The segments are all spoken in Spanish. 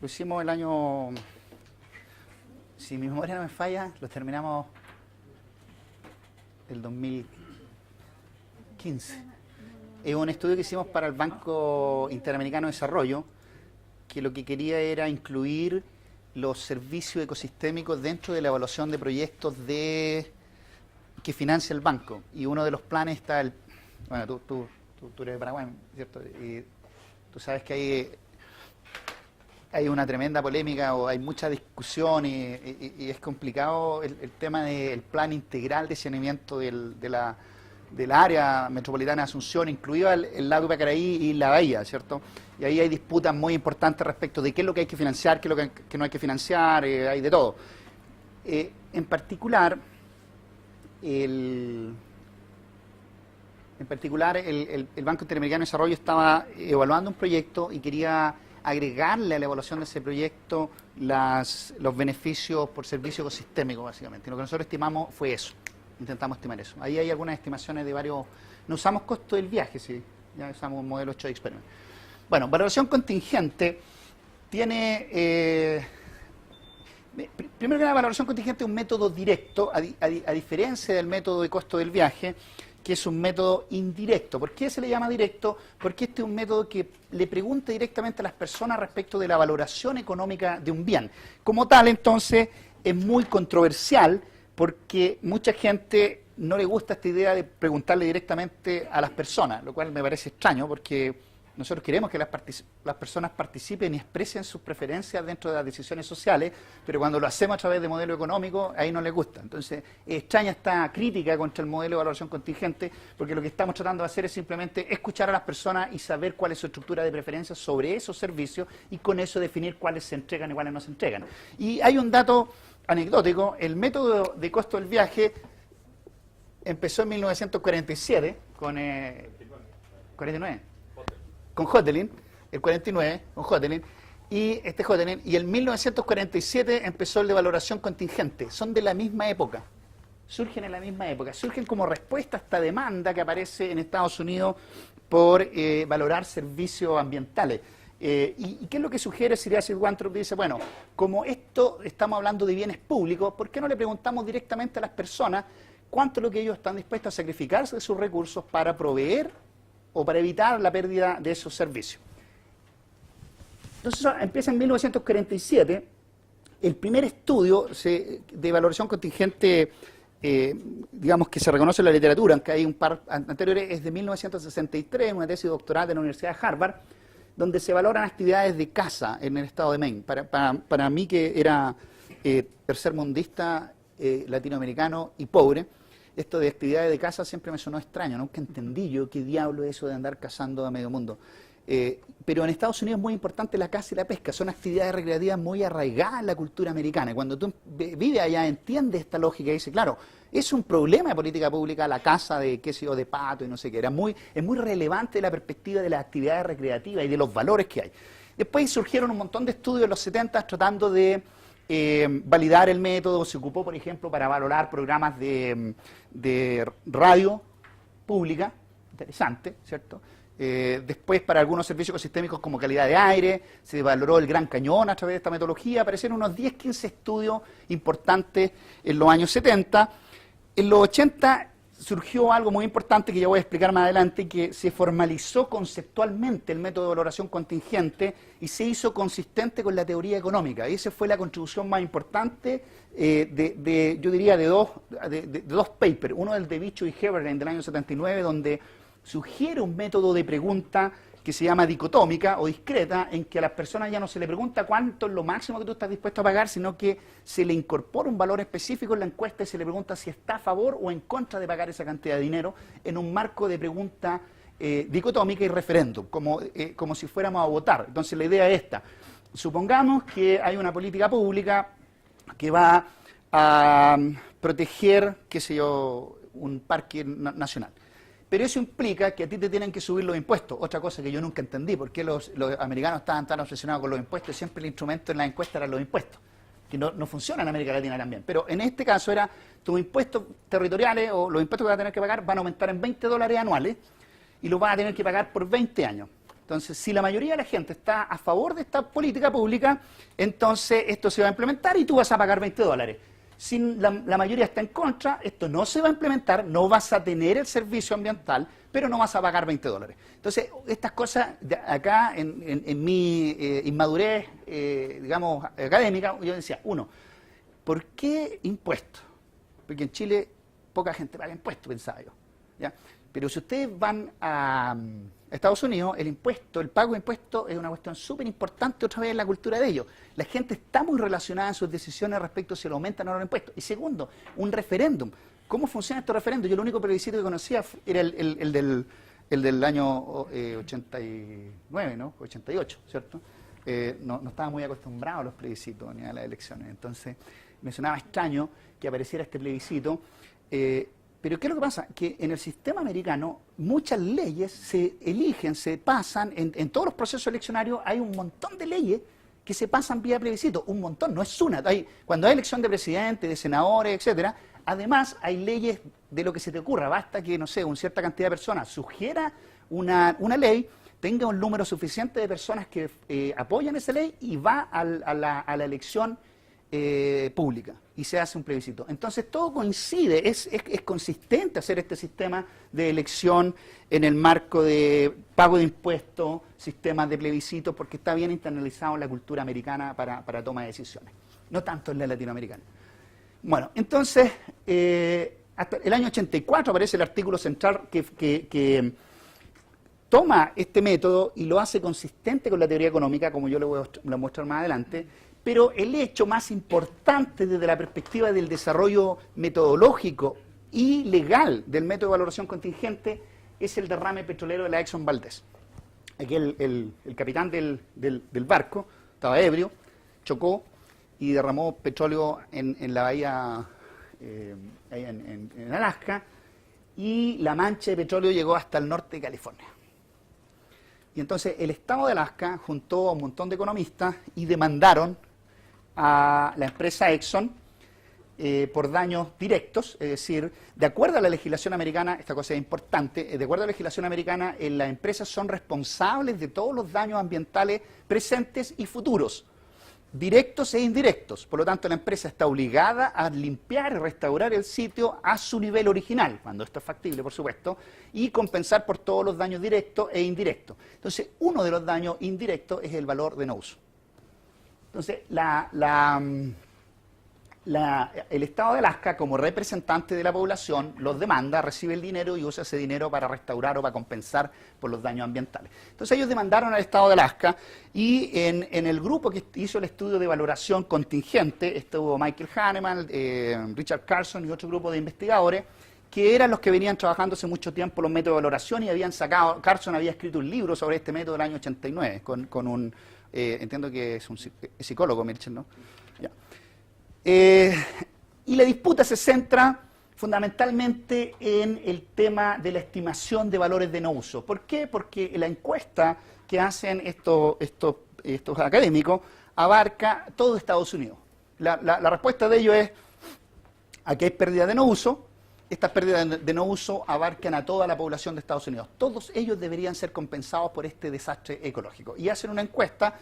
Lo hicimos el año, si mi memoria no me falla, lo terminamos el 2015. Es un estudio que hicimos para el Banco Interamericano de Desarrollo, que lo que quería era incluir los servicios ecosistémicos dentro de la evaluación de proyectos que financia el banco. Y uno de los planes está bueno, tú eres de Paraguay, ¿cierto? Y tú sabes que hay una tremenda polémica o hay mucha discusión y es complicado el tema del plan integral de saneamiento del área metropolitana de Asunción, incluido el lago Pacaraí y la bahía, ¿cierto? Y ahí hay disputas muy importantes respecto de qué es lo que hay que financiar, qué es lo que no hay que financiar, hay de todo. En particular, el Banco Interamericano de Desarrollo estaba evaluando un proyecto y quería agregarle a la evaluación de ese proyecto los beneficios por servicio ecosistémico, básicamente. Y lo que nosotros estimamos fue eso. Intentamos estimar eso. Ahí hay algunas estimaciones de varios... No usamos costo del viaje, sí. Ya usamos un modelo 8 de experimento. Bueno, valoración contingente tiene... primero que nada, valoración contingente es un método directo, a diferencia del método de costo del viaje, que es un método indirecto. ¿Por qué se le llama directo? Porque este es un método que le pregunta directamente a las personas respecto de la valoración económica de un bien. Como tal, entonces, es muy controversial porque mucha gente no le gusta esta idea de preguntarle directamente a las personas, lo cual me parece extraño porque nosotros queremos que las personas participen y expresen sus preferencias dentro de las decisiones sociales, pero cuando lo hacemos a través de modelo económico, ahí no les gusta. Entonces, es extraña esta crítica contra el modelo de valoración contingente, porque lo que estamos tratando de hacer es simplemente escuchar a las personas y saber cuál es su estructura de preferencia sobre esos servicios y con eso definir cuáles se entregan y cuáles no se entregan. Y hay un dato anecdótico: el método de costo del viaje empezó en 1947 con 49. Con Hotelin, el 49, con Hotelin, y en 1947 empezó el de valoración contingente. Son de la misma época, surgen en la misma época, surgen como respuesta a esta demanda que aparece en Estados Unidos por valorar servicios ambientales. ¿Y qué es lo que sugiere Sir Isaac Winthrop? Dice, bueno, como esto estamos hablando de bienes públicos, ¿por qué no le preguntamos directamente a las personas cuánto es lo que ellos están dispuestos a sacrificarse de sus recursos para proveer o para evitar la pérdida de esos servicios? Entonces empieza en 1947, el primer estudio de valoración contingente, digamos que se reconoce en la literatura, aunque hay un par anteriores, es de 1963, una tesis doctoral de la Universidad de Harvard, donde se valoran actividades de casa en el estado de Maine. Para mí, que era tercermundista, latinoamericano y pobre, esto de actividades de caza siempre me sonó extraño, nunca entendí yo qué diablo es eso de andar cazando a medio mundo. Pero en Estados Unidos es muy importante la caza y la pesca, son actividades recreativas muy arraigadas en la cultura americana. Y cuando tú vives allá, entiendes esta lógica y dices, claro, es un problema de política pública la caza de, qué sé yo, de pato y no sé qué. Es muy relevante la perspectiva de las actividades recreativas y de los valores que hay. Después surgieron un montón de estudios en los 70 tratando de validar el método. Se ocupó, por ejemplo, para valorar programas de radio pública, interesante, ¿cierto? Después, para algunos servicios ecosistémicos como calidad de aire, se valoró el Gran Cañón a través de esta metodología. Aparecieron unos 10-15 estudios importantes en los años 70. En los 80 surgió algo muy importante que ya voy a explicar más adelante, que se formalizó conceptualmente el método de valoración contingente y se hizo consistente con la teoría económica. Y esa fue la contribución más importante, yo diría, de dos papers. Uno del de Bicho y Heberlein del año 79, donde sugiere un método de pregunta que se llama dicotómica o discreta, en que a las personas ya no se le pregunta cuánto es lo máximo que tú estás dispuesto a pagar, sino que se le incorpora un valor específico en la encuesta y se le pregunta si está a favor o en contra de pagar esa cantidad de dinero en un marco de pregunta dicotómica y referéndum, como si fuéramos a votar. Entonces la idea es esta: supongamos que hay una política pública que va a proteger, qué sé yo, un parque nacional. Pero eso implica que a ti te tienen que subir los impuestos. Otra cosa que yo nunca entendí, por qué los americanos estaban tan obsesionados con los impuestos. Siempre el instrumento en la encuesta eran los impuestos, que no funciona en América Latina también. Pero en este caso era, tus impuestos territoriales o los impuestos que vas a tener que pagar van a aumentar en $20 anuales y los vas a tener que pagar por 20 años. Entonces, si la mayoría de la gente está a favor de esta política pública, entonces esto se va a implementar y tú vas a pagar $20. Si la mayoría está en contra, esto no se va a implementar, no vas a tener el servicio ambiental, pero no vas a pagar $20. Entonces, estas cosas, acá en mi inmadurez, digamos, académica, yo decía, uno, ¿por qué impuestos? Porque en Chile poca gente paga impuestos, pensaba yo, ¿ya? Pero si ustedes van a Estados Unidos, el pago de impuestos es una cuestión súper importante otra vez en la cultura de ellos. La gente está muy relacionada en sus decisiones respecto a si lo aumentan o no los impuestos. Y segundo, un referéndum. ¿Cómo funciona este referéndum? Yo el único plebiscito que conocía era el del año 89, ¿no? 88, ¿cierto? No estaba muy acostumbrado a los plebiscitos ni a las elecciones. Entonces, me sonaba extraño que apareciera este plebiscito. Pero ¿qué es lo que pasa? Que en el sistema americano muchas leyes se eligen, se pasan, en todos los procesos eleccionarios hay un montón de leyes que se pasan vía plebiscito, un montón, no es una. Cuando hay elección de presidente, de senadores, etcétera, además hay leyes de lo que se te ocurra, basta que, no sé, una cierta cantidad de personas sugiera una ley, tenga un número suficiente de personas que apoyan esa ley y va a la elección pública y se hace un plebiscito. Entonces todo coincide, es consistente hacer este sistema de elección en el marco de pago de impuestos, sistemas de plebiscito, porque está bien internalizado en la cultura americana para toma de decisiones, no tanto en la latinoamericana. Bueno, entonces, hasta el año 84 aparece el artículo central que toma este método y lo hace consistente con la teoría económica, como yo lo voy a mostrar más adelante. Pero el hecho más importante desde la perspectiva del desarrollo metodológico y legal del método de valoración contingente es el derrame petrolero de la Exxon Valdez. Aquí el capitán del barco estaba ebrio, chocó y derramó petróleo en la bahía, en Alaska, y la mancha de petróleo llegó hasta el norte de California. Y entonces el Estado de Alaska juntó a un montón de economistas y demandaron a la empresa Exxon por daños directos, es decir, de acuerdo a la legislación americana, esta cosa es importante, de acuerdo a la legislación americana, las empresas son responsables de todos los daños ambientales presentes y futuros, directos e indirectos. Por lo tanto, la empresa está obligada a limpiar y restaurar el sitio a su nivel original, cuando esto es factible, por supuesto, y compensar por todos los daños directos e indirectos. Entonces, uno de los daños indirectos es el valor de no uso. Entonces, el Estado de Alaska, como representante de la población, los demanda, recibe el dinero y usa ese dinero para restaurar o para compensar por los daños ambientales. Entonces, ellos demandaron al Estado de Alaska y en el grupo que hizo el estudio de valoración contingente estuvo Michael Hahnemann, Richard Carson y otro grupo de investigadores que eran los que venían trabajando hace mucho tiempo los métodos de valoración y habían sacado, Carson había escrito un libro sobre este método en el año 89 con un... entiendo que es un psicólogo, Mirchen, ¿no? Ya. Y la disputa se centra fundamentalmente en el tema de la estimación de valores de no uso. ¿Por qué? Porque la encuesta que hacen estos académicos abarca todo Estados Unidos. La respuesta de ellos es: aquí hay pérdida de no uso. Estas pérdidas de no uso abarcan a toda la población de Estados Unidos. Todos ellos deberían ser compensados por este desastre ecológico. Y hacen una encuesta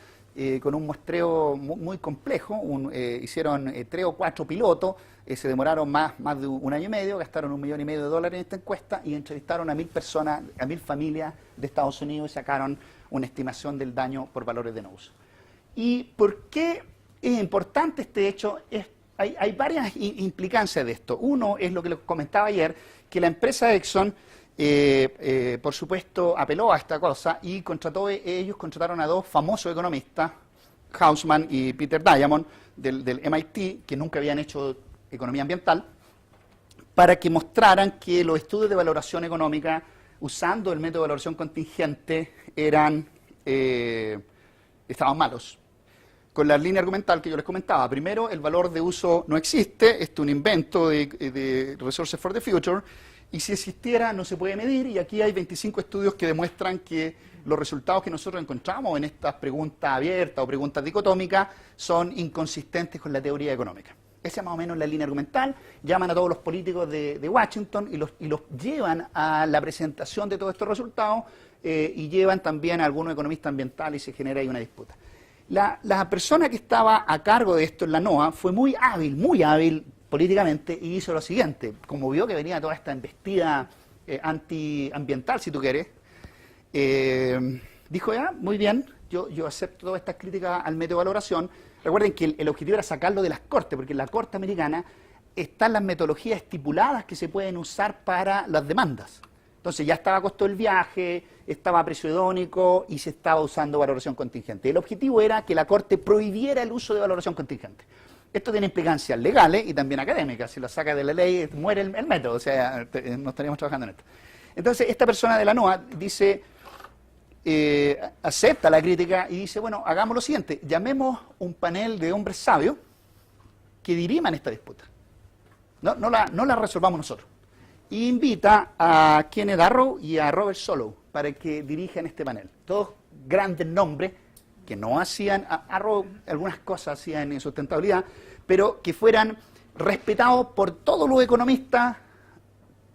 con un muestreo muy complejo. Hicieron 3 o 4 pilotos, se demoraron más de un año y medio, gastaron $1,5 millones en esta encuesta y entrevistaron a 1.000 personas, a 1.000 familias de Estados Unidos y sacaron una estimación del daño por valores de no uso. ¿Y por qué es importante este hecho? Hay varias implicancias de esto. Uno es lo que les comentaba ayer, que la empresa Exxon, por supuesto, apeló a esta cosa y ellos contrataron a 2 famosos economistas, Hausman y Peter Diamond, del MIT, que nunca habían hecho economía ambiental, para que mostraran que los estudios de valoración económica, usando el método de valoración contingente, estaban malos. Con la línea argumental que yo les comentaba. Primero, el valor de uso no existe, esto es un invento de Resources for the Future, y si existiera no se puede medir, y aquí hay 25 estudios que demuestran que los resultados que nosotros encontramos en estas preguntas abiertas o preguntas dicotómicas son inconsistentes con la teoría económica. Esa es más o menos la línea argumental. Llaman a todos los políticos de Washington y los llevan a la presentación de todos estos resultados y llevan también a algunos economistas ambientales y se genera ahí una disputa. La persona que estaba a cargo de esto en la NOAA fue muy hábil políticamente y hizo lo siguiente. Como vio que venía toda esta embestida antiambiental, si tú quieres, dijo ya, muy bien, yo acepto todas estas críticas al método de valoración. Recuerden que el objetivo era sacarlo de las cortes, porque en la corte americana están las metodologías estipuladas que se pueden usar para las demandas. Entonces ya estaba a costo del viaje, estaba a precio hedónico y se estaba usando valoración contingente. El objetivo era que la Corte prohibiera el uso de valoración contingente. Esto tiene implicancias legales y también académicas. Si lo saca de la ley, muere el método, o sea, no estaríamos trabajando en esto. Entonces, esta persona de la NOAA dice, acepta la crítica y dice, bueno, hagamos lo siguiente, llamemos un panel de hombres sabios que diriman esta disputa. No la resolvamos nosotros. Y invita a Kenneth Arrow y a Robert Solow para que dirijan este panel. Todos grandes nombres que no hacían, Arrow algunas cosas hacían en sustentabilidad, pero que fueran respetados por todos los economistas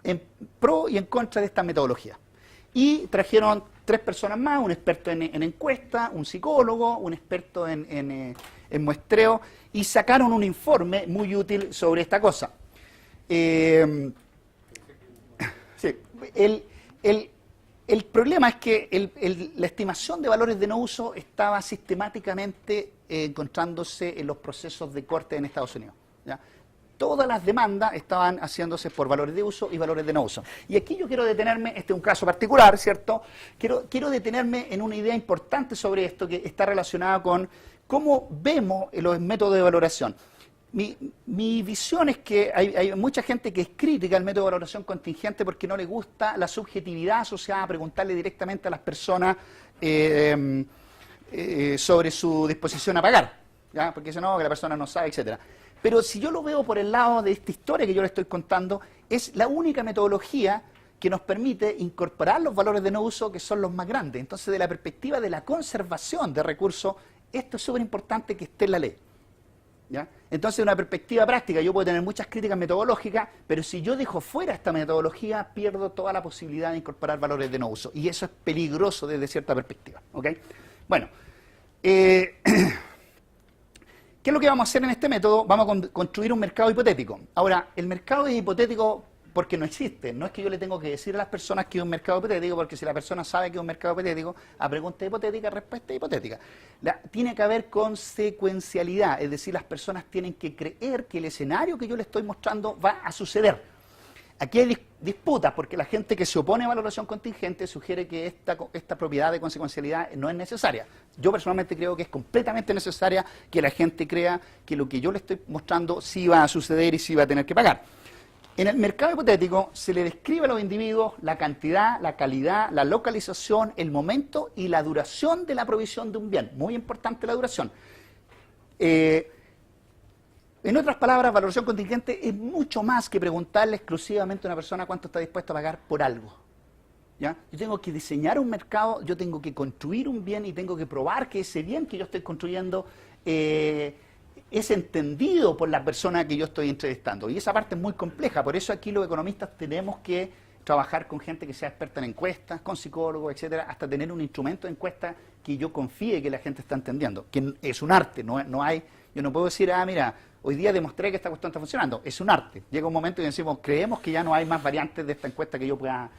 en pro y en contra de esta metodología. Y trajeron 3 personas más, un experto en encuesta, un psicólogo, un experto en muestreo, y sacaron un informe muy útil sobre esta cosa. Sí, el problema es que la estimación de valores de no uso estaba sistemáticamente encontrándose en los procesos de corte en Estados Unidos, ¿ya? Todas las demandas estaban haciéndose por valores de uso y valores de no uso. Y aquí yo quiero detenerme, este es un caso particular, ¿cierto? Quiero detenerme en una idea importante sobre esto que está relacionada con cómo vemos los métodos de valoración. Mi visión es que hay mucha gente que es crítica al método de valoración contingente porque no le gusta la subjetividad asociada a preguntarle directamente a las personas sobre su disposición a pagar, ¿ya? Porque dicen, no, que la persona no sabe, etcétera. Pero si yo lo veo por el lado de esta historia que yo le estoy contando, es la única metodología que nos permite incorporar los valores de no uso que son los más grandes. Entonces, de la perspectiva de la conservación de recursos, esto es súper importante que esté en la ley, ¿ya? Entonces, de una perspectiva práctica, yo puedo tener muchas críticas metodológicas, pero si yo dejo fuera esta metodología, pierdo toda la posibilidad de incorporar valores de no uso. Y eso es peligroso desde cierta perspectiva, ¿ok? Bueno, ¿qué es lo que vamos a hacer en este método? Vamos a construir un mercado hipotético. Ahora, el mercado es hipotético porque no existe. No es que yo le tengo que decir a las personas que es un mercado hipotético, porque si la persona sabe que es un mercado hipotético, a pregunta hipotética, respuesta hipotética. Tiene que haber consecuencialidad, es decir, las personas tienen que creer que el escenario que yo le estoy mostrando va a suceder. Aquí hay disputas porque la gente que se opone a valoración contingente sugiere que esta propiedad de consecuencialidad no es necesaria. Yo personalmente creo que es completamente necesaria que la gente crea que lo que yo le estoy mostrando sí va a suceder y sí va a tener que pagar. En el mercado hipotético se le describe a los individuos la cantidad, la calidad, la localización, el momento y la duración de la provisión de un bien. Muy importante la duración. En otras palabras, valoración contingente es mucho más que preguntarle exclusivamente a una persona cuánto está dispuesto a pagar por algo, ¿ya? Yo tengo que diseñar un mercado, yo tengo que construir un bien y tengo que probar que ese bien que yo estoy construyendo es entendido por la persona que yo estoy entrevistando. Y esa parte es muy compleja, por eso aquí los economistas tenemos que trabajar con gente que sea experta en encuestas, con psicólogos, etcétera, hasta tener un instrumento de encuesta que yo confíe que la gente está entendiendo, que es un arte, no hay, yo no puedo decir, mira, hoy día demostré que esta cuestión está funcionando, es un arte. Llega un momento y decimos, creemos que ya no hay más variantes de esta encuesta que yo pueda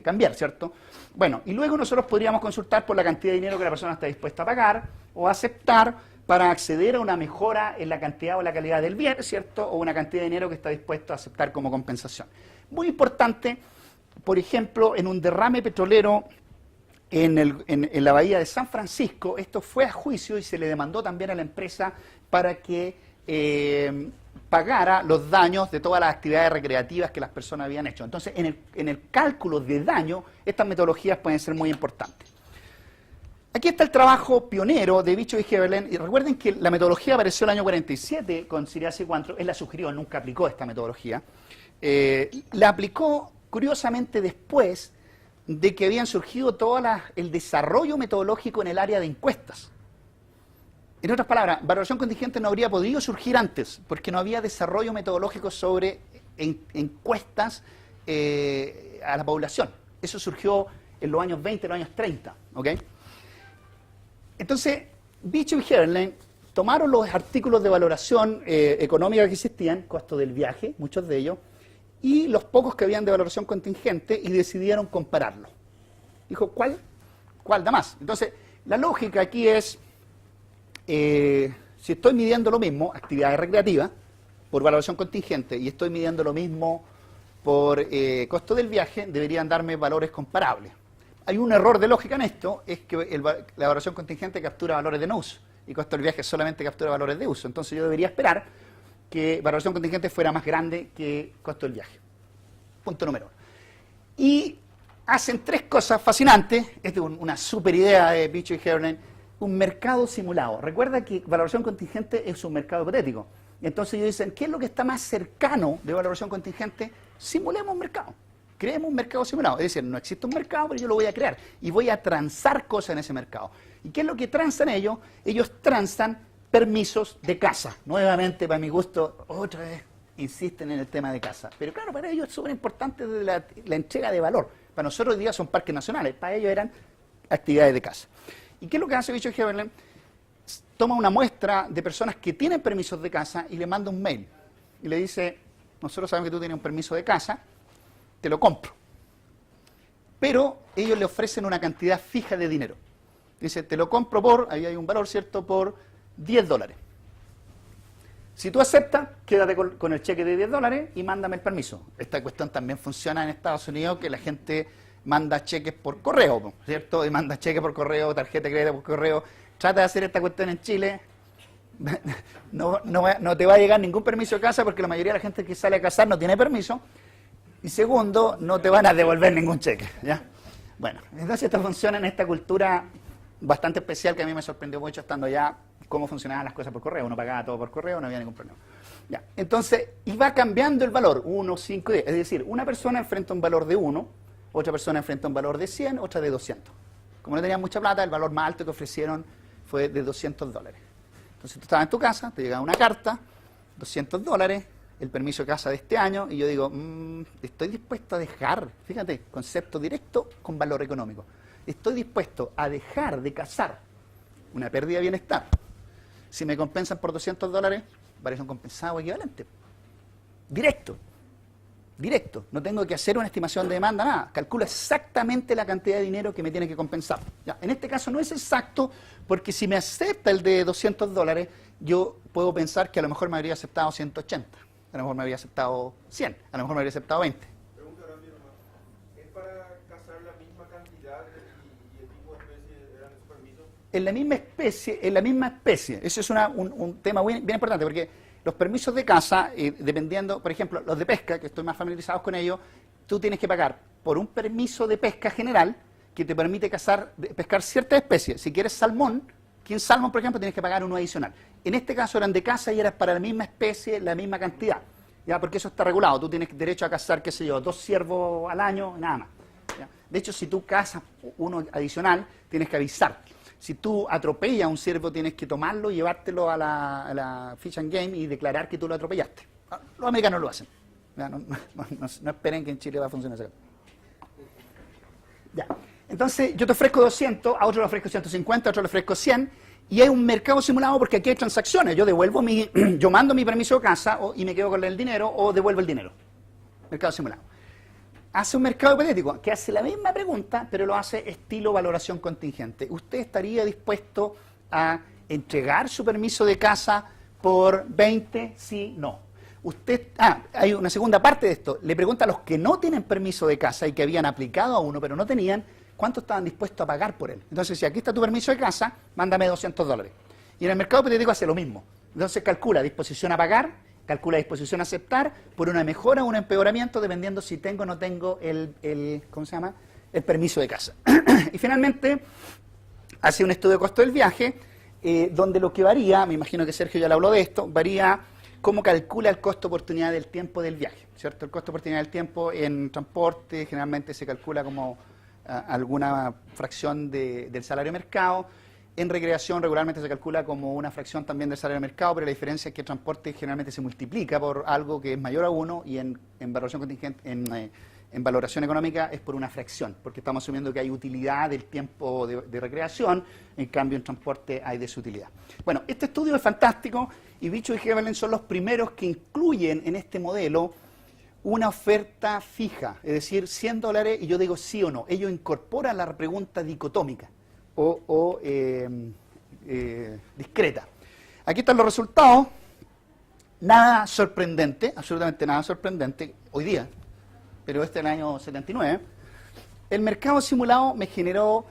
cambiar, ¿cierto? Bueno, y luego nosotros podríamos consultar por la cantidad de dinero que la persona está dispuesta a pagar o a aceptar para acceder a una mejora en la cantidad o la calidad del bien, ¿cierto? O una cantidad de dinero que está dispuesto a aceptar como compensación. Muy importante, por ejemplo, en un derrame petrolero en la bahía de San Francisco, esto fue a juicio y se le demandó también a la empresa para que pagara los daños de todas las actividades recreativas que las personas habían hecho. Entonces, en el cálculo de daño, estas metodologías pueden ser muy importantes. Aquí está el trabajo pionero de Bicho y Heberlein, y recuerden que la metodología apareció en el año 47 con Siriace y Cointreau, él la sugirió, nunca aplicó esta metodología. La aplicó, curiosamente, después de que habían surgido todo el desarrollo metodológico en el área de encuestas. En otras palabras, valoración contingente no habría podido surgir antes, porque no había desarrollo metodológico sobre encuestas a la población. Eso surgió en los años 20, en los años 30. ¿Ok? Entonces, Beach y Heberlein tomaron los artículos de valoración económica que existían, costo del viaje, muchos de ellos, y los pocos que habían de valoración contingente y decidieron compararlos. Dijo, ¿cuál da más? Entonces, la lógica aquí es, si estoy midiendo lo mismo, actividades recreativas, por valoración contingente, y estoy midiendo lo mismo por costo del viaje, deberían darme valores comparables. Hay un error de lógica en esto, es que la valoración contingente captura valores de no uso, y costo del viaje solamente captura valores de uso. Entonces yo debería esperar que valoración contingente fuera más grande que costo del viaje. Punto número 1. Y hacen tres cosas fascinantes. Esta es una super idea de Beach y Heberlein. Un mercado simulado. Recuerda que valoración contingente es un mercado hipotético. Entonces ellos dicen, ¿qué es lo que está más cercano de valoración contingente? Simulemos un mercado. Creemos un mercado simulado. Es decir, no existe un mercado, pero yo lo voy a crear. Y voy a transar cosas en ese mercado. ¿Y qué es lo que transan ellos? Ellos transan permisos de casa. Nuevamente, para mi gusto, otra vez insisten en el tema de casa. Pero claro, para ellos es súper importante la entrega de valor. Para nosotros hoy día son parques nacionales. Para ellos eran actividades de casa. ¿Y qué es lo que hace Beach y Heberlein? Toma una muestra de personas que tienen permisos de casa y le manda un mail. Y le dice, nosotros sabemos que tú tienes un permiso de casa, te lo compro. Pero ellos le ofrecen una cantidad fija de dinero. Dice, te lo compro por, ahí hay un valor, ¿cierto?, por $10. Si tú aceptas, quédate con el cheque de $10 y mándame el permiso. Esta cuestión también funciona en Estados Unidos, que la gente manda cheques por correo, ¿cierto? Y manda cheques por correo, tarjeta de crédito por correo. Trata de hacer esta cuestión en Chile, no te va a llegar ningún permiso de casa porque la mayoría de la gente que sale a casar no tiene permiso. Y segundo, no te van a devolver ningún cheque, ¿ya? Bueno, entonces esto funciona en esta cultura bastante especial que a mí me sorprendió mucho estando allá, cómo funcionaban las cosas por correo. Uno pagaba todo por correo, no había ningún problema. Ya. Entonces, y va cambiando el valor, 1, 5, 10. Es decir, una persona enfrenta un valor de 1, otra persona enfrenta un valor de 100, otra de 200. Como no tenían mucha plata, el valor más alto que ofrecieron fue de $200. Entonces tú estabas en tu casa, te llegaba una carta, $200, el permiso de casa de este año, y yo digo, estoy dispuesto a dejar, fíjate, concepto directo con valor económico, estoy dispuesto a dejar de casar una pérdida de bienestar. Si me compensan por $200, parece un compensado equivalente. Directo. No tengo que hacer una estimación de demanda, nada. Calculo exactamente la cantidad de dinero que me tiene que compensar. Ya, en este caso no es exacto, porque si me acepta el de $200, yo puedo pensar que a lo mejor me habría aceptado 180, a lo mejor me habría aceptado 100, a lo mejor me habría aceptado 20. Pregunta rápido nomás. ¿Es para cazar la misma cantidad y el tipo de especie eran esos permisos? En la misma especie. Ese es un tema bien importante, porque los permisos de caza, dependiendo, por ejemplo, los de pesca, que estoy más familiarizado con ellos, tú tienes que pagar por un permiso de pesca general que te permite pescar ciertas especies. Si quieres salmón, King Salmon, por ejemplo, tienes que pagar uno adicional. En este caso eran de caza y eras para la misma especie, la misma cantidad. ¿Ya? Porque eso está regulado. Tú tienes derecho a cazar, qué sé yo, 2 ciervos al año, nada más. ¿Ya? De hecho, si tú cazas uno adicional, tienes que avisar. Si tú atropellas a un ciervo, tienes que tomarlo y llevártelo a la Fish and Game y declarar que tú lo atropellaste. Los americanos lo hacen. No esperen que en Chile va a funcionar eso. Ya. Entonces, yo te ofrezco 200, a otro le ofrezco 150, a otro le ofrezco 100, y hay un mercado simulado porque aquí hay transacciones. Yo mando mi permiso de casa y me quedo con el dinero o devuelvo el dinero. Mercado simulado. Hace un mercado hipotético que hace la misma pregunta, pero lo hace estilo valoración contingente. ¿Usted estaría dispuesto a entregar su permiso de casa por 20? Sí, no. Hay una segunda parte de esto. Le pregunta a los que no tienen permiso de casa y que habían aplicado a uno, pero no tenían, ¿cuánto estaban dispuestos a pagar por él? Entonces, si aquí está tu permiso de casa, mándame $200. Y en el mercado hipotético hace lo mismo. Entonces calcula disposición a pagar, calcula disposición a aceptar por una mejora o un empeoramiento, dependiendo si tengo o no tengo el permiso de casa. Y finalmente, hace un estudio de costo del viaje, donde lo que varía, me imagino que Sergio ya le habló de esto, varía cómo calcula el costo oportunidad del tiempo del viaje, ¿cierto? El costo oportunidad del tiempo en transporte generalmente se calcula como alguna fracción del salario de mercado. En recreación regularmente se calcula como una fracción también del salario de mercado, pero la diferencia es que el transporte generalmente se multiplica por algo que es mayor a 1 y en valoración contingente, en valoración económica es por una fracción, porque estamos asumiendo que hay utilidad del tiempo de recreación, en cambio en transporte hay desutilidad. Bueno, este estudio es fantástico y Bicho y Heberlein son los primeros que incluyen en este modelo una oferta fija, es decir, $100 y yo digo sí o no. Ellos incorporan la pregunta dicotómica o discreta. Aquí están los resultados. Nada sorprendente, absolutamente nada sorprendente hoy día, pero este es el año 79. El mercado simulado me generó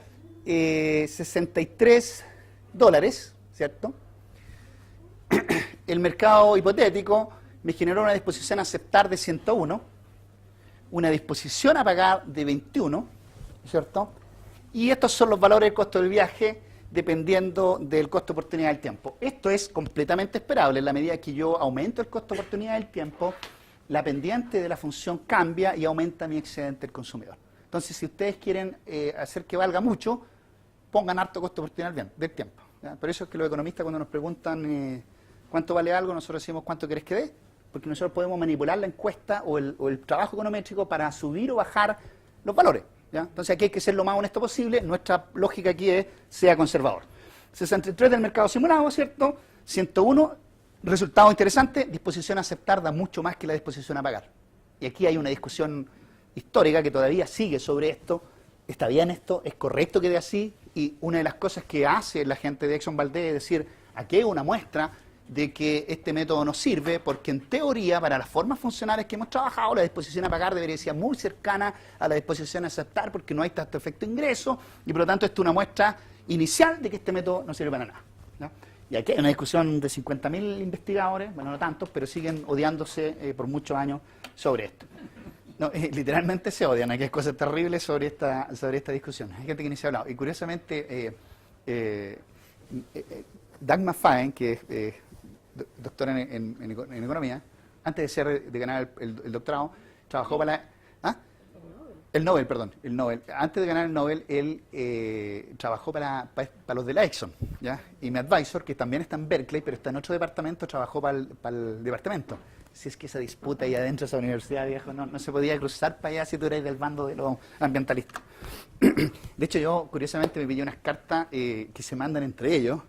$63, ¿cierto? El mercado hipotético me generó una disposición a aceptar de 101, una disposición a pagar de 21, ¿cierto? Y estos son los valores del costo del viaje dependiendo del costo de oportunidad del tiempo. Esto es completamente esperable. En la medida que yo aumento el costo de oportunidad del tiempo, la pendiente de la función cambia y aumenta mi excedente del consumidor. Entonces, si ustedes quieren hacer que valga mucho, pongan harto costo de oportunidad del tiempo, ¿ya? Por eso es que los economistas cuando nos preguntan cuánto vale algo, nosotros decimos cuánto querés que dé, porque nosotros podemos manipular la encuesta o el trabajo econométrico para subir o bajar los valores, ¿ya? Entonces aquí hay que ser lo más honesto posible. Nuestra lógica aquí es sea conservador. 63 del mercado simulado, ¿cierto? 101, resultado interesante, disposición a aceptar da mucho más que la disposición a pagar. Y aquí hay una discusión histórica que todavía sigue sobre esto. ¿Está bien esto? ¿Es correcto que dé así? Y una de las cosas que hace la gente de Exxon Valdez es decir, aquí hay una muestra de que este método nos sirve porque en teoría para las formas funcionales que hemos trabajado la disposición a pagar debería ser muy cercana a la disposición a aceptar porque no hay tanto efecto ingreso y por lo tanto esto es una muestra inicial de que este método no sirve para nada, ¿no? Y aquí hay una discusión de 50.000 investigadores, bueno no tantos, pero siguen odiándose por muchos años sobre esto. No, literalmente se odian, aquí hay cosas terribles sobre esta discusión. Hay gente que ni se ha hablado. Y curiosamente Doug McFadden, que es doctor en economía, antes de ganar el doctorado, trabajó para el Nobel, perdón, el Nobel. Antes de ganar el Nobel, él trabajó para los de la Exxon, ¿ya? Y mi advisor, que también está en Berkeley, pero está en otro departamento, trabajó para el departamento. Si es que esa disputa ahí adentro de esa universidad, viejo, no se podía cruzar para allá si tú eres del bando de los ambientalistas. De hecho, yo, curiosamente, me pillé unas cartas que se mandan entre ellos,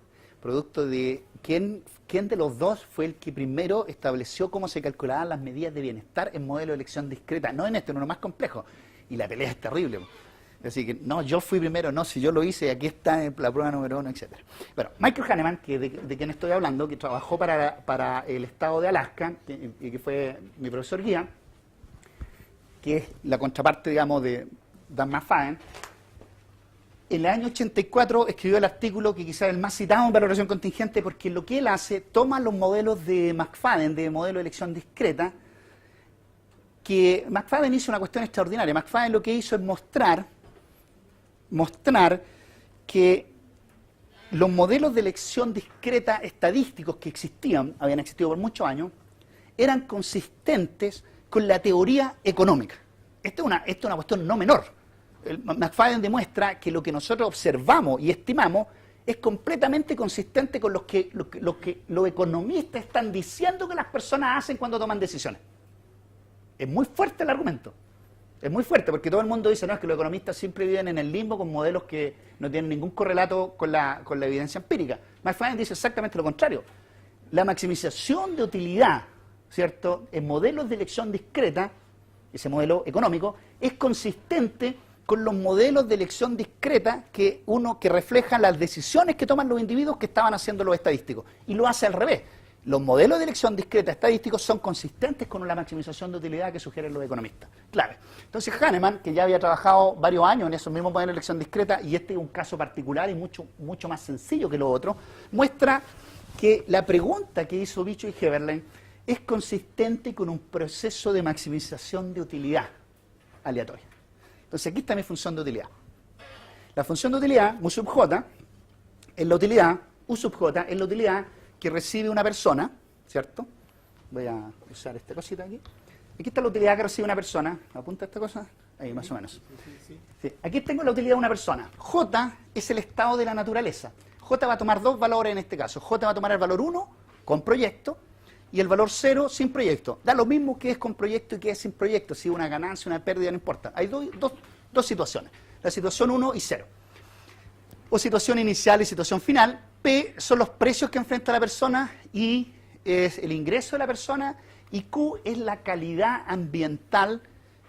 producto de quién de los dos fue el que primero estableció cómo se calculaban las medidas de bienestar en modelo de elección discreta, no en uno más complejo. Y la pelea es terrible. Así que, no, yo fui primero, no, si yo lo hice, aquí está la prueba número 1, etc. Bueno, Michael Hahnemann, que de quien estoy hablando, que trabajó para el estado de Alaska, y que fue mi profesor guía, que es la contraparte, digamos, de Dan McFadden, en el año 84 escribió el artículo que quizás es el más citado en valoración contingente, porque lo que él hace, toma los modelos de McFadden, de modelo de elección discreta, que McFadden hizo una cuestión extraordinaria. McFadden lo que hizo es mostrar que los modelos de elección discreta estadísticos que existían, habían existido por muchos años, eran consistentes con la teoría económica. Esto es una cuestión no menor. McFadden demuestra que lo que nosotros observamos y estimamos es completamente consistente con lo que los economistas están diciendo que las personas hacen cuando toman decisiones. Es muy fuerte el argumento. Es muy fuerte porque todo el mundo dice, no, es que los economistas siempre viven en el limbo con modelos que no tienen ningún correlato con la evidencia empírica. McFadden dice exactamente lo contrario. La maximización de utilidad, ¿cierto?, en modelos de elección discreta, ese modelo económico, es consistente con los modelos de elección discreta que reflejan las decisiones que toman los individuos que estaban haciendo los estadísticos. Y lo hace al revés. Los modelos de elección discreta estadísticos son consistentes con la maximización de utilidad que sugieren los economistas. Clave. Entonces Hahnemann, que ya había trabajado varios años en esos mismos modelos de elección discreta, y este es un caso particular y mucho más sencillo que lo otro, muestra que la pregunta que hizo Bicho y Heberlein es consistente con un proceso de maximización de utilidad aleatoria. Entonces aquí está mi función de utilidad. La función de utilidad, U sub J, es la utilidad, U sub J es la utilidad que recibe una persona, ¿cierto? Voy a usar esta cosita aquí. Aquí está la utilidad que recibe una persona. ¿Apunta esta cosa? Ahí, más o menos. Sí. Aquí tengo la utilidad de una persona. J es el estado de la naturaleza. J va a tomar dos valores en este caso. J va a tomar el valor 1 con proyecto y el valor 0 sin proyecto. Da lo mismo que es con proyecto y que es sin proyecto, si una ganancia, una pérdida, no importa. Hay dos situaciones, la situación 1 y 0. O situación inicial y situación final. P son los precios que enfrenta la persona, I es el ingreso de la persona y Q es la calidad ambiental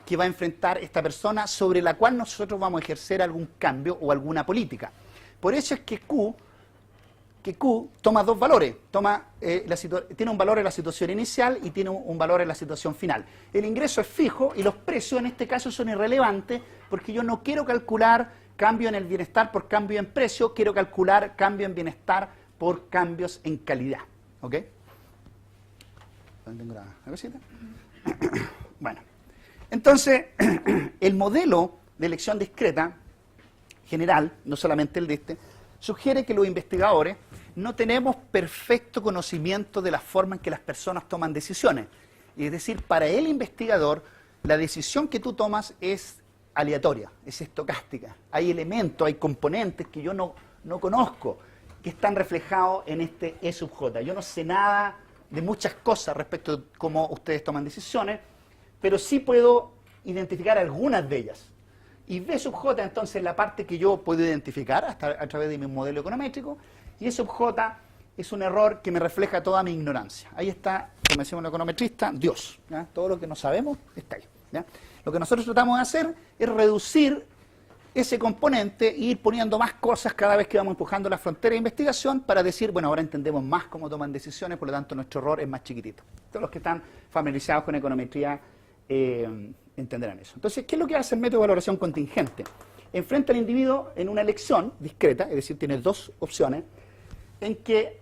que va a enfrentar esta persona sobre la cual nosotros vamos a ejercer algún cambio o alguna política. Por eso es que Q toma dos valores, tiene un valor en la situación inicial y tiene un valor en la situación final. El ingreso es fijo y los precios en este caso son irrelevantes porque yo no quiero calcular cambio en el bienestar por cambio en precio, quiero calcular cambio en bienestar por cambios en calidad. ¿Ok? ¿Tengo la cosita? Bueno, entonces el modelo de elección discreta general, no solamente el de este, sugiere que los investigadores no tenemos perfecto conocimiento de la forma en que las personas toman decisiones. Es decir, para el investigador, la decisión que tú tomas es aleatoria, es estocástica. Hay elementos, hay componentes que yo no conozco, que están reflejados en este E sub J. Yo no sé nada de muchas cosas respecto de cómo ustedes toman decisiones, pero sí puedo identificar algunas de ellas. Y B sub J, entonces, es la parte que yo puedo identificar a través de mi modelo econométrico, y E sub J es un error que me refleja toda mi ignorancia. Ahí está, como decimos los econometristas, Dios. ¿Ya? Todo lo que no sabemos está ahí. ¿Ya? Lo que nosotros tratamos de hacer es reducir ese componente e ir poniendo más cosas cada vez que vamos empujando la frontera de investigación para decir, bueno, ahora entendemos más cómo toman decisiones, por lo tanto nuestro error es más chiquitito. Todos los que están familiarizados con econometría entenderán eso. Entonces, ¿qué es lo que hace el método de valoración contingente? Enfrenta al individuo en una elección discreta, es decir, tiene dos opciones, en que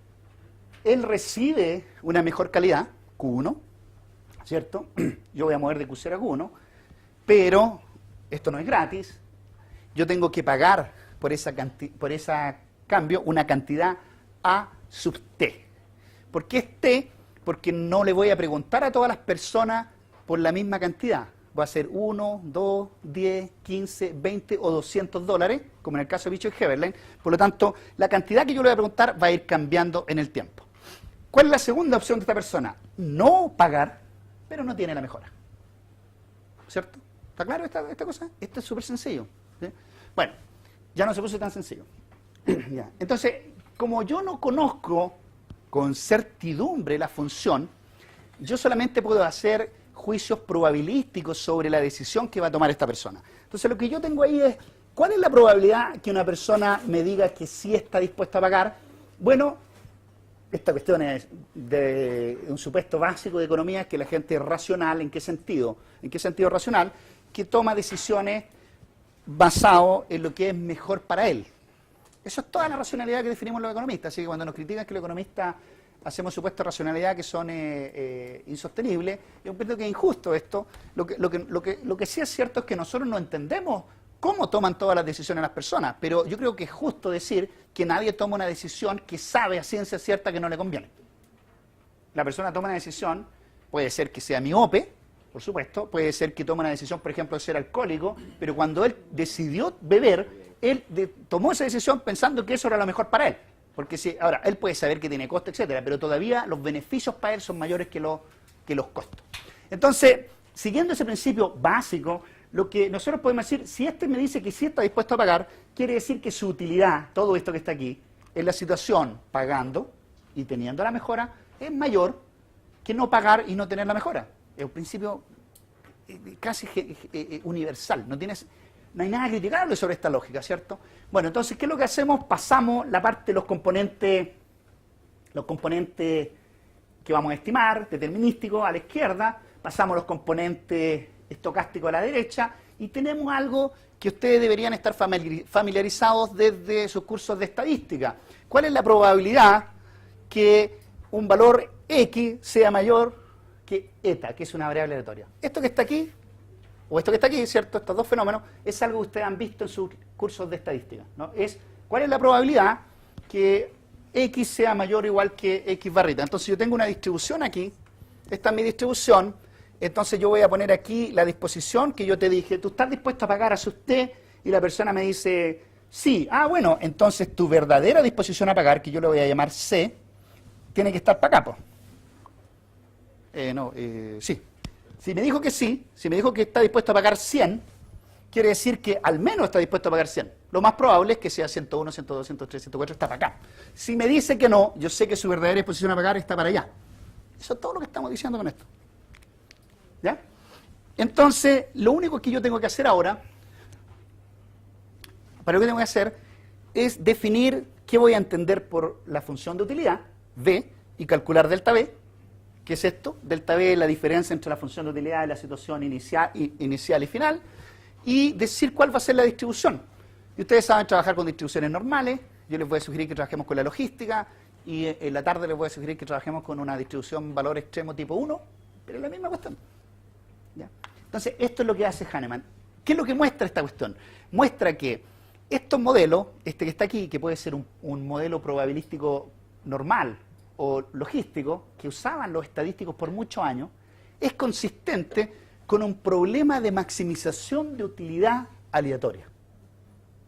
él recibe una mejor calidad, Q1, ¿cierto? Yo voy a mover de Q0 a Q1, pero esto no es gratis, yo tengo que pagar por ese cambio una cantidad A sub T. ¿Por qué es T? Porque no le voy a preguntar a todas las personas por la misma cantidad. Va a ser 1, 2, 10, 15, 20 o $200, como en el caso de Bicho y Heberlein. Por lo tanto, la cantidad que yo le voy a preguntar va a ir cambiando en el tiempo. ¿Cuál es la segunda opción de esta persona? No pagar, pero no tiene la mejora. ¿Cierto? ¿Está claro esta cosa? Esto es súper sencillo. ¿Sí? Bueno, ya no se puso tan sencillo. Ya. Entonces, como yo no conozco con certidumbre la función, yo solamente puedo hacer juicios probabilísticos sobre la decisión que va a tomar esta persona. Entonces, lo que yo tengo ahí es, ¿cuál es la probabilidad que una persona me diga que sí está dispuesta a pagar? Bueno, esta cuestión es de un supuesto básico de economía, que la gente es racional. ¿En qué sentido? ¿En qué sentido racional? Que toma decisiones basado en lo que es mejor para él. Eso es toda la racionalidad que definimos los economistas. Así que cuando nos critican que los economistas hacemos supuestos de racionalidad que son insostenibles, yo creo que es injusto esto. Lo que sí es cierto es que nosotros no entendemos cómo toman todas las decisiones las personas, pero yo creo que es justo decir que nadie toma una decisión que sabe a ciencia cierta que no le conviene. La persona toma una decisión, puede ser que sea miope, por supuesto, puede ser que tome una decisión, por ejemplo, de ser alcohólico, pero cuando él decidió beber, él tomó esa decisión pensando que eso era lo mejor para él. Porque si, ahora, él puede saber que tiene costo, etcétera, pero todavía los beneficios para él son mayores que los costos. Entonces, siguiendo ese principio básico, lo que nosotros podemos decir, si este me dice que sí está dispuesto a pagar, quiere decir que su utilidad, todo esto que está aquí, en la situación pagando y teniendo la mejora, es mayor que no pagar y no tener la mejora. Es un principio casi universal, no hay nada criticable sobre esta lógica, ¿cierto? Bueno, entonces, ¿qué es lo que hacemos? Pasamos la parte de los componentes que vamos a estimar, determinísticos, a la izquierda, pasamos los componentes estocásticos a la derecha, y tenemos algo que ustedes deberían estar familiarizados desde sus cursos de estadística. ¿Cuál es la probabilidad que un valor X sea mayor que eta, que es una variable aleatoria? Esto que está aquí, o esto que está aquí, ¿cierto? Estos dos fenómenos, es algo que ustedes han visto en sus cursos de estadística, ¿no? ¿Cuál es la probabilidad que X sea mayor o igual que X barrita? Entonces yo tengo una distribución aquí, esta es mi distribución, entonces yo voy a poner aquí la disposición que yo te dije, ¿tú estás dispuesto a pagar a sus T? Y la persona me dice, sí. Ah, bueno, entonces tu verdadera disposición a pagar, que yo le voy a llamar C, tiene que estar para acá, po. Sí. Si me dijo que sí, si me dijo que está dispuesto a pagar 100, quiere decir que al menos está dispuesto a pagar 100. Lo más probable es que sea 101, 102, 103, 104, está para acá. Si me dice que no, yo sé que su verdadera disposición a pagar está para allá. Eso es todo lo que estamos diciendo con esto. ¿Ya? Entonces, lo único que yo tengo que hacer ahora, para lo que tengo que hacer, es definir qué voy a entender por la función de utilidad, V, y calcular delta V. ¿Qué es esto? Delta V es la diferencia entre la función de utilidad y la situación inicial y final, y decir cuál va a ser la distribución. Y ustedes saben trabajar con distribuciones normales. Yo les voy a sugerir que trabajemos con la logística, y en la tarde les voy a sugerir que trabajemos con una distribución valor extremo tipo 1, pero es la misma cuestión. ¿Ya? Entonces, esto es lo que hace Hahnemann. ¿Qué es lo que muestra esta cuestión? Muestra que estos modelos, este que está aquí, que puede ser un modelo probabilístico normal o logístico, que usaban los estadísticos por muchos años, es consistente con un problema de maximización de utilidad aleatoria.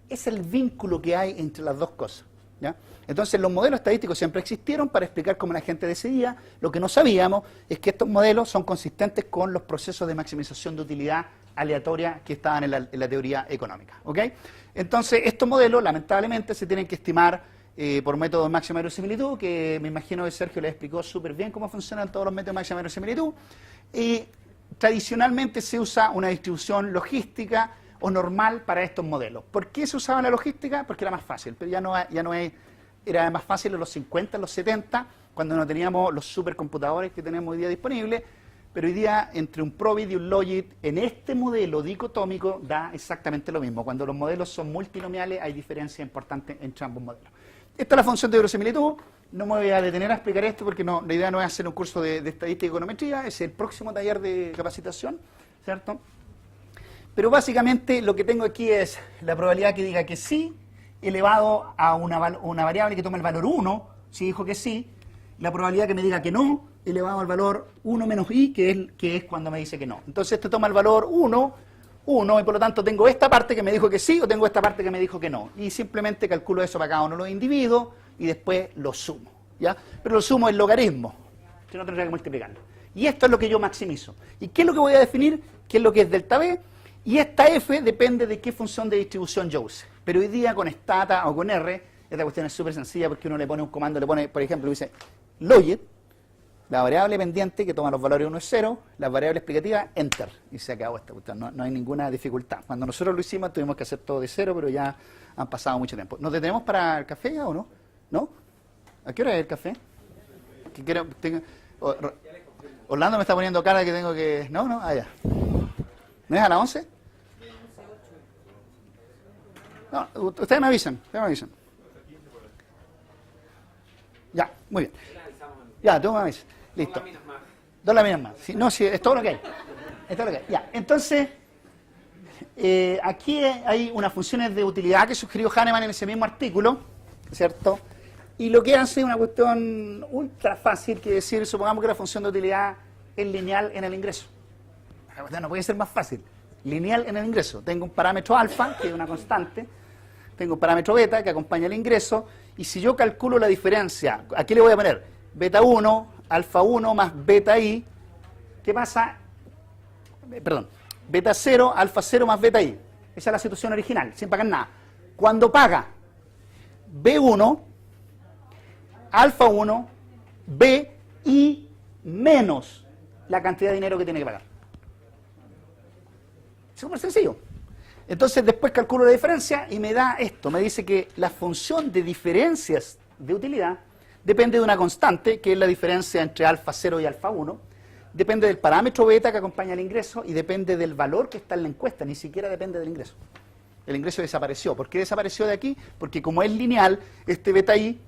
Es el vínculo que hay entre las dos cosas. ¿Ya? Entonces, los modelos estadísticos siempre existieron para explicar cómo la gente decidía. Lo que no sabíamos es que estos modelos son consistentes con los procesos de maximización de utilidad aleatoria que estaban en la teoría económica. ¿Ok? Entonces, estos modelos, lamentablemente, se tienen que estimar por método de máxima verosimilitud, que me imagino que Sergio les explicó súper bien cómo funcionan todos los métodos de máxima verosimilitud. Y tradicionalmente se usa una distribución logística o normal para estos modelos. ¿Por qué se usaba la logística? Porque era más fácil, pero era más fácil en los 50, en los 70, cuando no teníamos los supercomputadores que tenemos hoy día disponibles, pero hoy día entre un Probit y un Logit, en este modelo dicotómico da exactamente lo mismo. Cuando los modelos son multinomiales hay diferencia importante entre ambos modelos. Esta es la función de verosimilitud. No me voy a detener a explicar esto porque no, la idea no es hacer un curso de estadística y econometría, es el próximo taller de capacitación, ¿cierto? Pero básicamente lo que tengo aquí es la probabilidad que diga que sí, elevado a una variable que toma el valor 1, si dijo que sí, la probabilidad que me diga que no, elevado al valor 1 menos i, que es cuando me dice que no. Entonces este toma el valor 1, y por lo tanto tengo esta parte que me dijo que sí o tengo esta parte que me dijo que no. Y simplemente calculo eso para cada uno de los individuos y después lo sumo. ¿Ya? Pero lo sumo en logaritmo, si no tendría que multiplicarlo. Y esto es lo que yo maximizo. ¿Y qué es lo que voy a definir? ¿Qué es lo que es delta V? Y esta f depende de qué función de distribución yo use. Pero hoy día con stata o con R, esta cuestión es súper sencilla porque uno le pone un comando, le pone, por ejemplo, dice logit, la variable pendiente que toma los valores 1 es 0, la variable explicativa, enter. Y se acabó esta cuestión, no hay ninguna dificultad. Cuando nosotros lo hicimos tuvimos que hacer todo de 0, pero ya han pasado mucho tiempo. ¿Nos detenemos para el café ya o no? ¿No? ¿A qué hora es el café? Orlando me está poniendo cara de que tengo que... No, ya. ¿No es a las 11? No, ustedes me avisan, Ya, muy bien. Ya, tú me avisas. Listo. 2 láminas más. Sí, no, sí, es todo lo que hay. Es todo lo que hay. Ya, entonces, aquí hay unas funciones de utilidad que sugirió Hahnemann en ese mismo artículo, ¿cierto? Y lo que hace es una cuestión ultra fácil, que decir, supongamos que la función de utilidad es lineal en el ingreso. No puede ser más fácil. Lineal en el ingreso. Tengo un parámetro alfa, que es una constante. Tengo un parámetro beta, que acompaña el ingreso. Y si yo calculo la diferencia, ¿a qué le voy a poner? Beta 1, alfa 1 más beta i. ¿Qué pasa? Perdón. Beta 0, alfa 0 más beta i. Esa es la situación original, sin pagar nada. Cuando paga B1, alfa 1, B i menos la cantidad de dinero que tiene que pagar. Es súper sencillo. Entonces después calculo la diferencia y me da esto. Me dice que la función de diferencias de utilidad depende de una constante, que es la diferencia entre alfa 0 y alfa 1. Depende del parámetro beta que acompaña el ingreso y depende del valor que está en la encuesta. Ni siquiera depende del ingreso. El ingreso desapareció. ¿Por qué desapareció de aquí? Porque como es lineal, este beta i,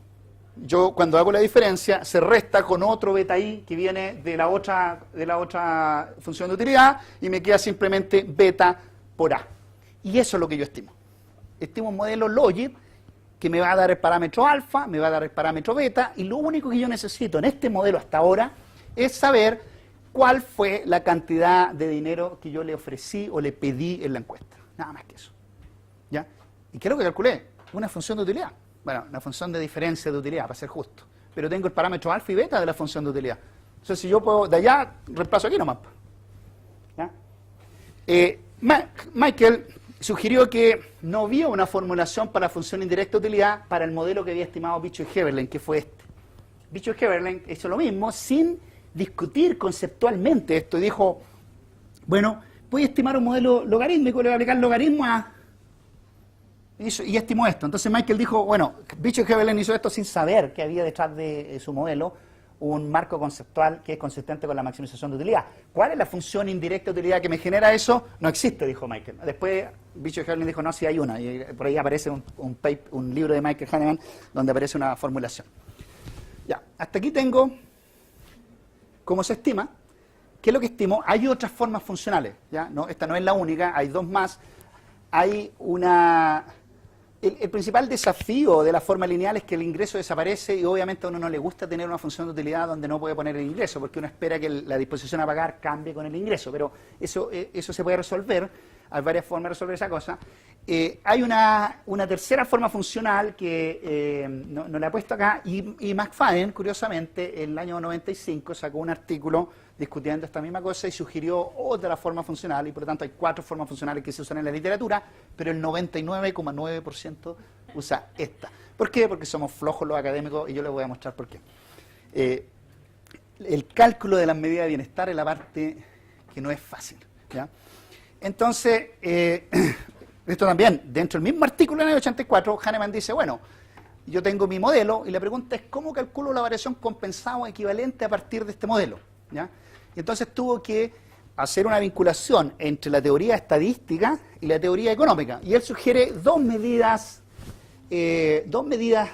yo cuando hago la diferencia, se resta con otro beta i que viene de la otra función de utilidad y me queda simplemente beta por a. Y eso es lo que yo estimo. Estimo un modelo logit que me va a dar el parámetro alfa, me va a dar el parámetro beta, y lo único que yo necesito en este modelo hasta ahora es saber cuál fue la cantidad de dinero que yo le ofrecí o le pedí en la encuesta. Nada más que eso. ¿Ya? ¿Y qué es lo que calculé? Una función de utilidad. Bueno, una función de diferencia de utilidad, para ser justo. Pero tengo el parámetro alfa y beta de la función de utilidad. Entonces, si yo puedo, de allá, reemplazo aquí nomás. ¿Ya? Michael sugirió que no había una formulación para la función indirecta de utilidad para el modelo que había estimado Bicho y Heberlein, que fue este. Bicho y Heberlein hizo lo mismo sin discutir conceptualmente esto. Y dijo, bueno, voy a estimar un modelo logarítmico, le voy a aplicar logaritmo a... Y estimó esto. Entonces Michael dijo, bueno, Bicho y Heberlein hizo esto sin saber que había detrás de su modelo un marco conceptual que es consistente con la maximización de utilidad. ¿Cuál es la función indirecta de utilidad que me genera eso? No existe, dijo Michael. Después Bicho y Heberlein dijo, no, sí hay una. Y por ahí aparece un libro de Michael Hahnemann donde aparece una formulación. Ya, hasta aquí tengo cómo se estima. ¿Qué es lo que estimo? Hay otras formas funcionales. ¿Ya? No, esta no es la única, hay dos más. Hay una... El principal desafío de la forma lineal es que el ingreso desaparece y obviamente a uno no le gusta tener una función de utilidad donde no puede poner el ingreso, porque uno espera que la disposición a pagar cambie con el ingreso, pero eso se puede resolver, hay varias formas de resolver esa cosa. Hay una tercera forma funcional que no la he puesto acá, y McFadden, curiosamente, en el año 95 sacó un artículo discutiendo esta misma cosa y sugirió otra forma funcional, y por lo tanto hay 4 formas funcionales que se usan en la literatura, pero el 99,9% usa esta. ¿Por qué? Porque somos flojos los académicos y yo les voy a mostrar por qué. El cálculo de las medidas de bienestar es la parte que no es fácil, ¿ya? Entonces, esto también, dentro del mismo artículo en el 84, Hahnemann dice, bueno, yo tengo mi modelo y la pregunta es ¿cómo calculo la variación compensada o equivalente a partir de este modelo? ¿Ya? Y entonces tuvo que hacer una vinculación entre la teoría estadística y la teoría económica. Y él sugiere dos medidas de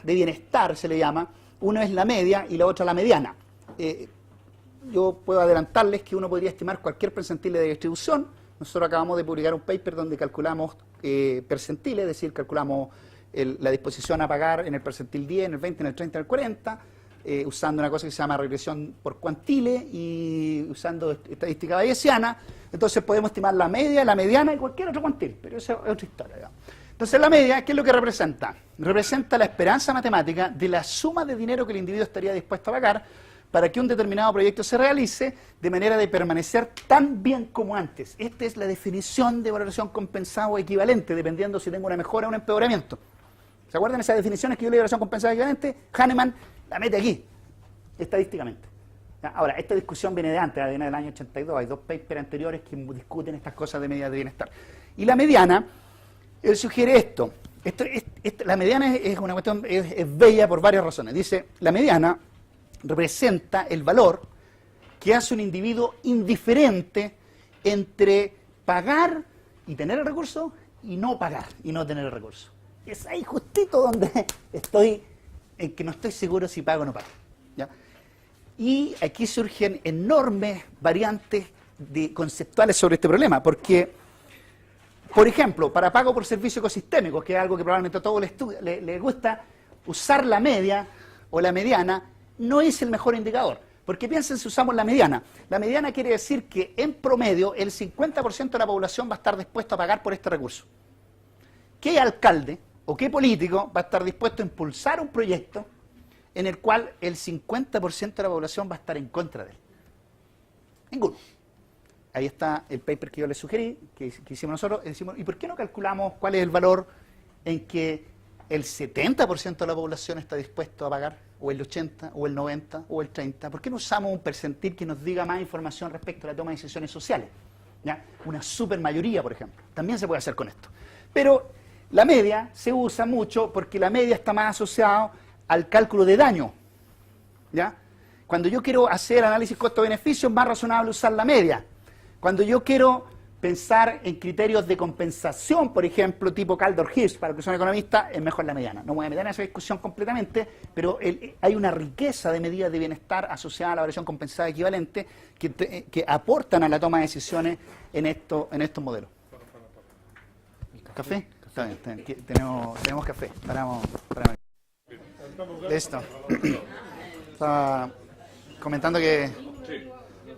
bienestar, se le llama. Una es la media y la otra la mediana. Yo puedo adelantarles que uno podría estimar cualquier percentile de distribución. Nosotros acabamos de publicar un paper donde calculamos percentiles, es decir, calculamos la disposición a pagar en el percentil 10, en el 20, en el 30, en el 40, usando una cosa que se llama regresión por cuantile y usando estadística bayesiana. Entonces podemos estimar la media, la mediana y cualquier otro cuantil, pero eso es otra historia, digamos. Entonces la media, ¿qué es lo que representa? Representa la esperanza matemática de la suma de dinero que el individuo estaría dispuesto a pagar para que un determinado proyecto se realice de manera de permanecer tan bien como antes. Esta es la definición de valoración compensada o equivalente, dependiendo si tengo una mejora o un empeoramiento. ¿Se acuerdan esas definiciones que yo le doy de valoración compensada o equivalente? Hahnemann la mete aquí, estadísticamente. Ahora, esta discusión viene de antes, viene del año 82, hay 2 papers anteriores que discuten estas cosas de medidas de bienestar. Y la mediana, él sugiere esto. La mediana es una cuestión, es bella por varias razones. Dice, la mediana representa el valor que hace un individuo indiferente entre pagar y tener el recurso y no pagar y no tener el recurso. Es ahí justito donde estoy, en que no estoy seguro si pago o no pago. ¿Ya? Y aquí surgen enormes variantes conceptuales sobre este problema, porque, por ejemplo, para pago por servicio ecosistémico, que es algo que probablemente a todos les gusta, usar la media o la mediana no es el mejor indicador, porque piensen si usamos la mediana. La mediana quiere decir que en promedio el 50% de la población va a estar dispuesto a pagar por este recurso. ¿Qué alcalde o qué político va a estar dispuesto a impulsar un proyecto en el cual el 50% de la población va a estar en contra de él? Ninguno. Ahí está el paper que yo les sugerí, que hicimos nosotros. Decimos, ¿y por qué no calculamos cuál es el valor en que el 70% de la población está dispuesto a pagar? O el 80, o el 90, o el 30%. ¿Por qué no usamos un percentil que nos diga más información respecto a la toma de decisiones sociales? ¿Ya? Una supermayoría, por ejemplo. También se puede hacer con esto. Pero la media se usa mucho porque la media está más asociada al cálculo de daño. ¿Ya? Cuando yo quiero hacer análisis costo-beneficio, es más razonable usar la media. Cuando yo quiero pensar en criterios de compensación, por ejemplo, tipo Kaldor-Hirsch, para los que son economistas, es mejor la mediana. No voy a meter en esa discusión completamente, pero hay una riqueza de medidas de bienestar asociada a la variación compensada equivalente que aportan a la toma de decisiones en estos modelos. ¿Café? Está bien. Tenemos café. Paramos. Listo. Estaba comentando que...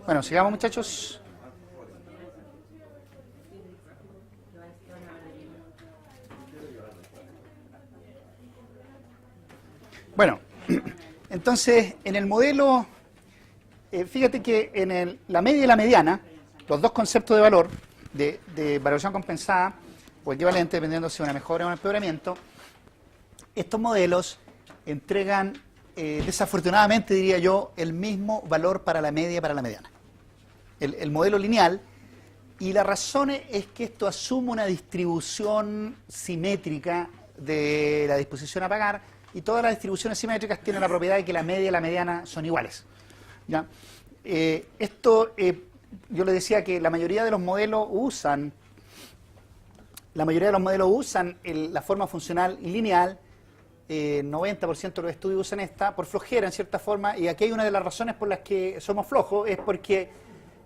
Bueno, sigamos, muchachos. Bueno, entonces, en el modelo fíjate que en la media y la mediana, los dos conceptos de valor, de valoración compensada o equivalente, dependiendo si una mejora o un empeoramiento, estos modelos entregan, desafortunadamente diría yo, el mismo valor para la media y para la mediana. El modelo lineal, y la razón es que esto asume una distribución simétrica de la disposición a pagar, y todas las distribuciones simétricas tienen la propiedad de que la media y la mediana son iguales. ¿Ya? Yo le decía que la mayoría de los modelos usan la forma funcional lineal. 90% de los estudios usan esta por flojera en cierta forma, y aquí hay una de las razones por las que somos flojos, es porque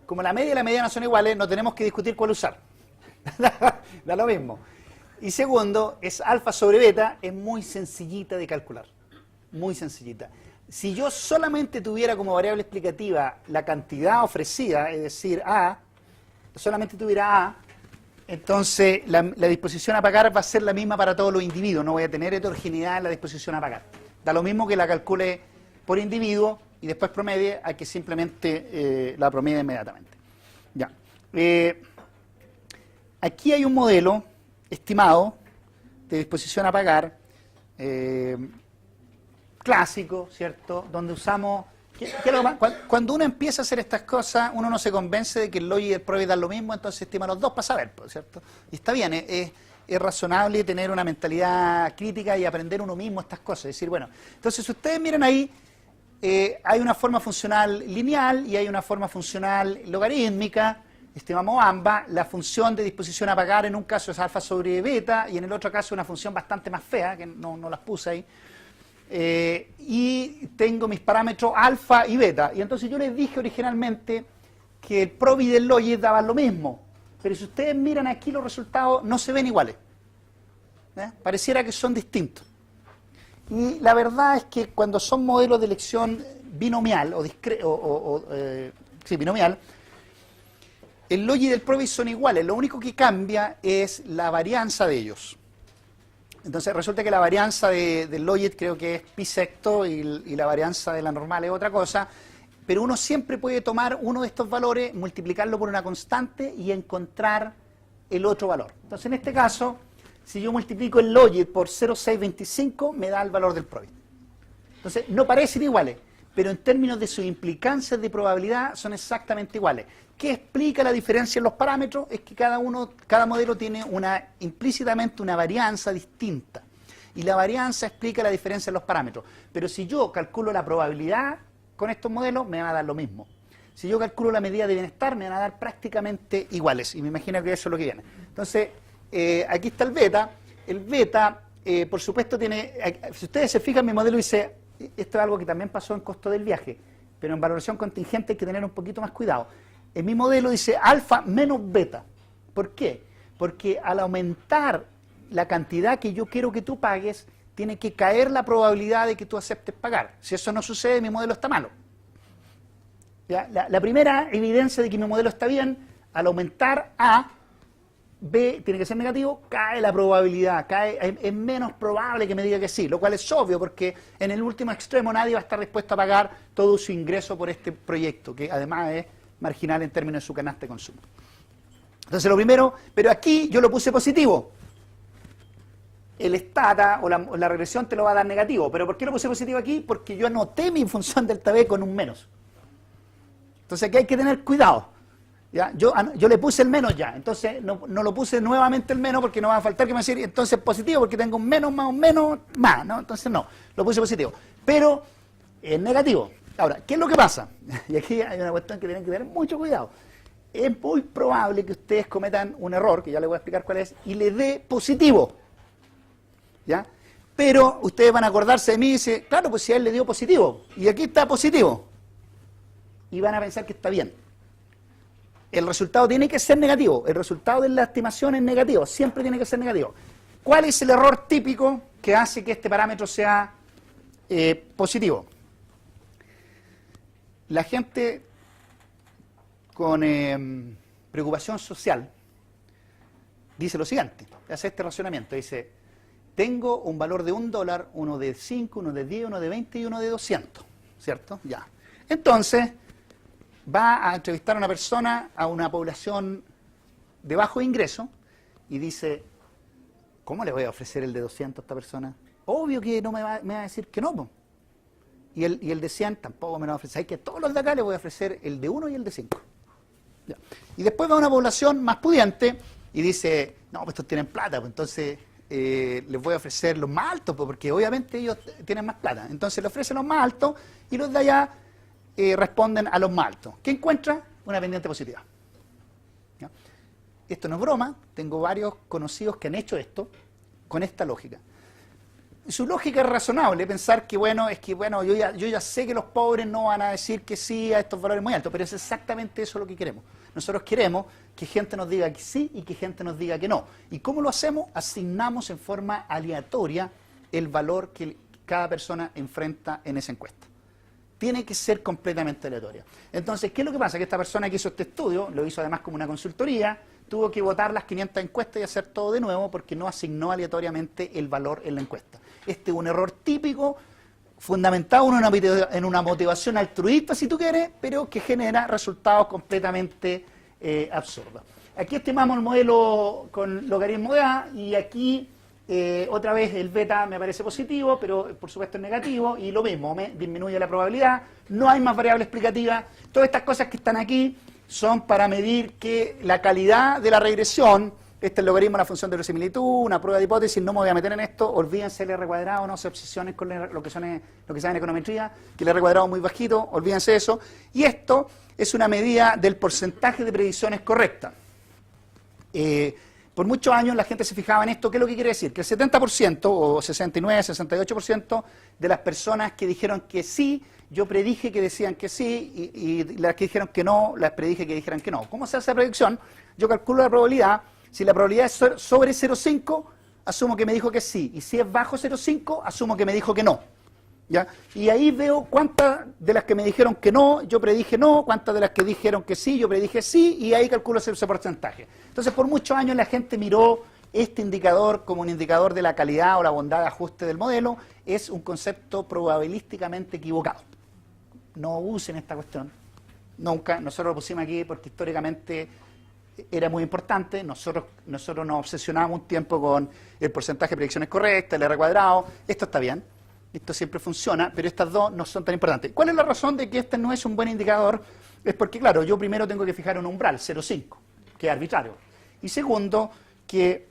como la media y la mediana son iguales, no tenemos que discutir cuál usar. Da lo mismo. Y segundo, es alfa sobre beta, es muy sencillita de calcular. Muy sencillita. Si yo solamente tuviera como variable explicativa la cantidad ofrecida, es decir, A, solamente tuviera A, entonces la disposición a pagar va a ser la misma para todos los individuos, no voy a tener heterogeneidad en la disposición a pagar. Da lo mismo que la calcule por individuo y después promedie, a que simplemente la promedie inmediatamente. Ya. Aquí hay un modelo estimado de disposición a pagar clásico, ¿cierto? Donde usamos... Cuando uno empieza a hacer estas cosas, uno no se convence de que el logit y el probit dan lo mismo, entonces estima los dos para saber, ¿cierto? Y está bien, es razonable tener una mentalidad crítica y aprender uno mismo estas cosas. Es decir, bueno, entonces si ustedes miran ahí, hay una forma funcional lineal y hay una forma funcional logarítmica. Estimamos ambas. La función de disposición a pagar en un caso es alfa sobre beta y en el otro caso una función bastante más fea, que no las puse ahí. Y tengo mis parámetros alfa y beta. Y entonces yo les dije originalmente que el probi y el logit daban lo mismo. Pero si ustedes miran aquí, los resultados no se ven iguales. Pareciera que son distintos. Y la verdad es que cuando son modelos de elección binomial binomial, el logit y el probi son iguales. Lo único que cambia es la varianza de ellos. Entonces resulta que la varianza del logit creo que es pi sexto y la varianza de la normal es otra cosa, pero uno siempre puede tomar uno de estos valores, multiplicarlo por una constante y encontrar el otro valor. Entonces en este caso, si yo multiplico el logit por 0,625, me da el valor del probit. Entonces no parecen iguales, pero en términos de sus implicancias de probabilidad son exactamente iguales. ¿Qué explica la diferencia en los parámetros? Es que cada modelo tiene implícitamente una varianza distinta. Y la varianza explica la diferencia en los parámetros. Pero si yo calculo la probabilidad con estos modelos, me van a dar lo mismo. Si yo calculo la medida de bienestar, me van a dar prácticamente iguales. Y me imagino que eso es lo que viene. Entonces, aquí está el beta. El beta, por supuesto, tiene... Si ustedes se fijan, mi modelo dice... Esto es algo que también pasó en costo del viaje. Pero en valoración contingente hay que tener un poquito más cuidado. En mi modelo dice alfa menos beta. ¿Por qué? Porque al aumentar la cantidad que yo quiero que tú pagues, tiene que caer la probabilidad de que tú aceptes pagar. Si eso no sucede, mi modelo está malo. ¿Ya? La primera evidencia de que mi modelo está bien, al aumentar A, B tiene que ser negativo, cae la probabilidad, es menos probable que me diga que sí, lo cual es obvio porque en el último extremo nadie va a estar dispuesto a pagar todo su ingreso por este proyecto, que además es marginal en términos de su canasta de consumo. Entonces lo primero, pero aquí yo lo puse positivo. El stata o la regresión te lo va a dar negativo. ¿Pero por qué lo puse positivo aquí? Porque yo anoté mi función delta B con un menos. Entonces aquí hay que tener cuidado. ¿Ya? Yo le puse el menos ya, entonces no lo puse nuevamente el menos porque no va a faltar que me decir entonces positivo porque tengo un menos más un menos más, ¿no? Entonces no, lo puse positivo. Pero es negativo. Ahora, ¿qué es lo que pasa? Y aquí hay una cuestión que tienen que tener mucho cuidado. Es muy probable que ustedes cometan un error, que ya les voy a explicar cuál es, y le dé positivo. ¿Ya? Pero ustedes van a acordarse de mí y dicen, claro, pues si a él le dio positivo, y aquí está positivo. Y van a pensar que está bien. El resultado tiene que ser negativo. El resultado de la estimación es negativo. Siempre tiene que ser negativo. ¿Cuál es el error típico que hace que este parámetro sea positivo? La gente con preocupación social dice lo siguiente. Hace este razonamiento. Dice, tengo un valor de $1, uno de 5, uno de 10, uno de 20 y uno de 200. ¿Cierto? Ya. Entonces... va a entrevistar a una persona, a una población de bajo ingreso, y dice, ¿cómo le voy a ofrecer el de 200 a esta persona? Obvio que no me va a decir que no, po. Y el de 100 tampoco me lo va a ofrecer. Hay que a todos los de acá les voy a ofrecer el de 1 y el de 5. Ya. Y después va a una población más pudiente y dice, no, pues estos tienen plata, pues entonces les voy a ofrecer los más altos, pues, porque obviamente ellos tienen más plata. Entonces le ofrecen los más altos y los de allá responden a los más altos. ¿Qué encuentra? Una pendiente positiva. ¿Ya? Esto no es broma, tengo varios conocidos que han hecho esto con esta lógica. Su lógica es razonable, pensar que yo ya sé que los pobres no van a decir que sí a estos valores muy altos, pero es exactamente eso lo que queremos. Nosotros queremos que gente nos diga que sí y que gente nos diga que no. ¿Y cómo lo hacemos? Asignamos en forma aleatoria el valor que cada persona enfrenta en esa encuesta. Tiene que ser completamente aleatoria. Entonces, ¿qué es lo que pasa? Que esta persona que hizo este estudio, lo hizo además como una consultoría, tuvo que votar las 500 encuestas y hacer todo de nuevo porque no asignó aleatoriamente el valor en la encuesta. Este es un error típico, fundamentado en una motivación altruista, si tú quieres, pero que genera resultados completamente absurdos. Aquí estimamos el modelo con logaritmo de A y aquí otra vez el beta me parece positivo, pero por supuesto es negativo y lo mismo, disminuye la probabilidad, no hay más variable explicativa. Todas estas cosas que están aquí son para medir que la calidad de la regresión, este es el logaritmo de la función de verosimilitud, una prueba de hipótesis, no me voy a meter en esto, olvídense el R cuadrado, no se obsesionen con lo que saben en econometría, que el R cuadrado es muy bajito, olvídense de eso. Y esto es una medida del porcentaje de predicciones correctas. Por muchos años la gente se fijaba en esto. ¿Qué es lo que quiere decir? Que el 70% o 69, 68% de las personas que dijeron que sí, yo predije que decían que sí y las que dijeron que no, las predije que dijeran que no. ¿Cómo se hace la predicción? Yo calculo la probabilidad. Si la probabilidad es sobre 0,5, asumo que me dijo que sí. Y si es bajo 0,5, asumo que me dijo que no. ¿Ya? Y ahí veo cuántas de las que me dijeron que no, yo predije no, cuántas de las que dijeron que sí, yo predije sí, y ahí calculo ese porcentaje. Entonces, por muchos años la gente miró este indicador como un indicador de la calidad o la bondad de ajuste del modelo. Es un concepto probabilísticamente equivocado. No usen esta cuestión. Nunca. Nosotros lo pusimos aquí porque históricamente era muy importante. Nosotros nos obsesionamos un tiempo con el porcentaje de predicciones correctas, el R cuadrado. Esto está bien. Esto siempre funciona, pero estas dos no son tan importantes. ¿Cuál es la razón de que este no es un buen indicador? Es porque, claro, yo primero tengo que fijar un umbral, 0,5, que es arbitrario. Y segundo, que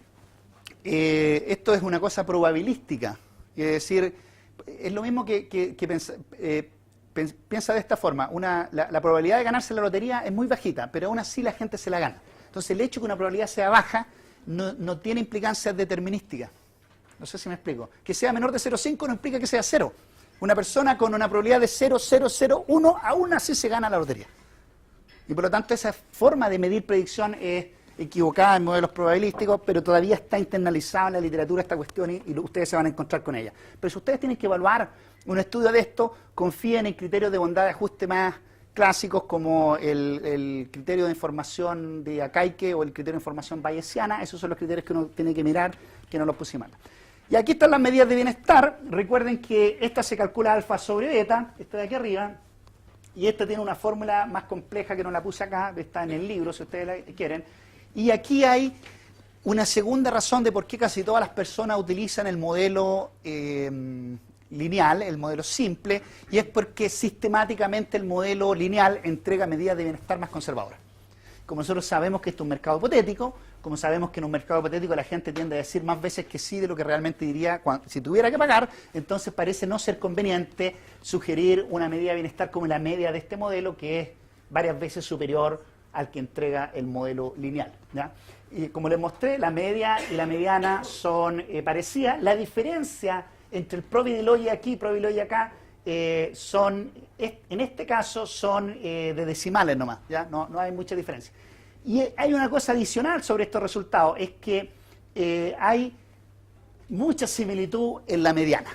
esto es una cosa probabilística. Es decir, es lo mismo que piensa de esta forma. La probabilidad de ganarse la lotería es muy bajita, pero aún así la gente se la gana. Entonces, el hecho de que una probabilidad sea baja no tiene implicancias determinísticas. No sé si me explico. Que sea menor de 0,5 no implica que sea 0. Una persona con una probabilidad de 0,001 aún así se gana la lotería. Y por lo tanto esa forma de medir predicción es equivocada en modelos probabilísticos, pero todavía está internalizada en la literatura esta cuestión y ustedes se van a encontrar con ella. Pero si ustedes tienen que evaluar un estudio de esto, confíen en criterios de bondad de ajuste más clásicos como el criterio de información de Akaike o el criterio de información bayesiana. Esos son los criterios que uno tiene que mirar, que no los pusimos. Y aquí están las medidas de bienestar. Recuerden que esta se calcula alfa sobre beta, esta de aquí arriba, y esta tiene una fórmula más compleja que no la puse acá, está en el libro si ustedes la quieren. Y aquí hay una segunda razón de por qué casi todas las personas utilizan el modelo lineal, el modelo simple, y es porque sistemáticamente el modelo lineal entrega medidas de bienestar más conservadoras. Como nosotros sabemos que esto es un mercado hipotético, como sabemos que en un mercado hipotético la gente tiende a decir más veces que sí de lo que realmente diría si tuviera que pagar, entonces parece no ser conveniente sugerir una medida de bienestar como la media de este modelo, que es varias veces superior al que entrega el modelo lineal, ¿ya? Y como les mostré, la media y la mediana son parecidas. La diferencia entre el probability aquí y probability acá en este caso son de decimales nomás, ¿ya? No hay mucha diferencia. Y hay una cosa adicional sobre estos resultados, es que hay mucha similitud en la mediana.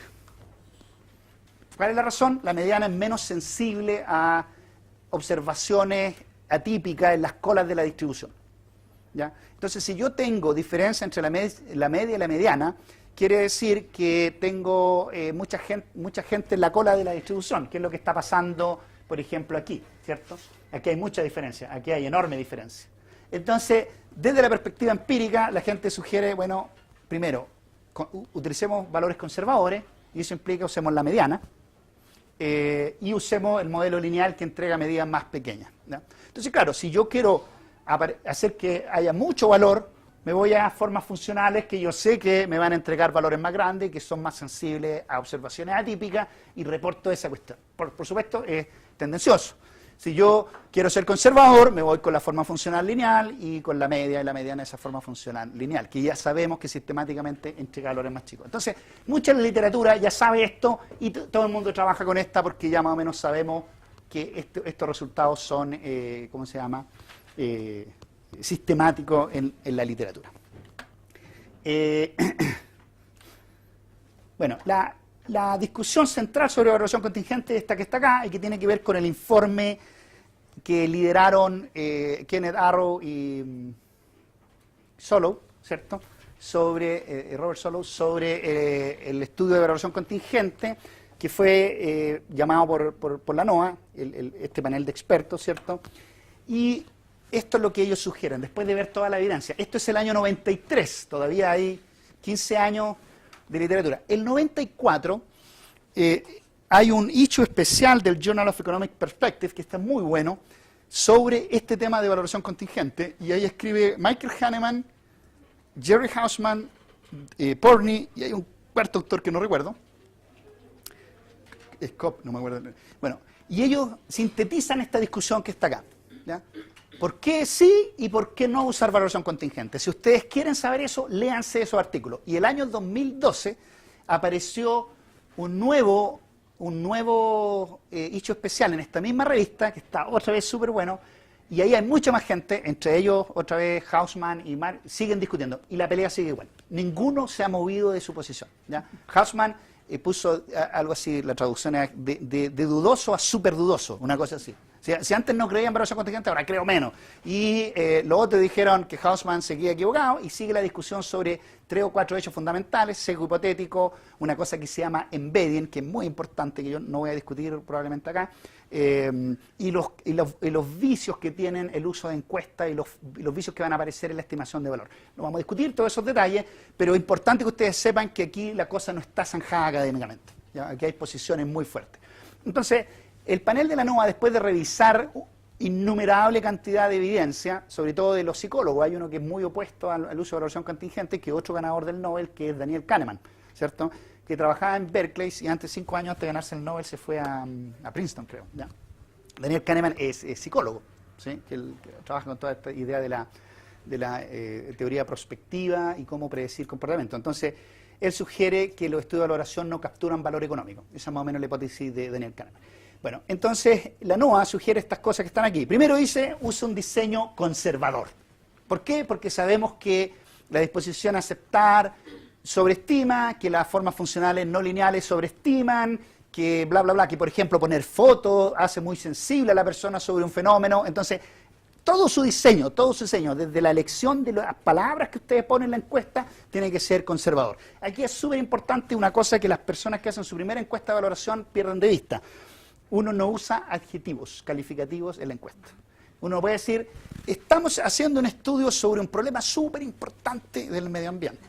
¿Cuál es la razón? La mediana es menos sensible a observaciones atípicas en las colas de la distribución, ¿ya? Entonces, si yo tengo diferencia entre la media y la mediana, quiere decir que tengo mucha gente en la cola de la distribución, que es lo que está pasando por ejemplo, aquí, ¿cierto? Aquí hay mucha diferencia, aquí hay enorme diferencia. Entonces, desde la perspectiva empírica, la gente sugiere, bueno, primero, utilicemos valores conservadores, y eso implica usemos la mediana, y usemos el modelo lineal que entrega medidas más pequeñas, ¿no? Entonces, claro, si yo quiero hacer que haya mucho valor, me voy a formas funcionales que yo sé que me van a entregar valores más grandes, que son más sensibles a observaciones atípicas, y reporto esa cuestión. Por supuesto, es tendencioso. Si yo quiero ser conservador, me voy con la forma funcional lineal y con la media y la mediana esa forma funcional lineal, que ya sabemos que sistemáticamente entrega valores más chicos. Entonces, mucha de la literatura ya sabe esto y todo el mundo trabaja con esta porque ya más o menos sabemos que estos resultados son, ¿cómo se llama?, sistemáticos en la literatura. Bueno, la discusión central sobre evaluación contingente es esta que está acá y que tiene que ver con el informe que lideraron Kenneth Arrow y Solow, ¿cierto? Sobre Robert Solow, sobre el estudio de evaluación contingente que fue llamado por la NOAA, este panel de expertos, ¿cierto? Y esto es lo que ellos sugieren, después de ver toda la evidencia. Esto es el año 93, todavía hay 15 años de literatura. El 94 hay un issue especial del Journal of Economic Perspective que está muy bueno sobre este tema de valoración contingente, y ahí escribe Michael Hahnemann, Jerry Hausman, Porney, y hay un cuarto autor que no recuerdo, Scott, no me acuerdo. Bueno, y ellos sintetizan esta discusión que está acá, ¿ya? ¿Por qué sí y por qué no usar valoración contingente? Si ustedes quieren saber eso, léanse esos artículos. Y el año 2012 apareció un nuevo issue especial en esta misma revista, que está otra vez súper bueno, y ahí hay mucha más gente, entre ellos otra vez Hausman y Mark, siguen discutiendo, y la pelea sigue igual. Ninguno se ha movido de su posición, ¿ya? Hausman puso algo así, la traducción es de dudoso a súper dudoso, una cosa así. Si antes no creía en valoración contingente, ahora creo menos. Y los otros dijeron que Hausman seguía equivocado, y sigue la discusión sobre 3 o 4 hechos fundamentales, sesgo hipotético, una cosa que se llama embedding, que es muy importante, que yo no voy a discutir probablemente acá, y los vicios que tienen el uso de encuestas y los vicios que van a aparecer en la estimación de valor. No vamos a discutir todos esos detalles, pero es importante que ustedes sepan que aquí la cosa no está zanjada académicamente, ¿ya? Aquí hay posiciones muy fuertes. Entonces, el panel de la NOAA, después de revisar innumerable cantidad de evidencia, sobre todo de los psicólogos, hay uno que es muy opuesto al uso de valoración contingente, que otro ganador del Nobel, que es Daniel Kahneman, ¿cierto?, que trabajaba en Berkeley y antes, 5 años antes de ganarse el Nobel, se fue a Princeton, creo, ¿ya? Daniel Kahneman es psicólogo, ¿sí?, que trabaja con toda esta idea de la teoría prospectiva y cómo predecir comportamiento. Entonces, él sugiere que los estudios de valoración no capturan valor económico. Esa es más o menos la hipótesis de Daniel Kahneman. Bueno, entonces la NOAA sugiere estas cosas que están aquí. Primero dice, usa un diseño conservador. ¿Por qué? Porque sabemos que la disposición a aceptar sobreestima, que las formas funcionales no lineales sobreestiman, que bla, bla, bla, que por ejemplo poner fotos hace muy sensible a la persona sobre un fenómeno. Entonces, todo su diseño, desde la elección de las palabras que ustedes ponen en la encuesta, tiene que ser conservador. Aquí es súper importante una cosa que las personas que hacen su primera encuesta de valoración pierden de vista. Uno no usa adjetivos calificativos en la encuesta. Uno puede decir, estamos haciendo un estudio sobre un problema súper importante del medio ambiente.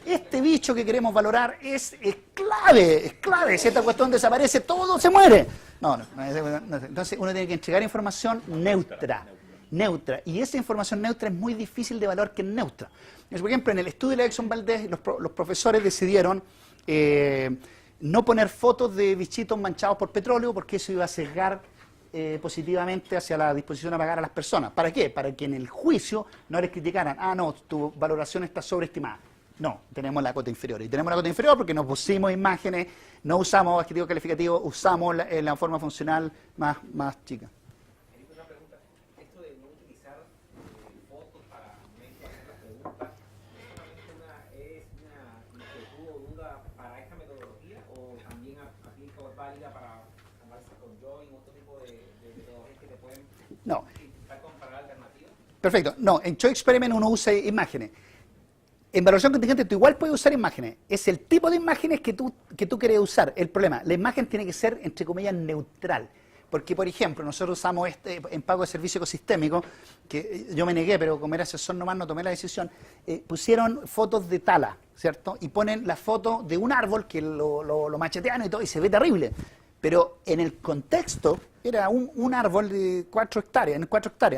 Este bicho que queremos valorar es clave. Si esta cuestión desaparece, todo se muere. No. Entonces uno tiene que entregar información neutra. Y esa información neutra es muy difícil de evaluar que es neutra. Por ejemplo, en el estudio de Exxon Valdez, los profesores decidieron no poner fotos de bichitos manchados por petróleo porque eso iba a sesgar positivamente hacia la disposición a pagar a las personas. ¿Para qué? Para que en el juicio no les criticaran, no, tu valoración está sobreestimada. No, tenemos la cota inferior. Y tenemos la cota inferior porque nos pusimos imágenes, no usamos adjetivos calificativos, usamos la forma funcional más chica. Una pregunta. Esto de no utilizar fotos para hacer las preguntas, ¿es una inquietud o duda para esta metodología o también aplica o es válida para análisis con join, otro tipo de metodologías que te pueden intentar comparar alternativas? Perfecto. No, en Choice Experiment uno usa imágenes. En valoración contingente tú igual puedes usar imágenes. Es el tipo de imágenes que tú quieres usar. El problema, la imagen tiene que ser, entre comillas, neutral. Porque, por ejemplo, nosotros usamos en pago de servicio ecosistémico, que yo me negué, pero como era asesor nomás no tomé la decisión, pusieron fotos de tala, ¿cierto? Y ponen la foto de un árbol que lo machetean y todo, y se ve terrible. Pero en el contexto era un árbol de 4 hectáreas,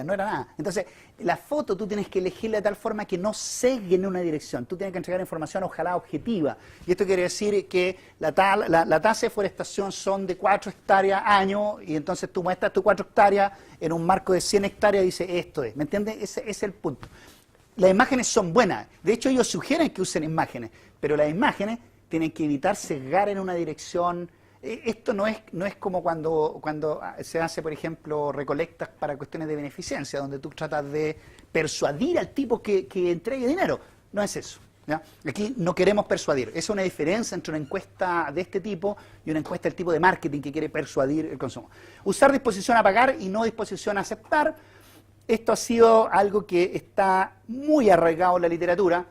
no era nada. Entonces, la foto tú tienes que elegirla de tal forma que no segue en una dirección. Tú tienes que entregar información ojalá objetiva. Y esto quiere decir que la tasa de deforestación son de 4 hectáreas año, y entonces tú muestras tus 4 hectáreas en un marco de 100 hectáreas y dices, esto es. ¿Me entiendes? Ese es el punto. Las imágenes son buenas. De hecho, ellos sugieren que usen imágenes, pero las imágenes tienen que evitar sesgar en una dirección. Esto no es como cuando se hace, por ejemplo, recolectas para cuestiones de beneficencia, donde tú tratas de persuadir al tipo que entregue dinero. No es eso, ¿ya? Aquí no queremos persuadir. Es una diferencia entre una encuesta de este tipo y una encuesta del tipo de marketing que quiere persuadir el consumo. Usar disposición a pagar y no disposición a aceptar. Esto ha sido algo que está muy arraigado en la literatura.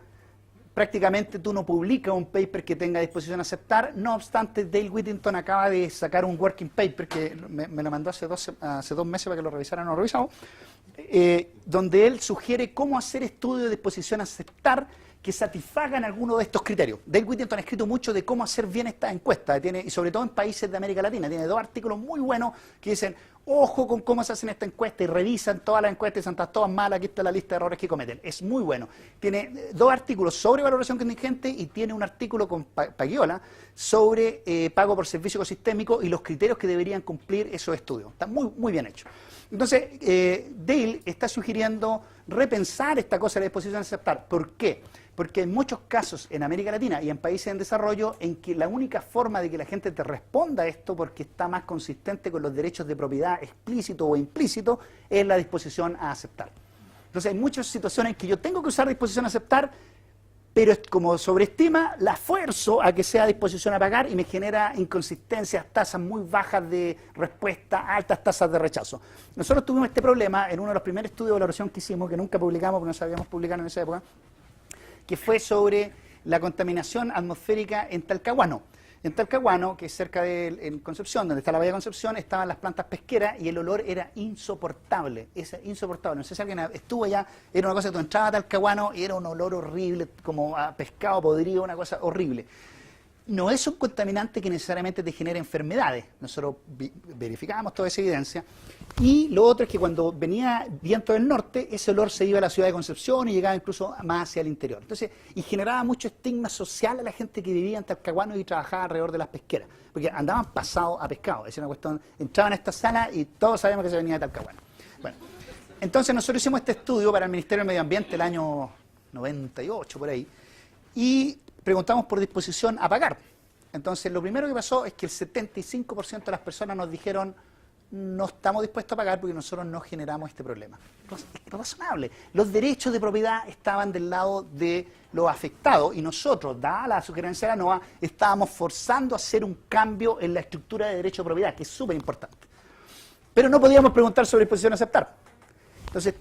Prácticamente tú no publicas un paper que tenga disposición a aceptar. No obstante, Dale Whittington acaba de sacar un working paper que me lo mandó hace 2 meses para que lo revisaran, no lo revisamos, donde él sugiere cómo hacer estudios de disposición a aceptar que satisfagan alguno de estos criterios. Dale Whittington ha escrito mucho de cómo hacer bien esta encuesta, y sobre todo en países de América Latina. Tiene 2 artículos muy buenos que dicen, ojo con cómo se hacen esta encuesta, y revisan todas las encuestas y dicen, están todas malas, aquí está la lista de errores que cometen. Es muy bueno. Tiene 2 artículos sobre valoración contingente y tiene un artículo con Paguiola sobre pago por servicio ecosistémico y los criterios que deberían cumplir esos estudios. Está muy, muy bien hecho. Entonces, Dale está sugiriendo repensar esta cosa de la disposición a aceptar. ¿Por qué? Porque hay muchos casos en América Latina y en países en desarrollo en que la única forma de que la gente te responda a esto, porque está más consistente con los derechos de propiedad explícito o implícito, es la disposición a aceptar. Entonces hay muchas situaciones en que yo tengo que usar disposición a aceptar, pero como sobreestima, la fuerzo a que sea disposición a pagar y me genera inconsistencias, tasas muy bajas de respuesta, altas tasas de rechazo. Nosotros tuvimos este problema en uno de los primeros estudios de valoración que hicimos, que nunca publicamos porque no sabíamos publicar en esa época, que fue sobre la contaminación atmosférica en Talcahuano. En Talcahuano, que es cerca de en Concepción, donde está la bahía de Concepción, estaban las plantas pesqueras y el olor era insoportable. Es insoportable. No sé si alguien estuvo allá, era una cosa que tú entrabas a Talcahuano y era un olor horrible, como a pescado podrido, una cosa horrible. No es un contaminante que necesariamente te genere enfermedades. Nosotros verificábamos toda esa evidencia. Y lo otro es que cuando venía viento del norte, ese olor se iba a la ciudad de Concepción y llegaba incluso más hacia el interior. Entonces, y generaba mucho estigma social a la gente que vivía en Talcahuano y trabajaba alrededor de las pesqueras. Porque andaban pasados a pescado. Es una cuestión, entraban a esta sala y todos sabíamos que se venía de Talcahuano. Bueno, entonces nosotros hicimos este estudio para el Ministerio del Medio Ambiente el año 98, por ahí, y preguntamos por disposición a pagar. Entonces, lo primero que pasó es que el 75% de las personas nos dijeron no estamos dispuestos a pagar porque nosotros no generamos este problema. Es razonable. Los derechos de propiedad estaban del lado de los afectados y nosotros, dada la sugerencia de la NOAA, estábamos forzando a hacer un cambio en la estructura de derecho de propiedad, que es súper importante. Pero no podíamos preguntar sobre disposición a aceptar. Entonces,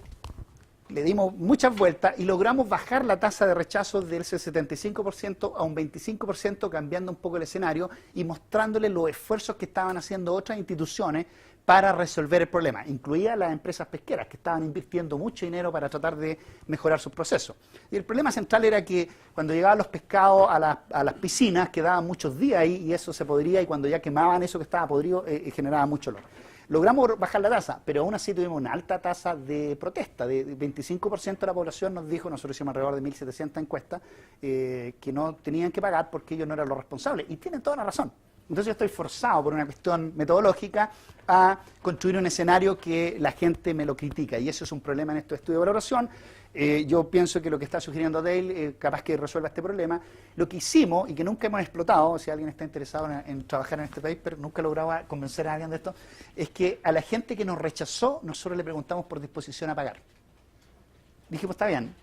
le dimos muchas vueltas y logramos bajar la tasa de rechazo del 75% a un 25%, cambiando un poco el escenario y mostrándole los esfuerzos que estaban haciendo otras instituciones para resolver el problema, incluidas las empresas pesqueras, que estaban invirtiendo mucho dinero para tratar de mejorar sus procesos. Y el problema central era que cuando llegaban los pescados a las piscinas, quedaban muchos días ahí y eso se podría, y cuando ya quemaban eso que estaba podrido, generaba mucho olor. Logramos bajar la tasa, pero aún así tuvimos una alta tasa de protesta. De 25% de la población nos dijo, nosotros hicimos alrededor de 1.700 encuestas, que no tenían que pagar porque ellos no eran los responsables. Y tienen toda la razón. Entonces yo estoy forzado por una cuestión metodológica a construir un escenario que la gente me lo critica. Y eso es un problema en estos estudios de valoración. Yo pienso que lo que está sugiriendo Dale capaz que resuelva este problema. Lo que hicimos y que nunca hemos explotado, si alguien está interesado en trabajar en este paper, nunca lograba convencer a alguien de esto, es que a la gente que nos rechazó, nosotros le preguntamos por disposición a pagar. Dijimos, está bien,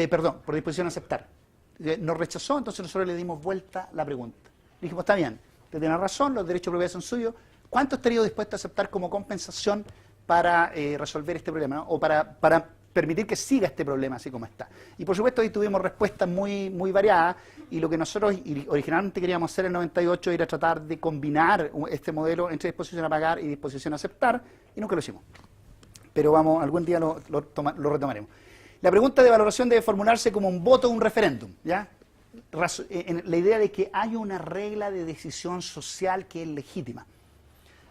perdón, por disposición a aceptar. Nos rechazó, entonces nosotros le dimos vuelta la pregunta. Dijimos, está bien, usted tiene razón, los derechos de propiedad son suyos. ¿Cuánto estaría dispuesto a aceptar como compensación para resolver este problema, ¿no? O para permitir que siga este problema así como está. Y por supuesto ahí tuvimos respuestas muy, muy variadas, y lo que nosotros originalmente queríamos hacer en el 98 era tratar de combinar este modelo entre disposición a pagar y disposición a aceptar, y nunca lo hicimos. Pero vamos, algún día lo retomaremos. La pregunta de valoración debe formularse como un voto o un referéndum, ¿ya? En la idea de que hay una regla de decisión social que es legítima.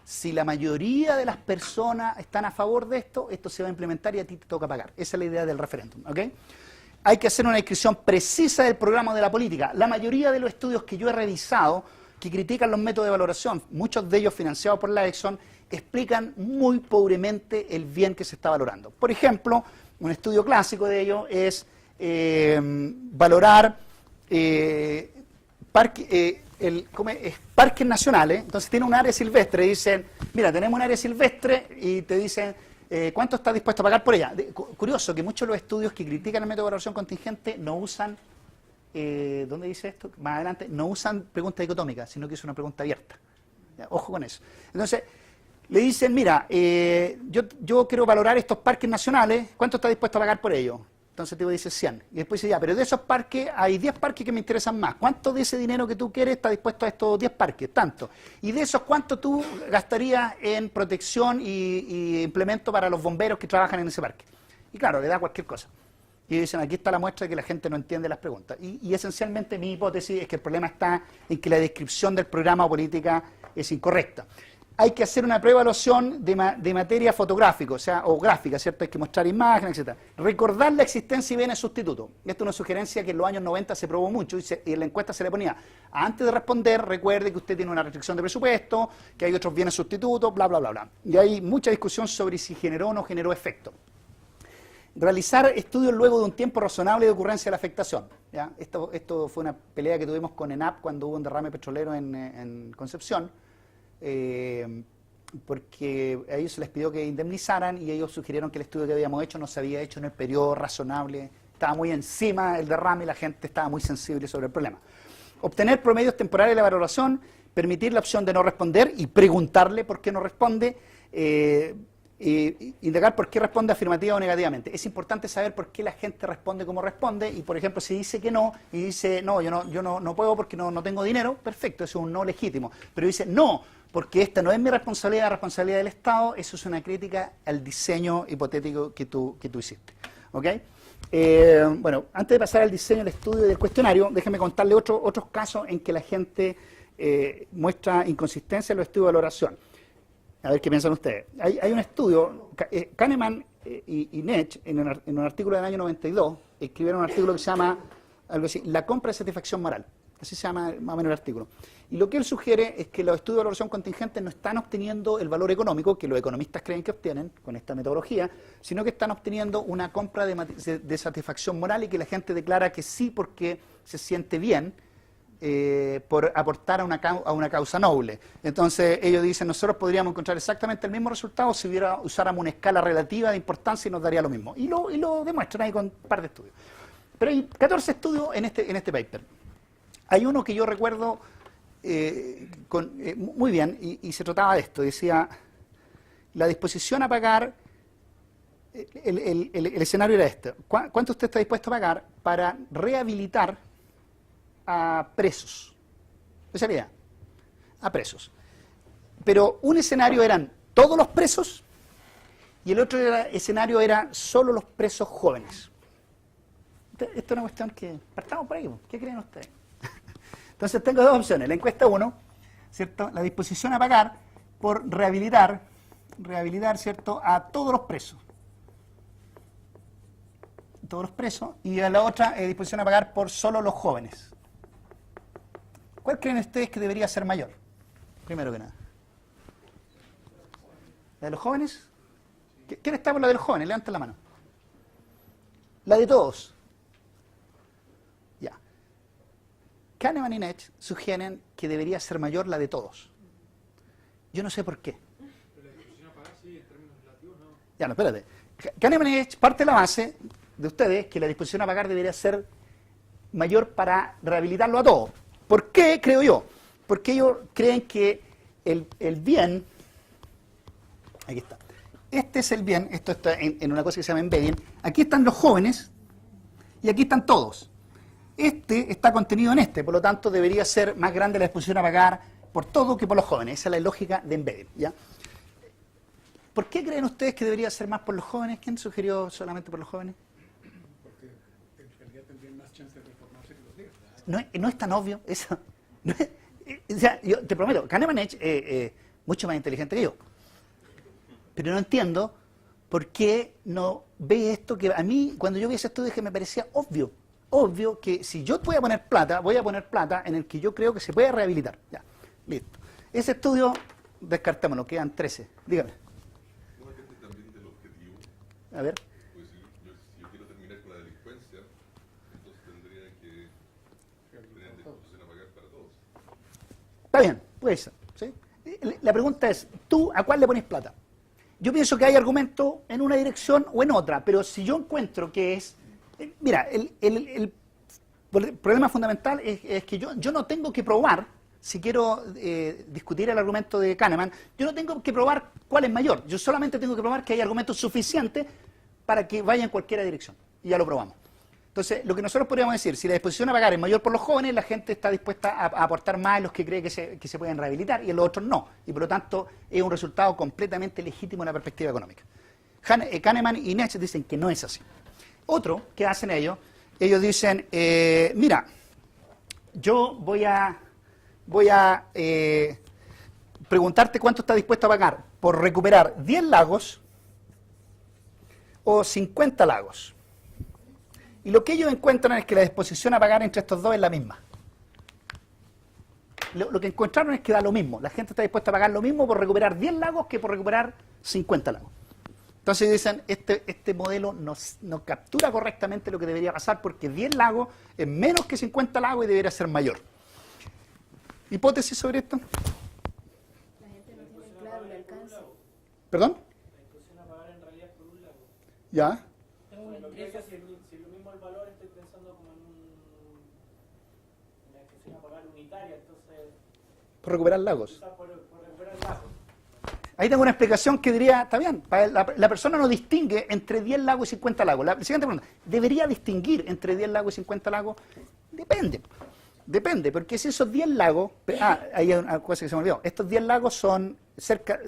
Si la mayoría de las personas están a favor de esto, esto se va a implementar y a ti te toca pagar. Esa es la idea del referéndum, ¿ok? Hay que hacer una descripción precisa del programa de la política. La mayoría de los estudios que yo he revisado que critican los métodos de valoración, muchos de ellos financiados por la Exxon, explican muy pobremente el bien que se está valorando. Por ejemplo, un estudio clásico de ello es valorar parques nacionales. Entonces tiene un área silvestre y dicen, mira, tenemos un área silvestre, y te dicen, ¿cuánto estás dispuesto a pagar por ella? Curioso que muchos de los estudios que critican el método de valoración contingente no usan, ¿dónde dice esto? Más adelante, no usan preguntas dicotómicas, sino que es una pregunta abierta. ¿Ya? Ojo con eso. Entonces, le dicen, mira, yo quiero valorar estos parques nacionales, ¿cuánto estás dispuesto a pagar por ello? Entonces el tipo dice 100. Y después dice, ya, pero de esos parques hay 10 parques que me interesan más. ¿Cuánto de ese dinero que tú quieres está dispuesto a estos 10 parques? Tanto. Y de esos, ¿cuánto tú gastarías en protección y implemento para los bomberos que trabajan en ese parque? Y claro, le da cualquier cosa. Y dicen, aquí está la muestra de que la gente no entiende las preguntas. Y esencialmente mi hipótesis es que el problema está en que la descripción del programa o política es incorrecta. Hay que hacer una preevaluación de materia fotográfica, o gráfica, ¿cierto? Hay que mostrar imágenes, etc. Recordar la existencia y bienes sustitutos. Esta es una sugerencia que en los años 90 se probó mucho, y en la encuesta se le ponía, antes de responder, recuerde que usted tiene una restricción de presupuesto, que hay otros bienes sustitutos, bla, bla, bla, bla. Y hay mucha discusión sobre si generó o no generó efecto. Realizar estudios luego de un tiempo razonable de ocurrencia de la afectación. ¿Ya? Esto fue una pelea que tuvimos con ENAP cuando hubo un derrame petrolero en Concepción. Porque a ellos se les pidió que indemnizaran y ellos sugirieron que el estudio que habíamos hecho no se había hecho en el periodo razonable, estaba muy encima el derrame y la gente estaba muy sensible sobre el problema. Obtener promedios temporales de la valoración, permitir la opción de no responder y preguntarle por qué no responde, indagar por qué responde afirmativa o negativamente. Es importante saber por qué la gente responde como responde, y por ejemplo si dice que no y dice no, yo no puedo porque no tengo dinero, perfecto, eso es un no legítimo, pero dice no, porque esta no es mi responsabilidad, la responsabilidad del Estado, eso es una crítica al diseño hipotético que tú hiciste. ¿Ok? Bueno, antes de pasar al diseño del estudio y del cuestionario, déjenme contarle otros casos en que la gente muestra inconsistencia en los estudios de valoración. A ver qué piensan ustedes. Hay un estudio, Kahneman y Netsch, en un artículo del año 92, escribieron un artículo que se llama algo así, La compra de satisfacción moral. Así se llama más o menos el artículo. Y lo que él sugiere es que los estudios de valoración contingente no están obteniendo el valor económico que los economistas creen que obtienen con esta metodología, sino que están obteniendo una compra de satisfacción moral, y que la gente declara que sí porque se siente bien por aportar a una causa noble. Entonces ellos dicen, nosotros podríamos encontrar exactamente el mismo resultado si usáramos una escala relativa de importancia y nos daría lo mismo. Y lo demuestran ahí con un par de estudios. Pero hay 14 estudios en este paper. Hay uno que yo recuerdo muy bien, y se trataba de esto. Decía, la disposición a pagar, el escenario era este. ¿Cuánto usted está dispuesto a pagar para rehabilitar a presos? Esa es la idea, a presos. Pero un escenario eran todos los presos y el otro escenario era solo los presos jóvenes. Esto es una cuestión que partamos por ahí. ¿Qué creen ustedes? Entonces tengo dos opciones. La encuesta 1, ¿cierto? La disposición a pagar por rehabilitar, ¿cierto?, a todos los presos. Todos los presos. Y a la otra, disposición a pagar por solo los jóvenes. ¿Cuál creen ustedes que debería ser mayor? Primero que nada. ¿La de los jóvenes? ¿Quién está por la de los jóvenes? Levanten la mano. La de todos. Ya. Kahneman y Netsch sugieren que debería ser mayor la de todos. Yo no sé por qué. Pero la disposición a pagar, sí, en términos relativos, no. Ya, no, espérate. Kahneman y Netsch parte de la base de ustedes que la disposición a pagar debería ser mayor para rehabilitarlo a todos. ¿Por qué, creo yo? Porque ellos creen que el bien, aquí está, este es el bien, esto está en una cosa que se llama embedding. Aquí están los jóvenes y aquí están todos. Este está contenido en este, por lo tanto debería ser más grande la disposición a pagar por todo que por los jóvenes. Esa es la lógica de embedding, ¿ya? ¿Por qué creen ustedes que debería ser más por los jóvenes? ¿Quién sugirió solamente por los jóvenes? Porque en realidad tendrían más chance de reformarse que los viejos. No es tan obvio eso. O sea, yo te prometo, Kahneman es mucho más inteligente que yo. Pero no entiendo por qué no ve esto que a mí, cuando yo vi ese estudio, que me parecía obvio. Obvio que si yo voy a poner plata en el que yo creo que se puede rehabilitar. Ya, listo. Ese estudio, descartémoslo, quedan 13. Dígame. No depende también del objetivo. A ver. Pues si yo quiero terminar con la delincuencia, entonces tendría que tener disposición a pagar para todos. Está bien, puede ser. ¿Sí? La pregunta es, ¿tú a cuál le pones plata? Yo pienso que hay argumento en una dirección o en otra, pero si yo encuentro que es... Mira, el problema fundamental es que yo no tengo que probar, si quiero discutir el argumento de Kahneman, yo no tengo que probar cuál es mayor. Yo solamente tengo que probar que hay argumentos suficientes para que vaya en cualquiera dirección. Y ya lo probamos. Entonces, lo que nosotros podríamos decir, si la disposición a pagar es mayor por los jóvenes, la gente está dispuesta a aportar más en los que cree que se pueden rehabilitar y en los otros no. Y por lo tanto, es un resultado completamente legítimo en la perspectiva económica. Kahneman y Nietzsche dicen que no es así. Otro que hacen ellos dicen, mira, yo voy a preguntarte cuánto está dispuesto a pagar por recuperar 10 lagos o 50 lagos. Y lo que ellos encuentran es que la disposición a pagar entre estos dos es la misma. Lo que encontraron es que da lo mismo. La gente está dispuesta a pagar lo mismo por recuperar 10 lagos que por recuperar 50 lagos. Entonces dicen, este modelo no captura correctamente lo que debería pasar porque 10 lagos es menos que 50 lagos y debería ser mayor. ¿Hipótesis sobre esto? La gente no tiene claro el alcance. ¿Perdón? La disposición a pagar en realidad es por un lago. Ya. Lo que pasa es que si lo mismo el valor, estoy pensando como en una disposición a pagar unitaria, entonces Por recuperar lagos. quizás por recuperar el lago. Ahí tengo una explicación que diría, está bien, la persona no distingue entre 10 lagos y 50 lagos. La siguiente pregunta, ¿debería distinguir entre 10 lagos y 50 lagos? Depende, porque si esos 10 lagos... hay una cosa que se me olvidó. Estos 10 lagos son cerca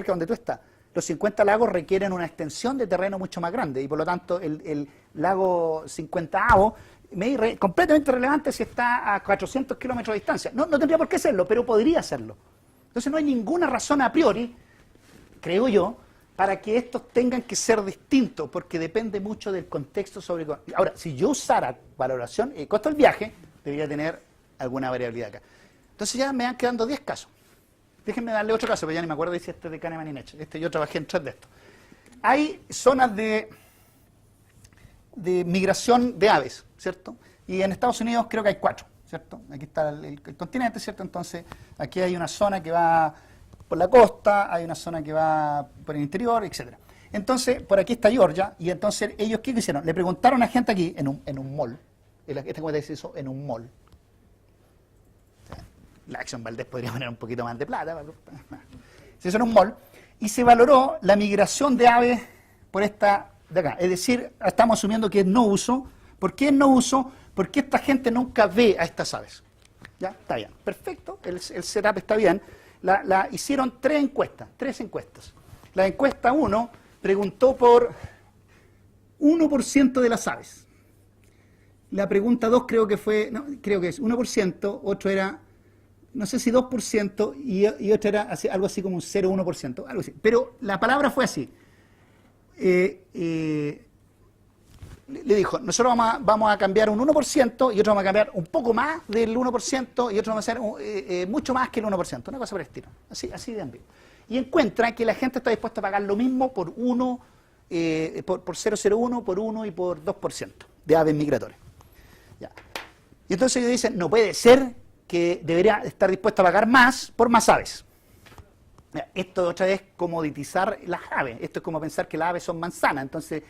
donde tú estás. Los 50 lagos requieren una extensión de terreno mucho más grande y por lo tanto el lago 50avo me es completamente relevante si está a 400 kilómetros de distancia. No tendría por qué serlo, pero podría serlo. Entonces no hay ninguna razón a priori, creo yo, para que estos tengan que ser distintos, porque depende mucho del contexto sobre... Ahora, si yo usara valoración, el costo del viaje debería tener alguna variabilidad acá. Entonces ya me van quedando 10 casos. Déjenme darle otro caso, pero ya ni me acuerdo si este es de Kahneman y Nietzsche. Yo trabajé en 3 de estos. Hay zonas de migración de aves, ¿cierto? Y en Estados Unidos creo que hay 4, ¿cierto? Aquí está el continente, ¿cierto? Entonces, aquí hay una zona que va por la costa, hay una zona que va por el interior, etc. Entonces, por aquí está Georgia, y entonces ellos, ¿qué hicieron? Le preguntaron a gente aquí, en un mall, esta cuenta se hizo en un mall. O sea, la Acción Valdés podría poner un poquito más de plata, se hizo en un mall, y se valoró la migración de aves por esta de acá. Es decir, estamos asumiendo que es no uso. ¿Por qué es no uso? Porque esta gente nunca ve a estas aves. ¿Ya? Está bien, perfecto, el setup está bien. Hicieron 3 encuestas. La encuesta 1 preguntó por 1% de las aves. La pregunta 2 creo que es 1%, otro era, no sé si 2%, y otro era algo así como un 0,1%, algo así. Pero la palabra fue así. Le dijo, nosotros vamos a cambiar un 1% y otro vamos a cambiar un poco más del 1% y otro vamos a hacer mucho más que el 1%, una cosa por el estilo, así de ambiguo. Y encuentra que la gente está dispuesta a pagar lo mismo por 1, por 0,01, por 1 y por 2% de aves migratorias. Ya. Y entonces ellos dicen, no puede ser que debería estar dispuesta a pagar más por más aves. Mira, esto otra vez es comoditizar las aves, esto es como pensar que las aves son manzanas, entonces...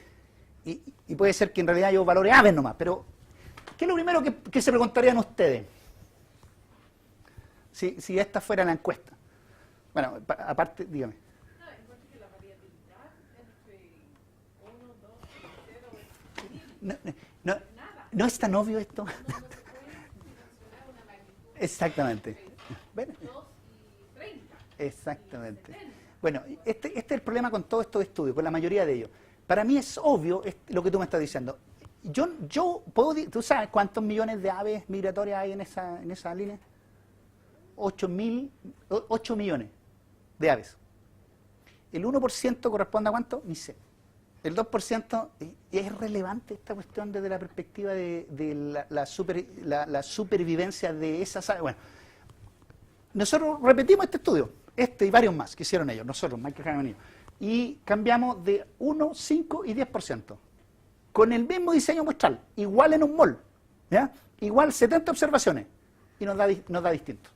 Y puede ser que en realidad yo valore aves nomás, pero ¿qué es lo primero que se preguntarían ustedes? Si esta fuera la encuesta. Bueno, aparte, dígame. No, encuentro que la variabilidad No, no, no es tan obvio esto. Exactamente. Bueno, exactamente. Bueno, este es el problema con todos estos estudios, con la mayoría de ellos. Para mí es obvio lo que tú me estás diciendo. Yo puedo, ¿tú sabes cuántos millones de aves migratorias hay en esa línea? 8 millones de aves. ¿El 1% corresponde a cuánto? Ni sé. El 2% es relevante esta cuestión desde la perspectiva de la supervivencia de esas aves. Bueno, nosotros repetimos este estudio, y varios más que hicieron ellos, nosotros, Michael Hahnemann y yo, y cambiamos de 1, 5 y 10%, con el mismo diseño muestral, igual en un mall, ¿ya? Igual 70 observaciones, y nos da distinto.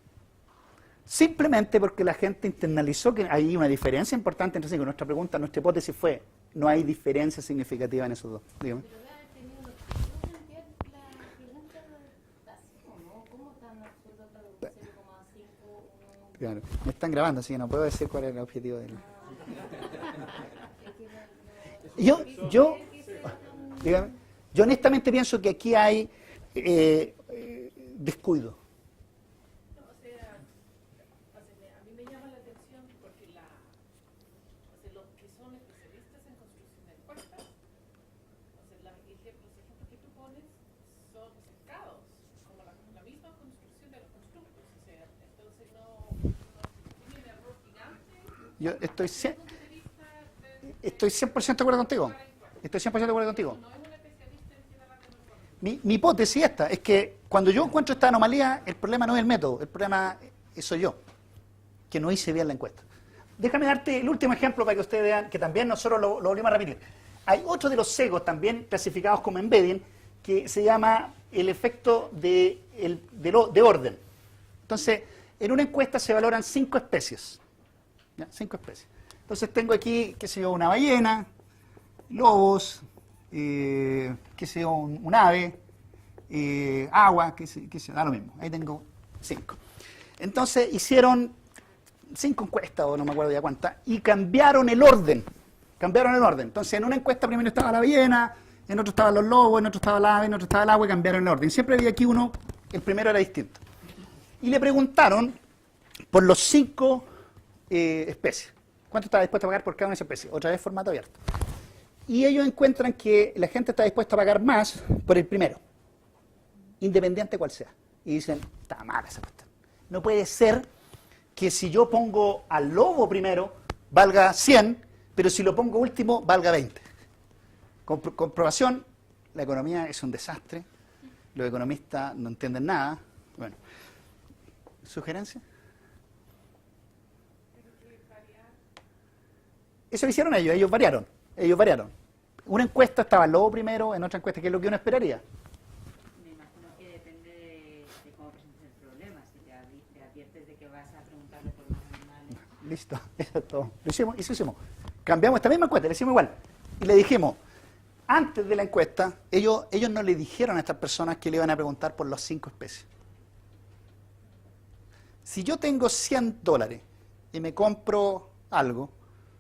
Simplemente porque la gente internalizó que hay una diferencia importante entre sí. Nuestra pregunta, nuestra hipótesis fue, no hay diferencia significativa en esos dos. Dígame. Pero vea, tenido, ¿no plantear la pregunta así o no? ¿Cómo tan absurdo para 0,5? Claro, me están grabando, así que no puedo decir cuál es el objetivo de él. Dígame, yo honestamente pienso que aquí hay descuido. A mí me llama la atención porque los que son especialistas en construcción de encuestas, los ejemplos que tú pones son cercados, como la misma construcción de los constructos. Entonces no tiene un error gigante. Yo estoy 100% de acuerdo contigo. Estoy 100% de acuerdo contigo. No es un especialista en general que no conoce. Mi hipótesis es que cuando yo encuentro esta anomalía, el problema no es el método, el problema soy yo, que no hice bien la encuesta. Déjame darte el último ejemplo para que ustedes vean que también nosotros lo volvimos a repetir. Hay otro de los sesgos también clasificados como embedding que se llama el efecto de orden. Entonces, en una encuesta se valoran 5 especies. ¿Ya? 5 especies. Entonces tengo aquí, qué sé yo, una ballena, lobos, qué sé yo, un ave, agua, qué sé yo, da lo mismo. Ahí tengo 5. Entonces hicieron 5 encuestas, o no me acuerdo ya cuántas, y cambiaron el orden. Entonces en una encuesta primero estaba la ballena, en otro estaban los lobos, en otro estaba la ave, en otro estaba el agua, y cambiaron el orden. Siempre había aquí uno, el primero era distinto. Y le preguntaron por los 5 especies. ¿Cuánto estaba dispuesto a pagar por cada una de esas especies? Otra vez formato abierto. Y ellos encuentran que la gente está dispuesta a pagar más por el primero, independiente cual sea. Y dicen, está mala esa cuestión. No puede ser que si yo pongo al lobo primero, valga 100, pero si lo pongo último, valga 20. Comprobación, la economía es un desastre, los economistas no entienden nada. Bueno, ¿sugerencia? Eso lo hicieron ellos variaron. Una encuesta estaba el lobo primero, en otra encuesta, ¿qué es lo que uno esperaría? Me imagino que depende de cómo presentes el problema. Si te adviertes de que vas a preguntarle por los animales. Listo, eso es todo. Lo hicimos. Cambiamos esta misma encuesta, le hicimos igual. Y le dijimos, antes de la encuesta, ellos no le dijeron a estas personas que le iban a preguntar por las 5 especies. Si yo tengo $100 y me compro algo,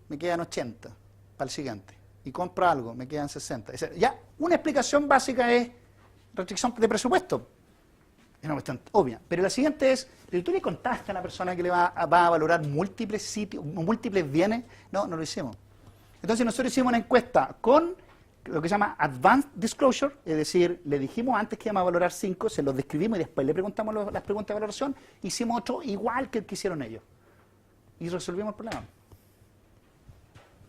me quedan 80 para el siguiente. Y compro algo, me quedan 60. Ya, una explicación básica es restricción de presupuesto. Es una cuestión obvia. Pero la siguiente es, ¿pero tú le contaste a la persona que le va a valorar múltiples sitios, múltiples bienes? No lo hicimos. Entonces nosotros hicimos una encuesta con lo que se llama Advanced Disclosure, es decir, le dijimos antes que íbamos a valorar 5, se los describimos y después le preguntamos las preguntas de valoración, hicimos otro igual que el que hicieron ellos. Y resolvimos el problema.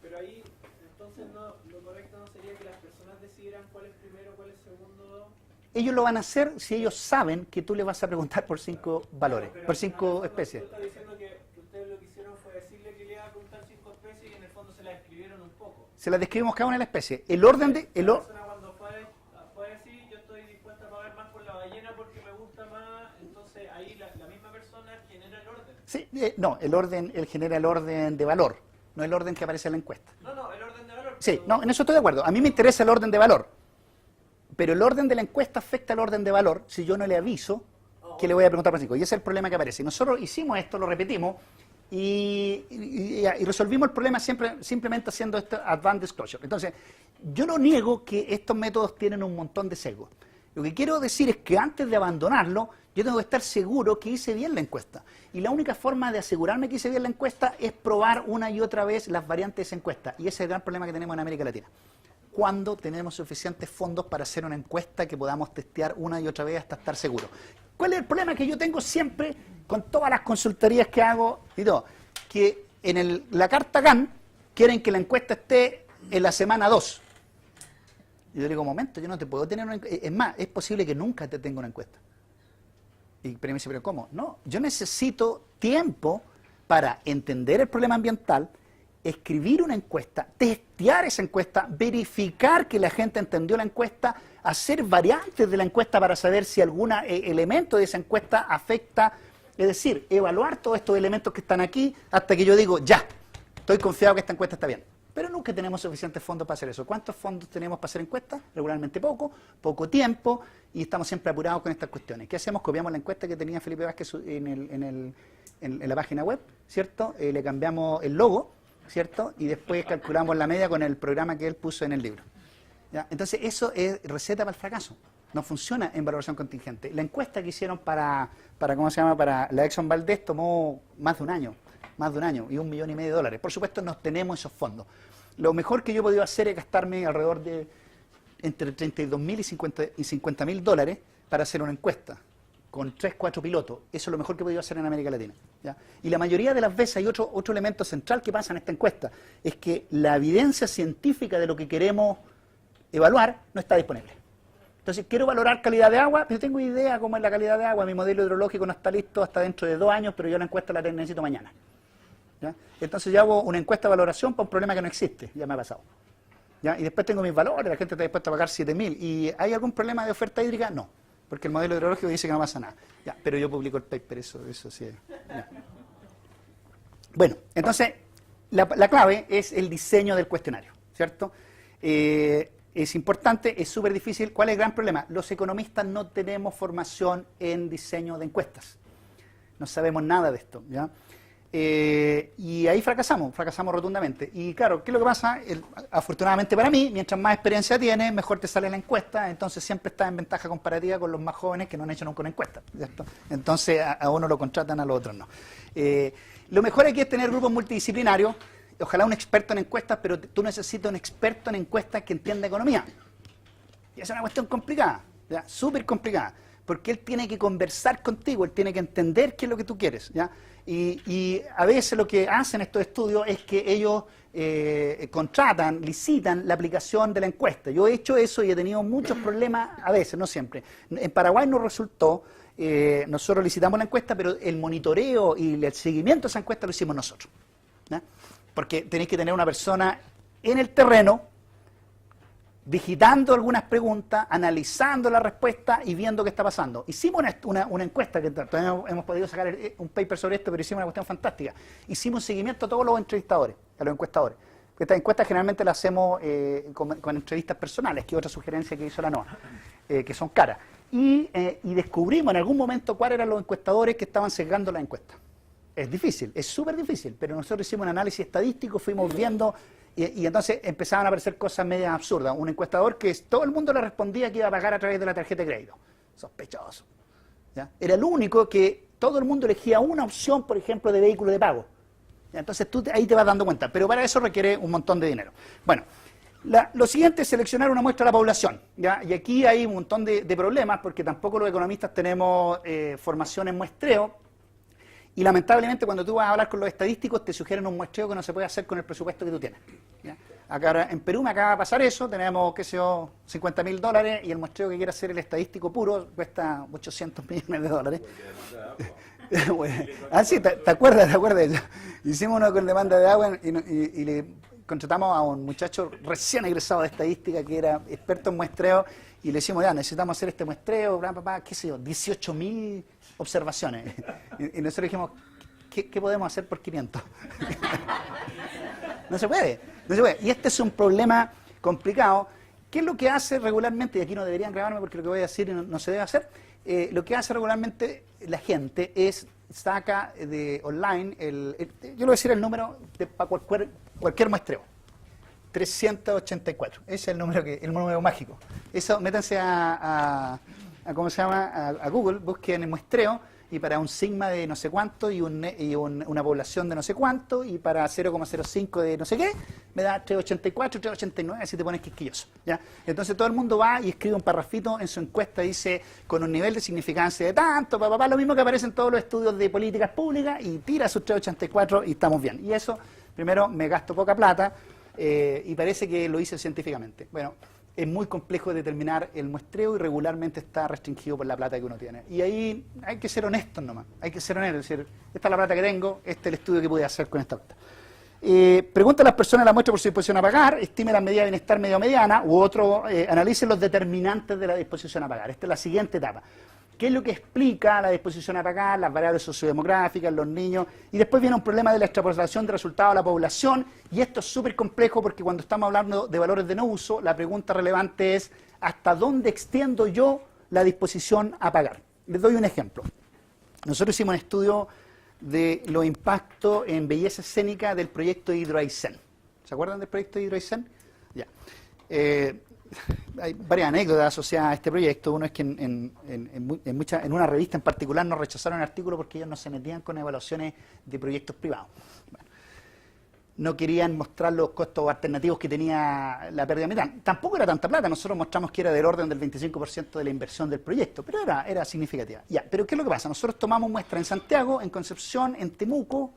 Pero ahí, entonces, lo correcto no sería que las personas decidieran cuál es primero, cuál es segundo. Ellos lo van a hacer si ellos saben que tú le vas a preguntar por 5 valores, Pero por 5 especies. Tú estás diciendo que ustedes lo que hicieron fue decirle que le iba a preguntar 5 especies y en el fondo se las escribieron un poco. Se las describimos cada una de las especies. El orden de... La persona cuando fue a decir, yo estoy dispuesta a pagar más por la ballena porque me gusta más, entonces ahí la misma persona genera el orden. Sí, no, él genera el orden de valor, no el orden que aparece en la encuesta. No, el orden de valor. Sí, no, en eso estoy de acuerdo. A mí me interesa el orden de valor. Pero el orden de la encuesta afecta al orden de valor si yo no le aviso que le voy a preguntar por 5. Y ese es el problema que aparece. Nosotros hicimos esto, lo repetimos, y resolvimos el problema simplemente haciendo este Advanced Disclosure. Entonces, yo no niego que estos métodos tienen un montón de sesgos. Lo que quiero decir es que antes de abandonarlo, yo tengo que estar seguro que hice bien la encuesta. Y la única forma de asegurarme que hice bien la encuesta es probar una y otra vez las variantes de esa encuesta. Y ese es el gran problema que tenemos en América Latina. ¿Cuándo tenemos suficientes fondos para hacer una encuesta que podamos testear una y otra vez hasta estar seguros? ¿Cuál es el problema que yo tengo siempre con todas las consultorías que hago y todo? Que en la carta GAN quieren que la encuesta esté en la semana 2. Y yo digo, un momento, yo no te puedo tener una encuesta. Es más, es posible que nunca te tenga una encuesta. Pero me dice, ¿pero cómo? No, yo necesito tiempo para entender el problema ambiental, escribir una encuesta, testear esa encuesta, verificar que la gente entendió la encuesta, hacer variantes de la encuesta para saber si algún elemento de esa encuesta afecta, es decir, evaluar todos estos elementos que están aquí hasta que yo digo, ya, estoy confiado que esta encuesta está bien. Pero nunca tenemos suficientes fondos para hacer eso. ¿Cuántos fondos tenemos para hacer encuestas? Regularmente poco tiempo, y estamos siempre apurados con estas cuestiones. ¿Qué hacemos? Copiamos la encuesta que tenía Felipe Vázquez en la página web, ¿cierto? Le cambiamos el logo, ¿cierto? Y después calculamos la media con el programa que él puso en el libro. ¿Ya? Entonces, eso es receta para el fracaso. No funciona en valoración contingente. La encuesta que hicieron para ¿cómo se llama? Para la Exxon Valdez tomó más de un año y $1,5 millones. Por supuesto, no tenemos esos fondos. Lo mejor que yo he podido hacer es gastarme alrededor de entre $32.000 y $50.000 para hacer una encuesta con 3-4 pilotos. Eso es lo mejor que he podido hacer en América Latina, ¿ya? Y la mayoría de las veces hay otro elemento central que pasa en esta encuesta, es que la evidencia científica de lo que queremos evaluar no está disponible. Entonces, quiero valorar calidad de agua, pero tengo idea cómo es la calidad de agua, mi modelo hidrológico no está listo hasta dentro de 2 años, pero yo la encuesta la necesito mañana. ¿Ya? Entonces yo hago una encuesta de valoración para un problema que no existe, ya me ha pasado. ¿Ya? Y después tengo mis valores, la gente está dispuesta a pagar 7.000. ¿Y hay algún problema de oferta hídrica? No, porque el modelo hidrológico dice que no pasa nada. Ya, pero yo publico el paper, eso sí. Ya. Bueno, entonces la clave es el diseño del cuestionario, ¿cierto? Es importante, es súper difícil. ¿Cuál es el gran problema? Los economistas no tenemos formación en diseño de encuestas. No sabemos nada de esto, ¿ya? Y ahí fracasamos rotundamente. Y claro, ¿qué es lo que pasa? Afortunadamente para mí, mientras más experiencia tienes, mejor te sale la encuesta, entonces siempre estás en ventaja comparativa con los más jóvenes que no han hecho nunca una encuesta, ¿cierto? Entonces a uno lo contratan, a los otros no. Lo mejor aquí es tener grupos multidisciplinarios, ojalá un experto en encuestas, pero tú necesitas un experto en encuestas que entienda economía. Y es una cuestión complicada, súper complicada, porque él tiene que conversar contigo, él tiene que entender qué es lo que tú quieres, ¿ya? Y a veces lo que hacen estos estudios es que ellos contratan, licitan la aplicación de la encuesta. Yo he hecho eso y he tenido muchos problemas, a veces, no siempre. En Paraguay nos resultó, nosotros licitamos la encuesta, pero el monitoreo y el seguimiento de esa encuesta lo hicimos nosotros, ¿ya? Porque tenéis que tener una persona en el terreno, digitando algunas preguntas, analizando la respuesta y viendo qué está pasando. Hicimos una encuesta, que todavía hemos podido sacar un paper sobre esto, pero hicimos una cuestión fantástica. Hicimos un seguimiento a todos los entrevistadores, a los encuestadores. Estas encuestas generalmente las hacemos con entrevistas personales, que es otra sugerencia que hizo la NOAA, que son caras. Y descubrimos en algún momento cuáles eran los encuestadores que estaban sesgando la encuesta. Es difícil, es súper difícil, pero nosotros hicimos un análisis estadístico, fuimos viendo... Y entonces empezaban a aparecer cosas medias absurdas. Un encuestador que todo el mundo le respondía que iba a pagar a través de la tarjeta de crédito. Sospechoso, ¿ya? Era el único que todo el mundo elegía una opción, por ejemplo, de vehículo de pago. ¿Ya? Entonces tú ahí te vas dando cuenta. Pero para eso requiere un montón de dinero. Bueno, lo siguiente es seleccionar una muestra de la población, ¿ya? Y aquí hay un montón de problemas porque tampoco los economistas tenemos formación en muestreo. Y lamentablemente cuando tú vas a hablar con los estadísticos te sugieren un muestreo que no se puede hacer con el presupuesto que tú tienes, ¿ya? Acá en Perú me acaba de pasar eso, tenemos, qué sé yo, $50.000 y el muestreo que quiere hacer el estadístico puro cuesta $800 millones. Ah, sí, ¿te acuerdas? Hicimos uno con demanda de agua y le contratamos a un muchacho recién egresado de estadística que era experto en muestreo y le decimos, ya, necesitamos hacer este muestreo, qué sé yo, 18.000 observaciones. Y nosotros dijimos, ¿qué podemos hacer por 500? No se puede. Y este es un problema complicado. ¿Qué es lo que hace regularmente? Y aquí no deberían grabarme porque lo que voy a decir no se debe hacer. Lo que hace regularmente la gente es saca de online, yo le voy a decir el número para cualquier muestreo. 384. Ese es el número mágico. Eso, métanse a ¿cómo se llama? A Google, busquen el muestreo, y para un sigma de no sé cuánto y una población de no sé cuánto, y para 0,05 de no sé qué, me da 384, 389 si te pones quisquilloso, ¿ya? Entonces todo el mundo va y escribe un parrafito en su encuesta, dice con un nivel de significancia de tanto, lo mismo que aparece en todos los estudios de políticas públicas, y tira sus 384 y estamos bien. Y eso, primero, me gasto poca plata, y parece que lo hice científicamente. Bueno, es muy complejo determinar el muestreo y regularmente está restringido por la plata que uno tiene. Y ahí hay que ser honestos nomás, hay que ser honestos, es decir, esta es la plata que tengo, este es el estudio que pude hacer con esta plata. Pregunta a las personas de la muestra por su disposición a pagar, estime la medida de bienestar medio mediana, u otro, analicen los determinantes de la disposición a pagar. Esta es la siguiente etapa. ¿Qué es lo que explica la disposición a pagar, las variables sociodemográficas, los niños? Y después viene un problema de la extrapolación de resultados a la población, y esto es súper complejo porque cuando estamos hablando de valores de no uso, la pregunta relevante es ¿hasta dónde extiendo yo la disposición a pagar? Les doy un ejemplo. Nosotros hicimos un estudio de los impactos en belleza escénica del proyecto Hidroaicén. ¿Se acuerdan del proyecto Hidroaicén? Ya. Hay varias anécdotas asociadas a este proyecto. Uno es que en una revista en particular nos rechazaron el artículo porque ellos no se metían con evaluaciones de proyectos privados. Bueno, no querían mostrar los costos alternativos que tenía la pérdida ambiental. Tampoco era tanta plata, nosotros mostramos que era del orden del 25% de la inversión del proyecto, pero era significativa. Ya, pero ¿qué es lo que pasa? Nosotros tomamos muestra en Santiago, en Concepción, en Temuco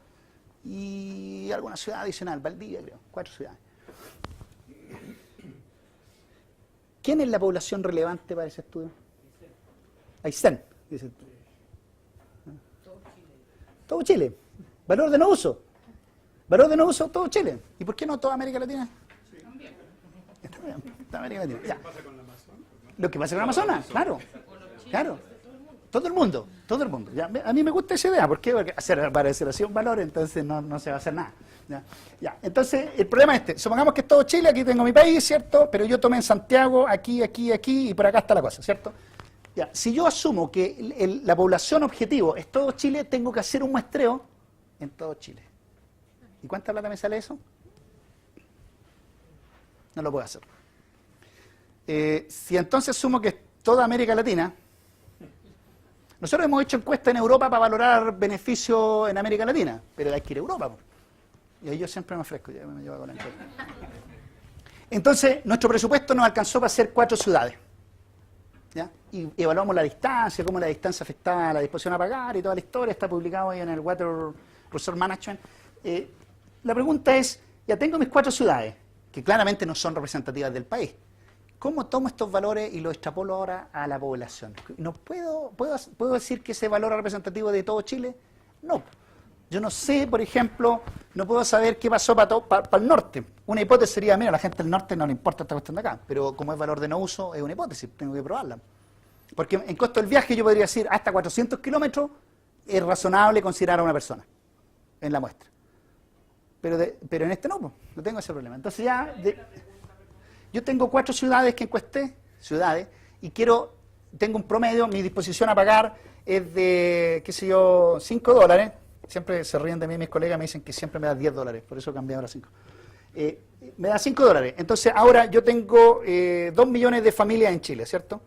y alguna ciudad adicional, Valdivia creo, 4 ciudades. ¿Quién es la población relevante para ese estudio? Aysén, dice el estudio. Todo Chile. Valor de no uso. Valor de no uso, todo Chile. ¿Y por qué no toda América Latina? Sí. También. Está bien, toda América Latina. Ya. ¿Qué pasa con la Amazonas? Lo que pasa con la Amazonas, claro. Claro. Todo el mundo. Ya, a mí me gusta esa idea. ¿Por qué? Porque parecer así un valor, entonces no se va a hacer nada. Ya. Entonces, el problema es este. Supongamos que es todo Chile, aquí tengo mi país, ¿cierto? Pero yo tomé en Santiago, aquí, y por acá está la cosa, ¿cierto? Ya. Si yo asumo que la población objetivo es todo Chile, tengo que hacer un muestreo en todo Chile. ¿Y cuánta plata me sale eso? No lo puedo hacer. Si entonces asumo que es toda América Latina, nosotros hemos hecho encuestas en Europa para valorar beneficios en América Latina, pero hay que ir a Europa. Y ahí yo siempre me ofrezco, ya me llevo con la encuesta. Entonces, nuestro presupuesto nos alcanzó para hacer 4 ciudades. ¿Ya? Y evaluamos la distancia, cómo la distancia afectaba a la disposición a pagar y toda la historia, está publicado ahí en el Water Resource Management. La pregunta es, ya tengo mis 4 ciudades, que claramente no son representativas del país. ¿Cómo tomo estos valores y los extrapolo ahora a la población? ¿No puedo decir que ese valor es representativo de todo Chile? No. Yo no sé, por ejemplo, no puedo saber qué pasó para el norte. Una hipótesis sería, mira, a la gente del norte no le importa esta cuestión de acá, pero como es valor de no uso, es una hipótesis, tengo que probarla. Porque en costo del viaje yo podría decir, hasta 400 kilómetros es razonable considerar a una persona en la muestra. Pero en este no tengo ese problema. Entonces ya, yo tengo 4 ciudades que encuesté, y tengo un promedio, mi disposición a pagar es de, qué sé yo, $5. Siempre se ríen de mí mis colegas, me dicen que siempre me da $10, por eso cambié ahora a 5. Me da $5. Entonces ahora yo tengo 2 millones de familias en Chile, ¿cierto?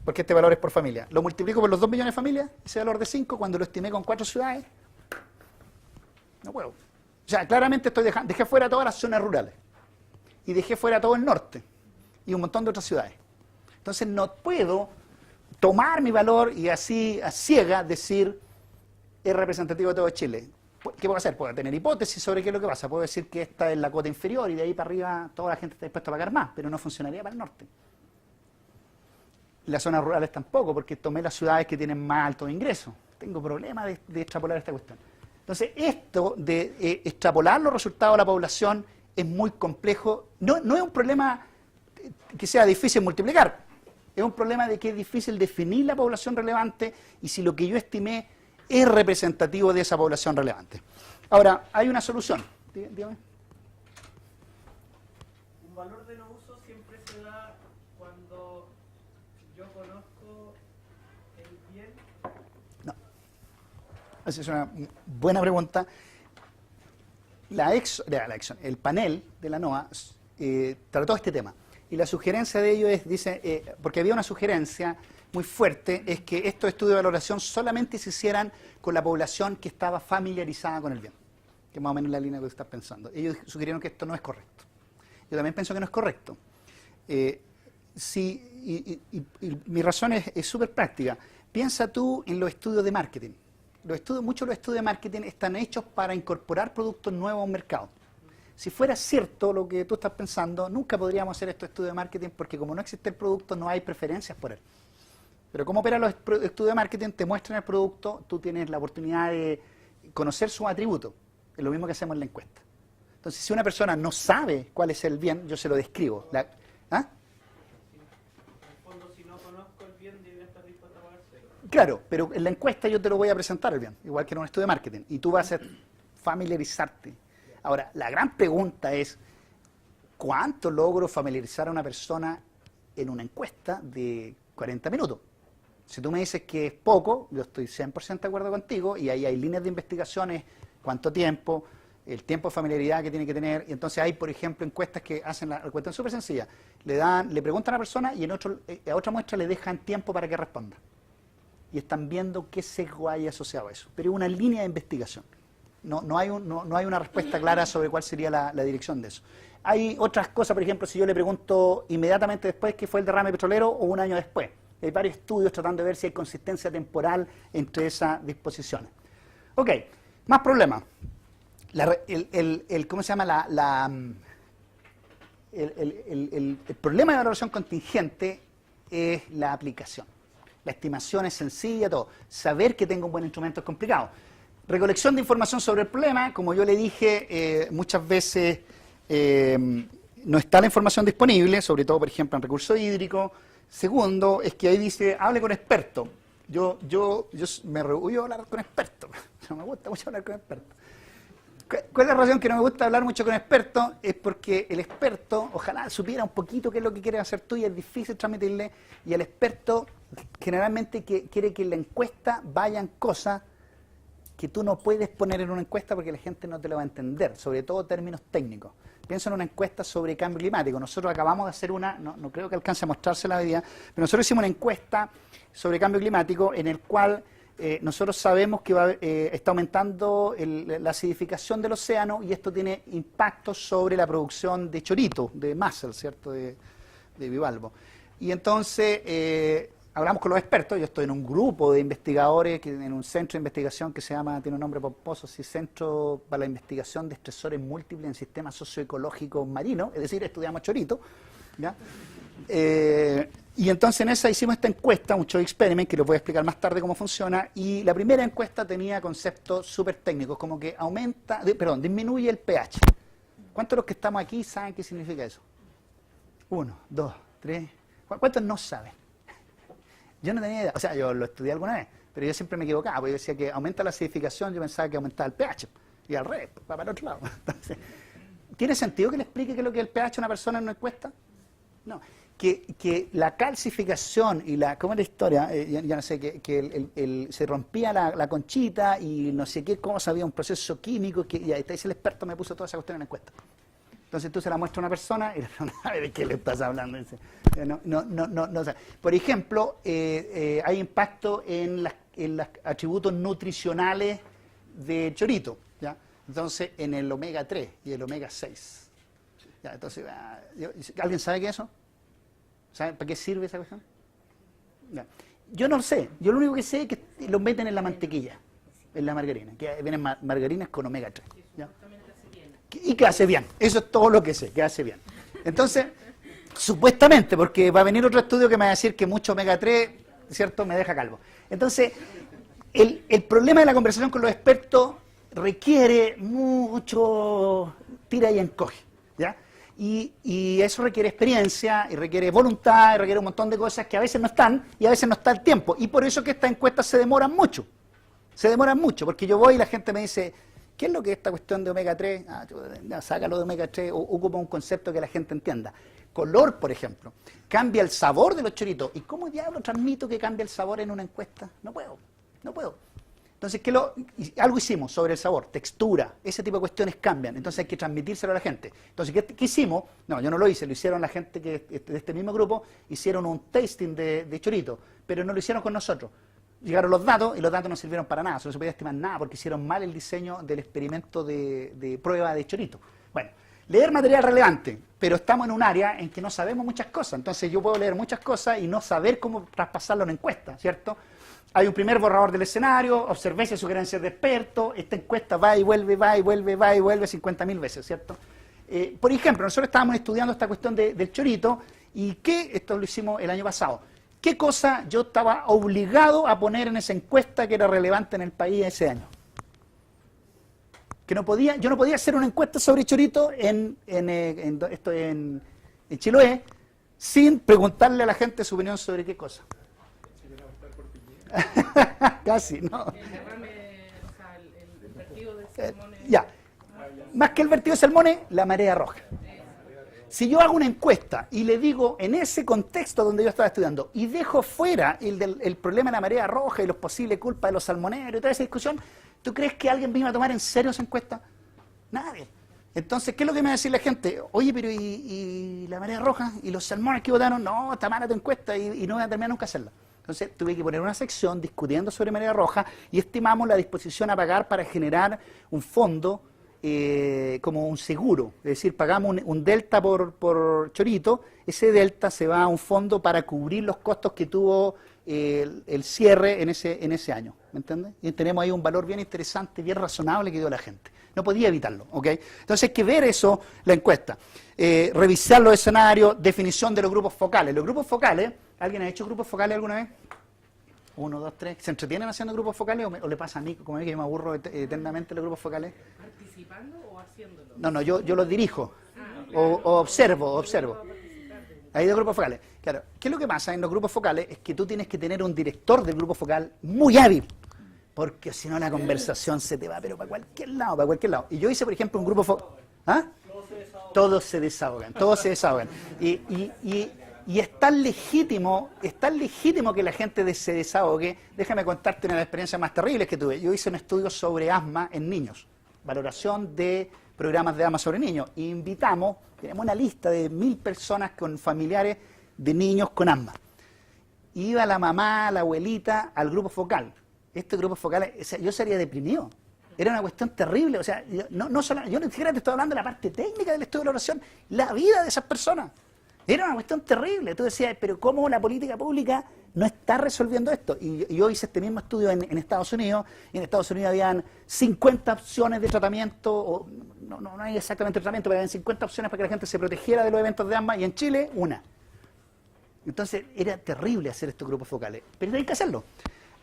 Porque este valor es por familia. Lo multiplico por los 2 millones de familias, ese valor de 5, cuando lo estimé con 4 ciudades, no puedo. O sea, claramente dejé fuera todas las zonas rurales. Y dejé fuera todo el norte. Y un montón de otras ciudades. Entonces no puedo tomar mi valor y así a ciegas decir es representativo de todo Chile. ¿Qué puedo hacer? Puedo tener hipótesis sobre qué es lo que pasa. Puedo decir que esta es la cuota inferior y de ahí para arriba toda la gente está dispuesta a pagar más, pero no funcionaría para el norte. Las zonas rurales tampoco, porque tomé las ciudades que tienen más altos ingresos. Tengo problemas de extrapolar esta cuestión. Entonces, esto de extrapolar los resultados a la población es muy complejo. No es un problema que sea difícil multiplicar. Es un problema de que es difícil definir la población relevante y si lo que yo estimé es representativo de esa población relevante. Ahora, hay una solución. Dígame. Un valor de no uso siempre se da cuando yo conozco el bien. No. Esa es una buena pregunta. el panel de la NOAA trató este tema. Y la sugerencia de ellos es, dice, porque había una sugerencia muy fuerte, es que estos estudios de valoración solamente se hicieran con la población que estaba familiarizada con el bien, que es más o menos la línea que estás pensando. Ellos sugirieron que esto no es correcto. Yo también pienso que no es correcto. Mi razón es súper práctica. Piensa tú en los estudios de marketing. Muchos de los estudios de marketing están hechos para incorporar productos nuevos a un mercado. Si fuera cierto lo que tú estás pensando, nunca podríamos hacer estos estudios de marketing porque como no existe el producto, no hay preferencias por él. Pero como operan los estudios de marketing, te muestran el producto, tú tienes la oportunidad de conocer sus atributos. Es lo mismo que hacemos en la encuesta. Entonces, si una persona no sabe cuál es el bien, yo se lo describo. En el fondo, si no conozco el bien, debería estar dispuesto a pagar cero. Claro, pero en la encuesta yo te lo voy a presentar el bien, igual que en un estudio de marketing. Y tú vas a familiarizarte. Ahora, la gran pregunta es, ¿cuánto logro familiarizar a una persona en una encuesta de 40 minutos? Si tú me dices que es poco, yo estoy 100% de acuerdo contigo, y ahí hay líneas de investigaciones, cuánto tiempo, el tiempo de familiaridad que tiene que tener, y entonces hay, por ejemplo, encuestas que hacen la cuestión súper sencilla. Le preguntan a la persona y a otra muestra le dejan tiempo para que responda. Y están viendo qué sesgo hay asociado a eso. Pero es una línea de investigación. No hay una respuesta clara sobre cuál sería la dirección de eso. Hay otras cosas, por ejemplo, si yo le pregunto inmediatamente después qué fue el derrame petrolero o un año después. Hay varios estudios tratando de ver si hay consistencia temporal entre esas disposiciones. Ok, más problemas. ¿Cómo se llama? El problema de valoración contingente es la aplicación. La estimación es sencilla, todo. Saber que tengo un buen instrumento es complicado. Recolección de información sobre el problema, como yo le dije, muchas veces no está la información disponible, sobre todo, por ejemplo, en recursos hídricos. Segundo, es que ahí dice, hable con expertos. Yo me rehuyo a hablar con expertos. No me gusta mucho hablar con expertos. ¿Cuál es la razón que no me gusta hablar mucho con expertos? Es porque el experto, ojalá supiera un poquito qué es lo que quieres hacer tú y es difícil transmitirle. Y el experto generalmente quiere que en la encuesta vayan cosas que tú no puedes poner en una encuesta porque la gente no te lo va a entender, sobre todo términos técnicos. Pienso en una encuesta sobre cambio climático. Nosotros acabamos de hacer una, no creo que alcance a mostrársela hoy día, pero nosotros hicimos una encuesta sobre cambio climático en el cual nosotros sabemos que está aumentando la acidificación del océano y esto tiene impactos sobre la producción de chorito, de mussel, ¿cierto?, de bivalvo. Y entonces hablamos con los expertos. Yo estoy en un grupo de investigadores, en un centro de investigación que se llama, tiene un nombre pomposo, Centro para la Investigación de Estresores Múltiples en Sistemas Socioecológicos Marinos, es decir, estudiamos chorito, ¿ya? Y entonces en esa hicimos esta encuesta, un choice experiment, que les voy a explicar más tarde cómo funciona, y la primera encuesta tenía conceptos súper técnicos, como que disminuye el pH. ¿Cuántos de los que estamos aquí saben qué significa eso? 1, 2, 3, ¿cuántos no saben? Yo no tenía idea, o sea, yo lo estudié alguna vez, pero yo siempre me equivocaba, porque yo decía que aumenta la acidificación, yo pensaba que aumentaba el pH, y al revés, para el otro lado. Entonces, ¿tiene sentido que le explique qué es lo que es el pH a una persona en una encuesta? No, que la calcificación y ¿cómo es la historia? Ya no sé, que se rompía la conchita y no sé qué cosa, había un proceso químico, y ahí está, dice el experto, me puso toda esa cuestión en la encuesta. Entonces tú se la muestras a una persona y la persona sabe de qué le estás hablando. Dice, no sabe. Por ejemplo, hay impacto en los atributos nutricionales de chorito, ¿ya? Entonces, en el omega 3 y el omega 6. ¿Ya? Entonces, ¿alguien sabe qué es eso? ¿Sabe para qué sirve esa cuestión? ¿Ya? Yo no lo sé. Yo lo único que sé es que lo meten en la mantequilla, en la margarina, que vienen margarinas con omega 3. ¿Ya? Y que hace bien, eso es todo lo que sé, que hace bien. Entonces, supuestamente, porque va a venir otro estudio que me va a decir que mucho omega 3, ¿cierto?, me deja calvo. Entonces, el problema de la conversación con los expertos requiere mucho tira y encoge, ¿ya? Y eso requiere experiencia, y requiere voluntad, y requiere un montón de cosas que a veces no están, y a veces no está el tiempo. Y por eso que estas encuestas se demoran mucho. Se demoran mucho, porque yo voy y la gente me dice, ¿qué es lo que es esta cuestión de omega 3? Sácalo de omega 3, ocupa un concepto que la gente entienda. Color, por ejemplo. Cambia el sabor de los choritos. ¿Y cómo diablo transmito que cambia el sabor en una encuesta? No puedo. Entonces, algo hicimos sobre el sabor, textura, ese tipo de cuestiones cambian, entonces hay que transmitírselo a la gente. Entonces, ¿qué hicimos? No, yo no lo hice, lo hicieron la gente de este mismo grupo, hicieron un tasting de chorito, pero no lo hicieron con nosotros. Llegaron los datos y los datos no sirvieron para nada, no se podía estimar nada porque hicieron mal el diseño del experimento de prueba de chorito. Bueno, leer material relevante, pero estamos en un área en que no sabemos muchas cosas, entonces yo puedo leer muchas cosas y no saber cómo traspasarlo a una encuesta, ¿cierto? Hay un primer borrador del escenario, observéis sugerencias de expertos, esta encuesta va y vuelve 50.000 veces, ¿cierto? Por ejemplo, nosotros estábamos estudiando esta cuestión del chorito y esto lo hicimos el año pasado, ¿qué cosa yo estaba obligado a poner en esa encuesta que era relevante en el país ese año? Yo no podía hacer una encuesta sobre chorito en Chiloé sin preguntarle a la gente su opinión sobre qué cosa. Casi, ¿no? El derrame, o sea, el vertido de salmones. Ya. Más que el vertido de salmones, la marea roja. Si yo hago una encuesta y le digo en ese contexto donde yo estaba estudiando y dejo fuera el problema de la marea roja y los posibles culpas de los salmoneros y toda esa discusión, ¿tú crees que alguien vino a tomar en serio esa encuesta? Nadie. Entonces, ¿qué es lo que me va a decir la gente? Oye, pero ¿y la marea roja? ¿Y los salmones que votaron? No, está mala tu encuesta y no voy a terminar nunca hacerla. Entonces tuve que poner una sección discutiendo sobre marea roja y estimamos la disposición a pagar para generar un fondo como un seguro. Es decir, pagamos un delta por chorito, ese delta se va a un fondo para cubrir los costos que tuvo el cierre en ese año. ¿Me entiendes? Y tenemos ahí un valor bien interesante, bien razonable que dio la gente. No podía evitarlo, ¿ok? Entonces hay que ver eso, la encuesta. Revisar los escenarios, definición de los grupos focales. Los grupos focales, ¿alguien ha hecho grupos focales alguna vez? 1, 2, 3. ¿Se entretienen haciendo grupos focales o le pasa a mí, como a mí que me aburro eternamente los grupos focales? ¿Participando o haciéndolo? No, yo los dirijo. O observo. Hay dos grupos focales. Claro, ¿qué es lo que pasa en los grupos focales? Es que tú tienes que tener un director del grupo focal muy hábil. Porque si no la conversación se te va, pero para cualquier lado. Y yo hice, por ejemplo, un grupo focal. ¿Ah? Todos se desahogan. Y es tan legítimo que la gente se desahogue. Déjame contarte una de las experiencias más terribles que tuve. Yo hice un estudio sobre asma en niños, valoración de programas de asma sobre niños. Y tenemos una lista de 1.000 personas con familiares de niños con asma. Iba la mamá, la abuelita al grupo focal. Este grupo focal, o sea, yo sería deprimido. Era una cuestión terrible. O sea, yo ni siquiera te estoy hablando de la parte técnica del estudio de la oración, la vida de esas personas. Era una cuestión terrible. Tú decías, pero ¿cómo la política pública no está resolviendo esto? Y yo hice este mismo estudio en Estados Unidos, y en Estados Unidos habían 50 opciones de tratamiento, no hay exactamente tratamiento, pero habían 50 opciones para que la gente se protegiera de los eventos de asma, y en Chile, una. Entonces, era terrible hacer estos grupos focales, pero hay que hacerlo.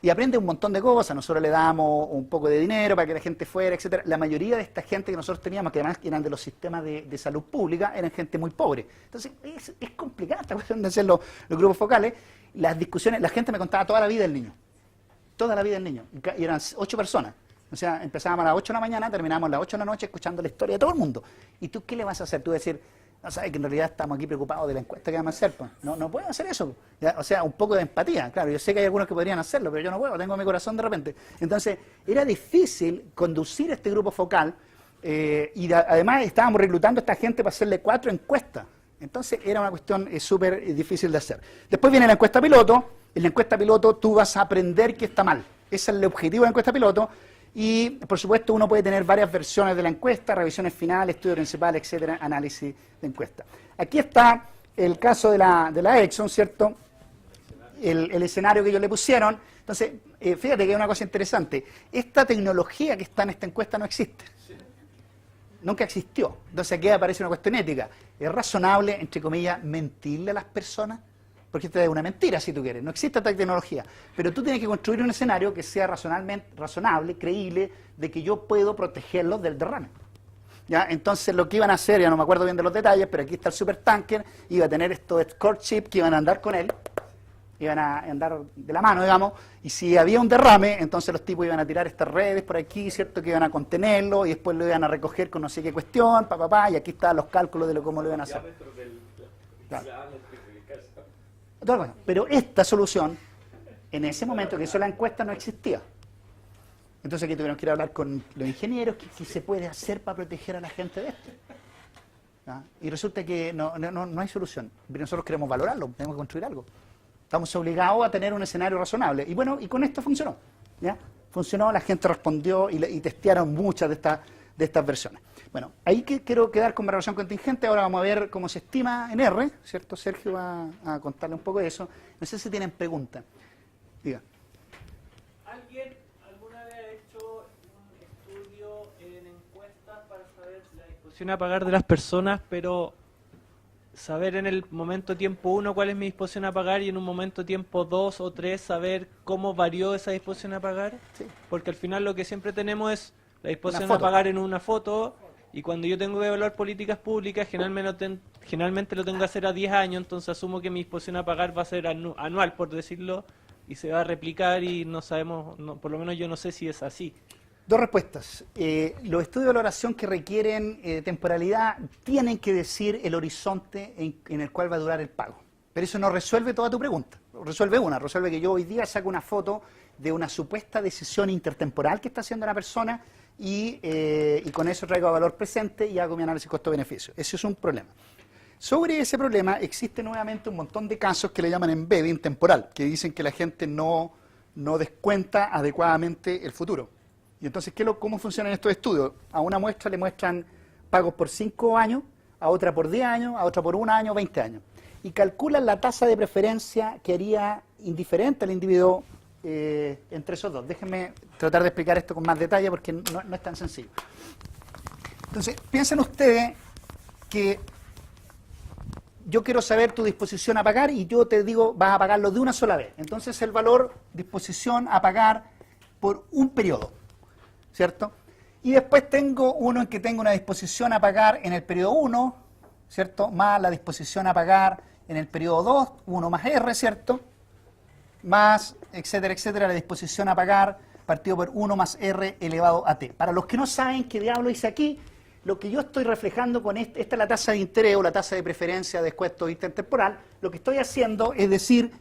Y aprende un montón de cosas. Nosotros le damos un poco de dinero para que la gente fuera, etcétera. La mayoría de esta gente que nosotros teníamos, que además eran de los sistemas de salud pública, eran gente muy pobre. Entonces, es complicada esta cuestión de hacer los grupos focales. Las discusiones, la gente me contaba toda la vida del niño. Toda la vida del niño. Y eran 8 personas. O sea, empezábamos a las 8 de la mañana, terminábamos a las 8 de la noche escuchando la historia de todo el mundo. ¿Y tú qué le vas a hacer? Tú vas a decir, no sabes que en realidad estamos aquí preocupados de la encuesta que vamos a hacer. Pues. No puedo hacer eso. ¿Ya? O sea, un poco de empatía. Claro, yo sé que hay algunos que podrían hacerlo, pero yo no puedo, tengo mi corazón de repente. Entonces, era difícil conducir este grupo focal y además estábamos reclutando a esta gente para hacerle 4 encuestas. Entonces, era una cuestión súper difícil de hacer. Después viene la encuesta piloto. En la encuesta piloto tú vas a aprender que está mal. Ese es el objetivo de la encuesta piloto. Y, por supuesto, uno puede tener varias versiones de la encuesta, revisiones finales, estudio principal, etcétera, análisis de encuesta. Aquí está el caso de la Exxon, ¿cierto? El escenario que ellos le pusieron. Entonces, fíjate que hay una cosa interesante. Esta tecnología que está en esta encuesta no existe. Nunca existió. Entonces, aquí aparece una cuestión ética. ¿Es razonable, entre comillas, mentirle a las personas? Porque esta es una mentira, si tú quieres. No existe esta tecnología. Pero tú tienes que construir un escenario que sea razonable, creíble, de que yo puedo protegerlos del derrame. ¿Ya? Entonces, lo que iban a hacer, ya no me acuerdo bien de los detalles, pero aquí está el supertanker, iba a tener estos escort ships que iban a andar con él, iban a andar de la mano, digamos, y si había un derrame, entonces los tipos iban a tirar estas redes por aquí, ¿cierto?, que iban a contenerlo, y después lo iban a recoger con no sé qué cuestión, y aquí están los cálculos de cómo lo iban a hacer. Claro. Pero esta solución, en ese momento que hizo la encuesta, no existía. Entonces aquí tuvieron que ir a hablar con los ingenieros, ¿qué se puede hacer para proteger a la gente de esto? ¿Ah? Y resulta que no hay solución. Nosotros queremos valorarlo, tenemos que construir algo. Estamos obligados a tener un escenario razonable. Y bueno, y con esto funcionó. ¿Ya? Funcionó, la gente respondió y testearon muchas de estas versiones. Bueno, ahí quiero quedar con valoración contingente. Ahora vamos a ver cómo se estima en R, ¿cierto? Sergio va a contarle un poco de eso. No sé si tienen preguntas. Diga. ¿Alguien alguna vez ha hecho un estudio en encuestas para saber la disposición a pagar de las personas, pero saber en el momento tiempo 1 cuál es mi disposición a pagar y en un momento tiempo 2 o 3 saber cómo varió esa disposición a pagar? Sí. Porque al final lo que siempre tenemos es la disposición Una a foto. pagar en una foto, y cuando yo tengo que evaluar políticas públicas generalmente lo tengo que hacer a 10 años, entonces asumo que mi disposición a pagar va a ser anual, por decirlo, y se va a replicar y no sabemos, por lo menos yo no sé si es así. Dos respuestas. Los estudios de valoración que requieren temporalidad tienen que decir el horizonte en el cual va a durar el pago. Pero eso no resuelve toda tu pregunta. Resuelve que yo hoy día saco una foto de una supuesta decisión intertemporal que está haciendo una persona y con eso traigo a valor presente y hago mi análisis costo-beneficio. Ese es un problema. Sobre ese problema existe nuevamente un montón de casos que le llaman embedding temporal, que dicen que la gente no descuenta adecuadamente el futuro. Y entonces, ¿cómo funcionan estos estudios? A una muestra le muestran pagos por 5 años, a otra por 10 años, a otra por 1 año, 20 años. Y calculan la tasa de preferencia que haría indiferente al individuo entre esos dos. Déjenme tratar de explicar esto con más detalle porque no es tan sencillo. Entonces, piensen ustedes que yo quiero saber tu disposición a pagar y yo te digo, vas a pagarlo de una sola vez. Entonces, el valor disposición a pagar por un periodo, ¿cierto? Y después tengo uno en que tengo una disposición a pagar en el periodo 1, ¿cierto? Más la disposición a pagar en el periodo 2, 1 más R, ¿cierto? Más, etcétera, etcétera, la disposición a pagar partido por 1 más R elevado a T. Para los que no saben qué diablo hice aquí, lo que yo estoy reflejando con esta es la tasa de interés o la tasa de preferencia de descuento intertemporal. Lo que estoy haciendo es decir,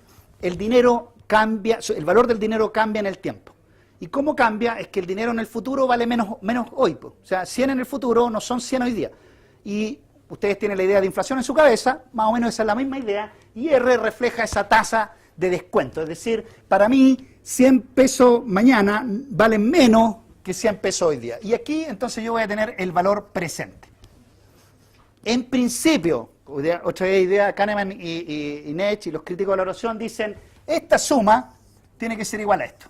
el dinero cambia, el valor del dinero cambia en el tiempo. ¿Y cómo cambia? Es que el dinero en el futuro vale menos hoy. O sea, 100 en el futuro no son 100 hoy día. Y ustedes tienen la idea de inflación en su cabeza, más o menos esa es la misma idea, y R refleja esa tasa de descuento. Es decir, para mí, 100 pesos mañana valen menos que 100 pesos hoy día. Y aquí, entonces, yo voy a tener el valor presente. En principio, otra idea, Kahneman y Nech y los críticos de valoración dicen, esta suma tiene que ser igual a esto.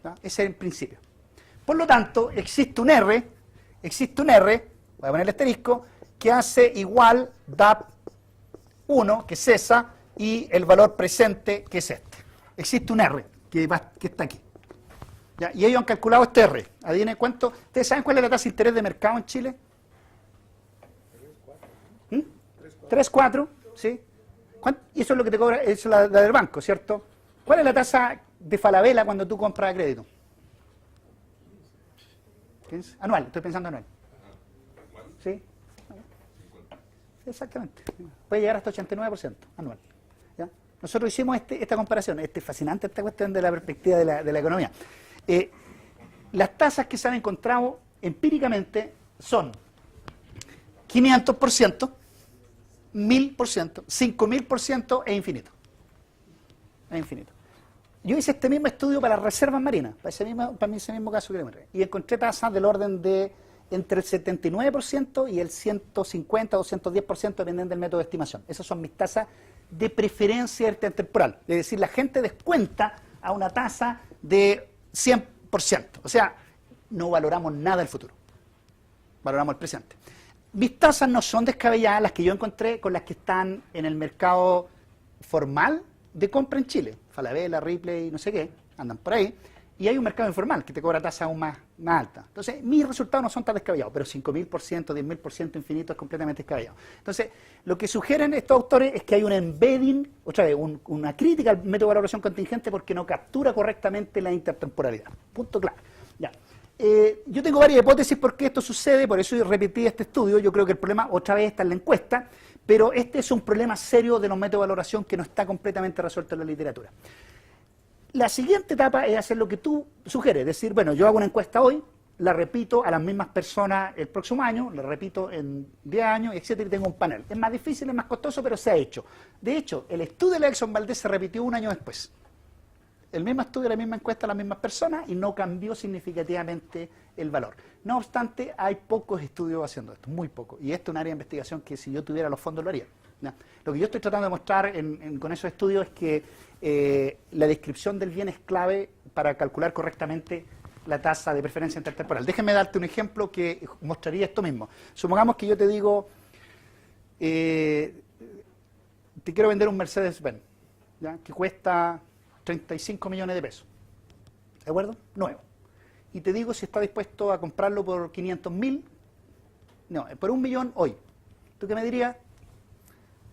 ¿No? Ese es el principio. Por lo tanto, existe un R, voy a poner el asterisco, que hace igual DAP 1, que es esa, y el valor presente, que es este. Existe un R, que está aquí. ¿Ya? Y ellos han calculado este R. Adivinen cuánto. ¿Ustedes saben cuál es la tasa de interés de mercado en Chile? 3,4, ¿sí? Y eso es lo que te cobra, eso es la del banco, ¿cierto? ¿Cuál es la tasa de Falabella cuando tú compras a crédito? 15. Anual, estoy pensando anual. ¿Sí? Exactamente. Puede llegar hasta 89% anual. ¿Ya? Nosotros hicimos esta comparación. Es fascinante esta cuestión de la perspectiva de la economía. Las tasas que se han encontrado empíricamente son 500%, 1000%, 5000% e infinito. Es infinito. Yo hice este mismo estudio para las reservas marinas, para ese mismo caso que le mostré, y encontré tasas del orden de entre el 79% y el 150 o 110%, dependiendo del método de estimación. Esas son mis tasas de preferencia intertemporal. Es decir, la gente descuenta a una tasa de 100%. O sea, no valoramos nada del futuro. Valoramos el presente. Mis tasas no son descabelladas, las que yo encontré con las que están en el mercado formal de compra en Chile. Falabella, Ripley, no sé qué, andan por ahí. Y hay un mercado informal que te cobra tasas aún más altas. Entonces, mis resultados no son tan descabellados, pero 5000%, 10.000% infinito es completamente descabellado. Entonces, lo que sugieren estos autores es que hay un embedding, otra vez, una crítica al método de valoración contingente porque no captura correctamente la intertemporalidad. Punto claro. Ya. Yo tengo varias hipótesis por qué esto sucede, por eso yo repetí este estudio. Yo creo que el problema, otra vez, está en la encuesta, pero este es un problema serio de los métodos de valoración que no está completamente resuelto en la literatura. La siguiente etapa es hacer lo que tú sugieres, decir, bueno, yo hago una encuesta hoy, la repito a las mismas personas el próximo año, la repito en 10 años, etcétera, y tengo un panel. Es más difícil, es más costoso, pero se ha hecho. De hecho, el estudio de la Exxon Valdez se repitió un año después. El mismo estudio, la misma encuesta a las mismas personas y no cambió significativamente el valor. No obstante, hay pocos estudios haciendo esto, muy pocos. Y esto es un área de investigación que si yo tuviera los fondos lo haría. ¿Ya? Lo que yo estoy tratando de mostrar con esos estudios es que la descripción del bien es clave para calcular correctamente la tasa de preferencia intertemporal. Déjame darte un ejemplo que mostraría esto mismo. Supongamos que yo te digo, te quiero vender un Mercedes-Benz, ¿ya? Que cuesta 35 millones de pesos. ¿De acuerdo? Nuevo. Y te digo si está dispuesto a comprarlo por 500.000, no, por 1 millón hoy. ¿Tú qué me dirías?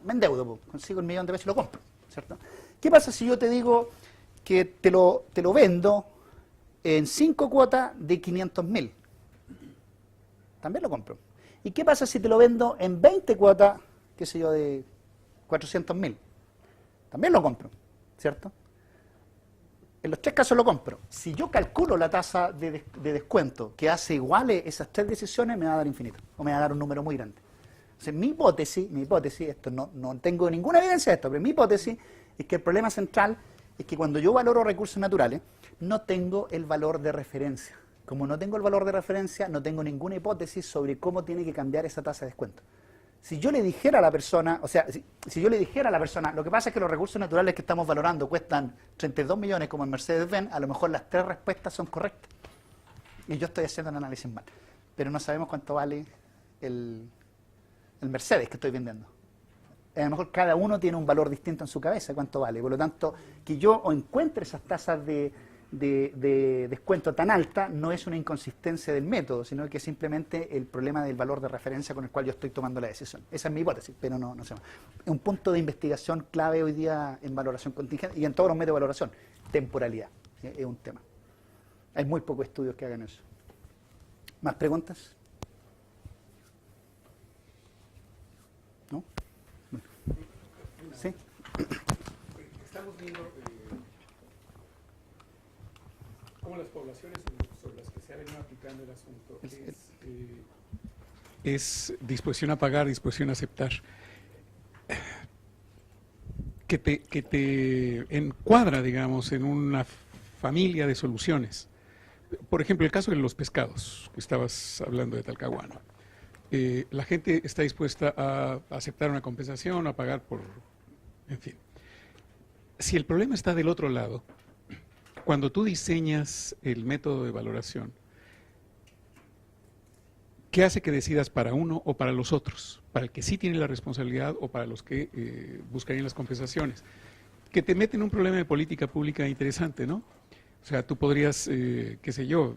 Me endeudo, consigo 1 millón de pesos y lo compro, ¿cierto? ¿Qué pasa si yo te digo que te lo vendo en 5 cuotas de 500.000? También lo compro. ¿Y qué pasa si te lo vendo en 20 cuotas, qué sé yo, de 400.000? También lo compro, ¿cierto? En los 3 casos lo compro. Si yo calculo la tasa de descuento que hace iguales esas 3 decisiones, me va a dar infinito, o me va a dar un número muy grande. Entonces, mi hipótesis, esto no tengo ninguna evidencia de esto, pero mi hipótesis es que el problema central es que cuando yo valoro recursos naturales, no tengo el valor de referencia. Como no tengo el valor de referencia, no tengo ninguna hipótesis sobre cómo tiene que cambiar esa tasa de descuento. Si yo le dijera a la persona, si yo le dijera a la persona, lo que pasa es que los recursos naturales que estamos valorando cuestan 32 millones como en Mercedes-Benz, a lo mejor las 3 respuestas son correctas. Y yo estoy haciendo un análisis mal. Pero no sabemos cuánto vale el Mercedes que estoy vendiendo. A lo mejor cada uno tiene un valor distinto en su cabeza, cuánto vale. Por lo tanto, que yo encuentre esas tasas de descuento tan alta no es una inconsistencia del método, sino que es simplemente el problema del valor de referencia con el cual yo estoy tomando la decisión. Esa es mi hipótesis, pero no sé más. Es un punto de investigación clave hoy día en valoración contingente y en todos los métodos de valoración. Temporalidad, ¿sí? Es un tema. Hay muy pocos estudios que hagan eso. ¿Más preguntas? ¿No? ¿Sí? Estamos viendo cómo las poblaciones sobre las que se ha venido aplicando el asunto es disposición a pagar, disposición a aceptar. Que te encuadra, digamos, en una familia de soluciones. Por ejemplo, el caso de los pescados, que estabas hablando de Talcahuano. La gente está dispuesta a aceptar una compensación, a pagar por... En fin. Si el problema está del otro lado, cuando tú diseñas el método de valoración, ¿qué hace que decidas para uno o para los otros? Para el que sí tiene la responsabilidad o para los que buscarían las compensaciones. Que te mete en un problema de política pública interesante, ¿no? O sea, tú podrías, qué sé yo,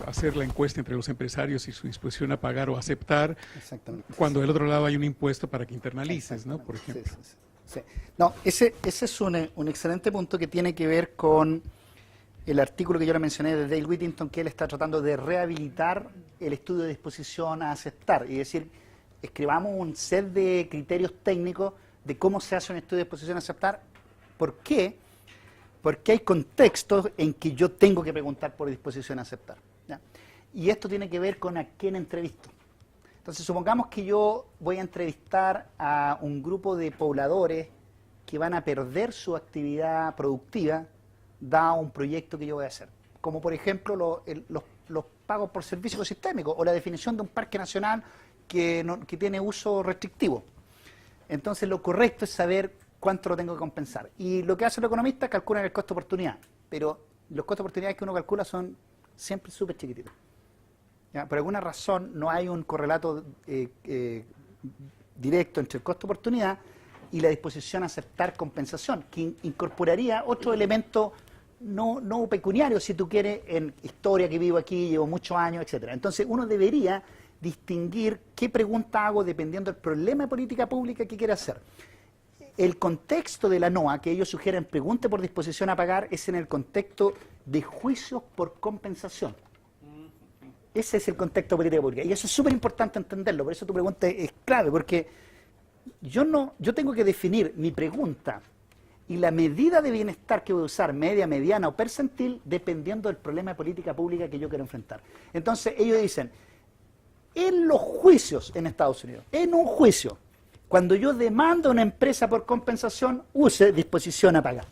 hacer la encuesta entre los empresarios y su disposición a pagar o aceptar, cuando del otro lado hay un impuesto para que internalices, ¿no? Por ejemplo. Sí. No, ese es un excelente punto que tiene que ver con el artículo que yo le mencioné de Dale Whittington, que él está tratando de rehabilitar el estudio de disposición a aceptar, y decir, escribamos un set de criterios técnicos de cómo se hace un estudio de disposición a aceptar. ¿Por qué? Porque hay contextos en que yo tengo que preguntar por disposición a aceptar, ¿ya? Y esto tiene que ver con a quién entrevisto. Entonces, supongamos que yo voy a entrevistar a un grupo de pobladores que van a perder su actividad productiva dado un proyecto que yo voy a hacer. Como, por ejemplo, los pagos por servicio ecosistémico o la definición de un parque nacional que tiene uso restrictivo. Entonces, lo correcto es saber cuánto lo tengo que compensar. Y lo que hace el economista es calcular el costo-oportunidad. Pero los costos-oportunidades que uno calcula son siempre súper chiquititos. ¿Ya? Por alguna razón no hay un correlato directo entre el costo-oportunidad y la disposición a aceptar compensación, que incorporaría otro elemento no pecuniario, si tú quieres, en historia que vivo aquí, llevo muchos años, etcétera. Entonces uno debería distinguir qué pregunta hago dependiendo del problema de política pública que quiere hacer. El contexto de la NOA, que ellos sugieren pregunte por disposición a pagar, es en el contexto de juicios por compensación. Ese es el contexto de política pública. Y eso es súper importante entenderlo. Por eso tu pregunta es clave, porque yo tengo que definir mi pregunta y la medida de bienestar que voy a usar, media, mediana o percentil, dependiendo del problema de política pública que yo quiero enfrentar. Entonces ellos dicen, en los juicios en Estados Unidos, en un juicio, cuando yo demando a una empresa por compensación, use disposición a pagar,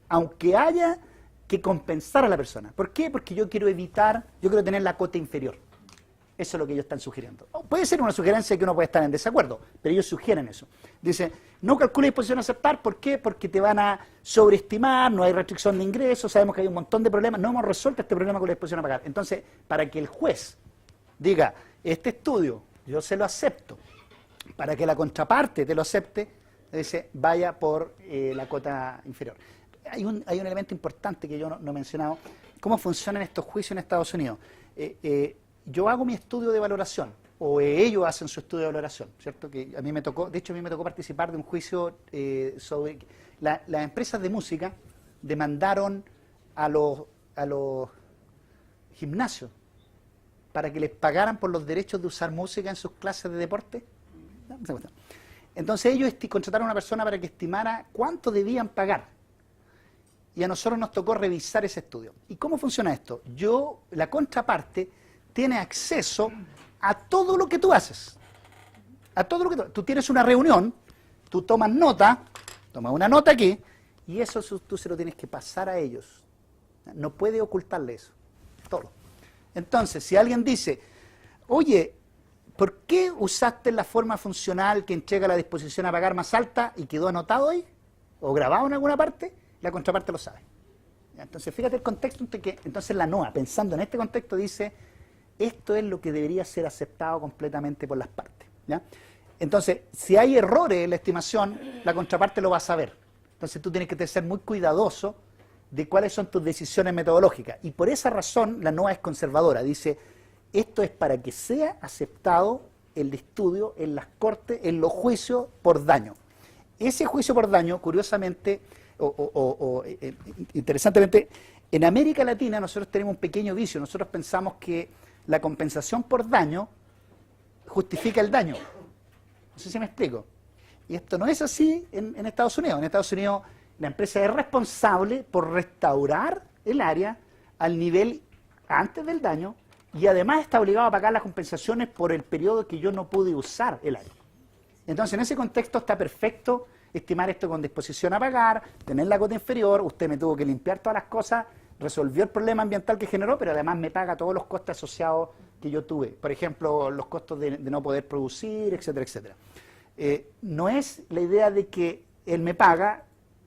aunque haya que compensar a la persona. ¿Por qué? Porque yo quiero evitar, yo quiero tener la cota inferior. Eso es lo que ellos están sugiriendo. Puede ser una sugerencia que uno puede estar en desacuerdo, pero ellos sugieren eso. Dice, no calcule disposición a aceptar, ¿por qué? Porque te van a sobreestimar, no hay restricción de ingresos, sabemos que hay un montón de problemas, no hemos resuelto este problema con la disposición a pagar. Entonces, para que el juez diga, este estudio yo se lo acepto, para que la contraparte te lo acepte, dice, vaya por la cota inferior. Hay un elemento importante que yo no he mencionado, cómo funcionan estos juicios en Estados Unidos. Yo hago mi estudio de valoración, o ellos hacen su estudio de valoración, ¿cierto? Que a mí me tocó, de hecho a mí me tocó participar de un juicio sobre las empresas de música demandaron a los gimnasios para que les pagaran por los derechos de usar música en sus clases de deporte. Entonces ellos contrataron a una persona para que estimara cuánto debían pagar. Y a nosotros nos tocó revisar ese estudio. ¿Y cómo funciona esto? La contraparte tiene acceso a todo lo que tú haces. A todo lo que tú tienes una reunión, tú tomas una nota aquí, y eso tú se lo tienes que pasar a ellos. No puede ocultarle eso. Todo. Entonces, si alguien dice, oye, ¿por qué usaste la forma funcional que entrega la disposición a pagar más alta y quedó anotado ahí? ¿O grabado en alguna parte? La contraparte lo sabe. Entonces, fíjate el contexto en que entonces la NOA, pensando en este contexto, dice, esto es lo que debería ser aceptado completamente por las partes. ¿Ya? Entonces, si hay errores en la estimación, la contraparte lo va a saber. Entonces, tú tienes que ser muy cuidadoso de cuáles son tus decisiones metodológicas. Y por esa razón, la NOA es conservadora. Dice, esto es para que sea aceptado el estudio en las cortes, en los juicios por daño. Ese juicio por daño, curiosamente, interesantemente, en América Latina nosotros tenemos un pequeño vicio. Nosotros pensamos que la compensación por daño justifica el daño. No sé si me explico. Y esto no es así en Estados Unidos. En Estados Unidos la empresa es responsable por restaurar el área al nivel antes del daño y además está obligado a pagar las compensaciones por el periodo que yo no pude usar el área. Entonces, en ese contexto está perfecto estimar esto con disposición a pagar, tener la cuota inferior, usted me tuvo que limpiar todas las cosas, resolvió el problema ambiental que generó, pero además me paga todos los costes asociados que yo tuve. Por ejemplo, los costos de no poder producir, etcétera, etcétera. No es la idea de que él me paga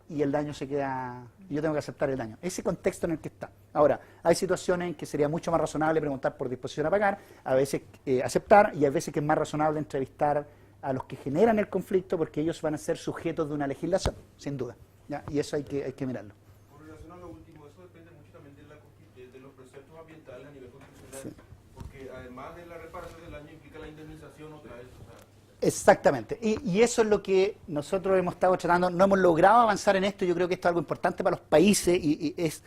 y el daño se queda, y yo tengo que aceptar el daño. Ese contexto en el que está. Ahora, hay situaciones en que sería mucho más razonable preguntar por disposición a pagar, a veces aceptar, y a veces que es más razonable entrevistar a los que generan el conflicto, porque ellos van a ser sujetos de una legislación, sin duda. ¿Ya? Y eso hay que mirarlo. Con relación a lo último, eso depende mucho también de los preceptos ambientales a nivel constitucional, Sí. porque además de la reparación del daño implica la indemnización otra vez. O sea, Exactamente. Y eso es lo que nosotros hemos estado tratando. No hemos logrado avanzar en esto. Yo creo que esto es algo importante para los países y es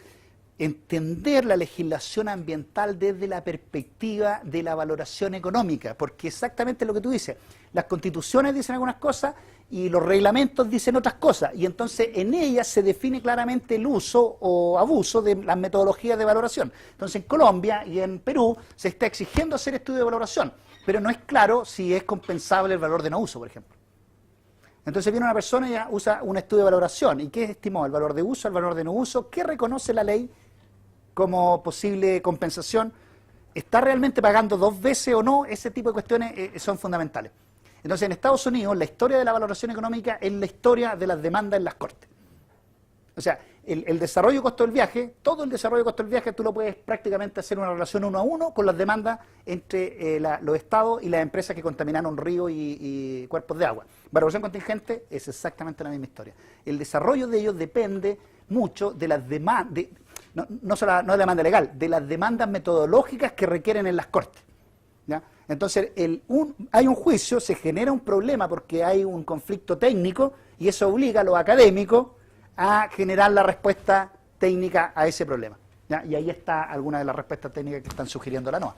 entender la legislación ambiental desde la perspectiva de la valoración económica, porque exactamente lo que tú dices, las constituciones dicen algunas cosas y los reglamentos dicen otras cosas, y entonces en ellas se define claramente el uso o abuso de las metodologías de valoración. Entonces en Colombia y en Perú se está exigiendo hacer estudio de valoración, pero no es claro si es compensable el valor de no uso, por ejemplo. Entonces viene una persona y ya usa un estudio de valoración, ¿y qué estimó? ¿El valor de uso, el valor de no uso? ¿Qué reconoce la ley como posible compensación? ¿Está realmente pagando 2 veces o no? Ese tipo de cuestiones son fundamentales. Entonces, en Estados Unidos, la historia de la valoración económica es la historia de las demandas en las cortes. O sea, el desarrollo costo del viaje, todo el desarrollo costo del viaje, tú lo puedes prácticamente hacer una relación 1 a 1 con las demandas entre los estados y las empresas que contaminaron ríos y cuerpos de agua. Valoración contingente es exactamente la misma historia. El desarrollo de ellos depende mucho de las demandas, no de la demanda legal, de las demandas metodológicas que requieren en las cortes. ¿Ya? Entonces, hay un juicio, se genera un problema porque hay un conflicto técnico y eso obliga a los académicos a generar la respuesta técnica a ese problema. ¿Ya? Y ahí está alguna de las respuestas técnicas que están sugiriendo la NOA.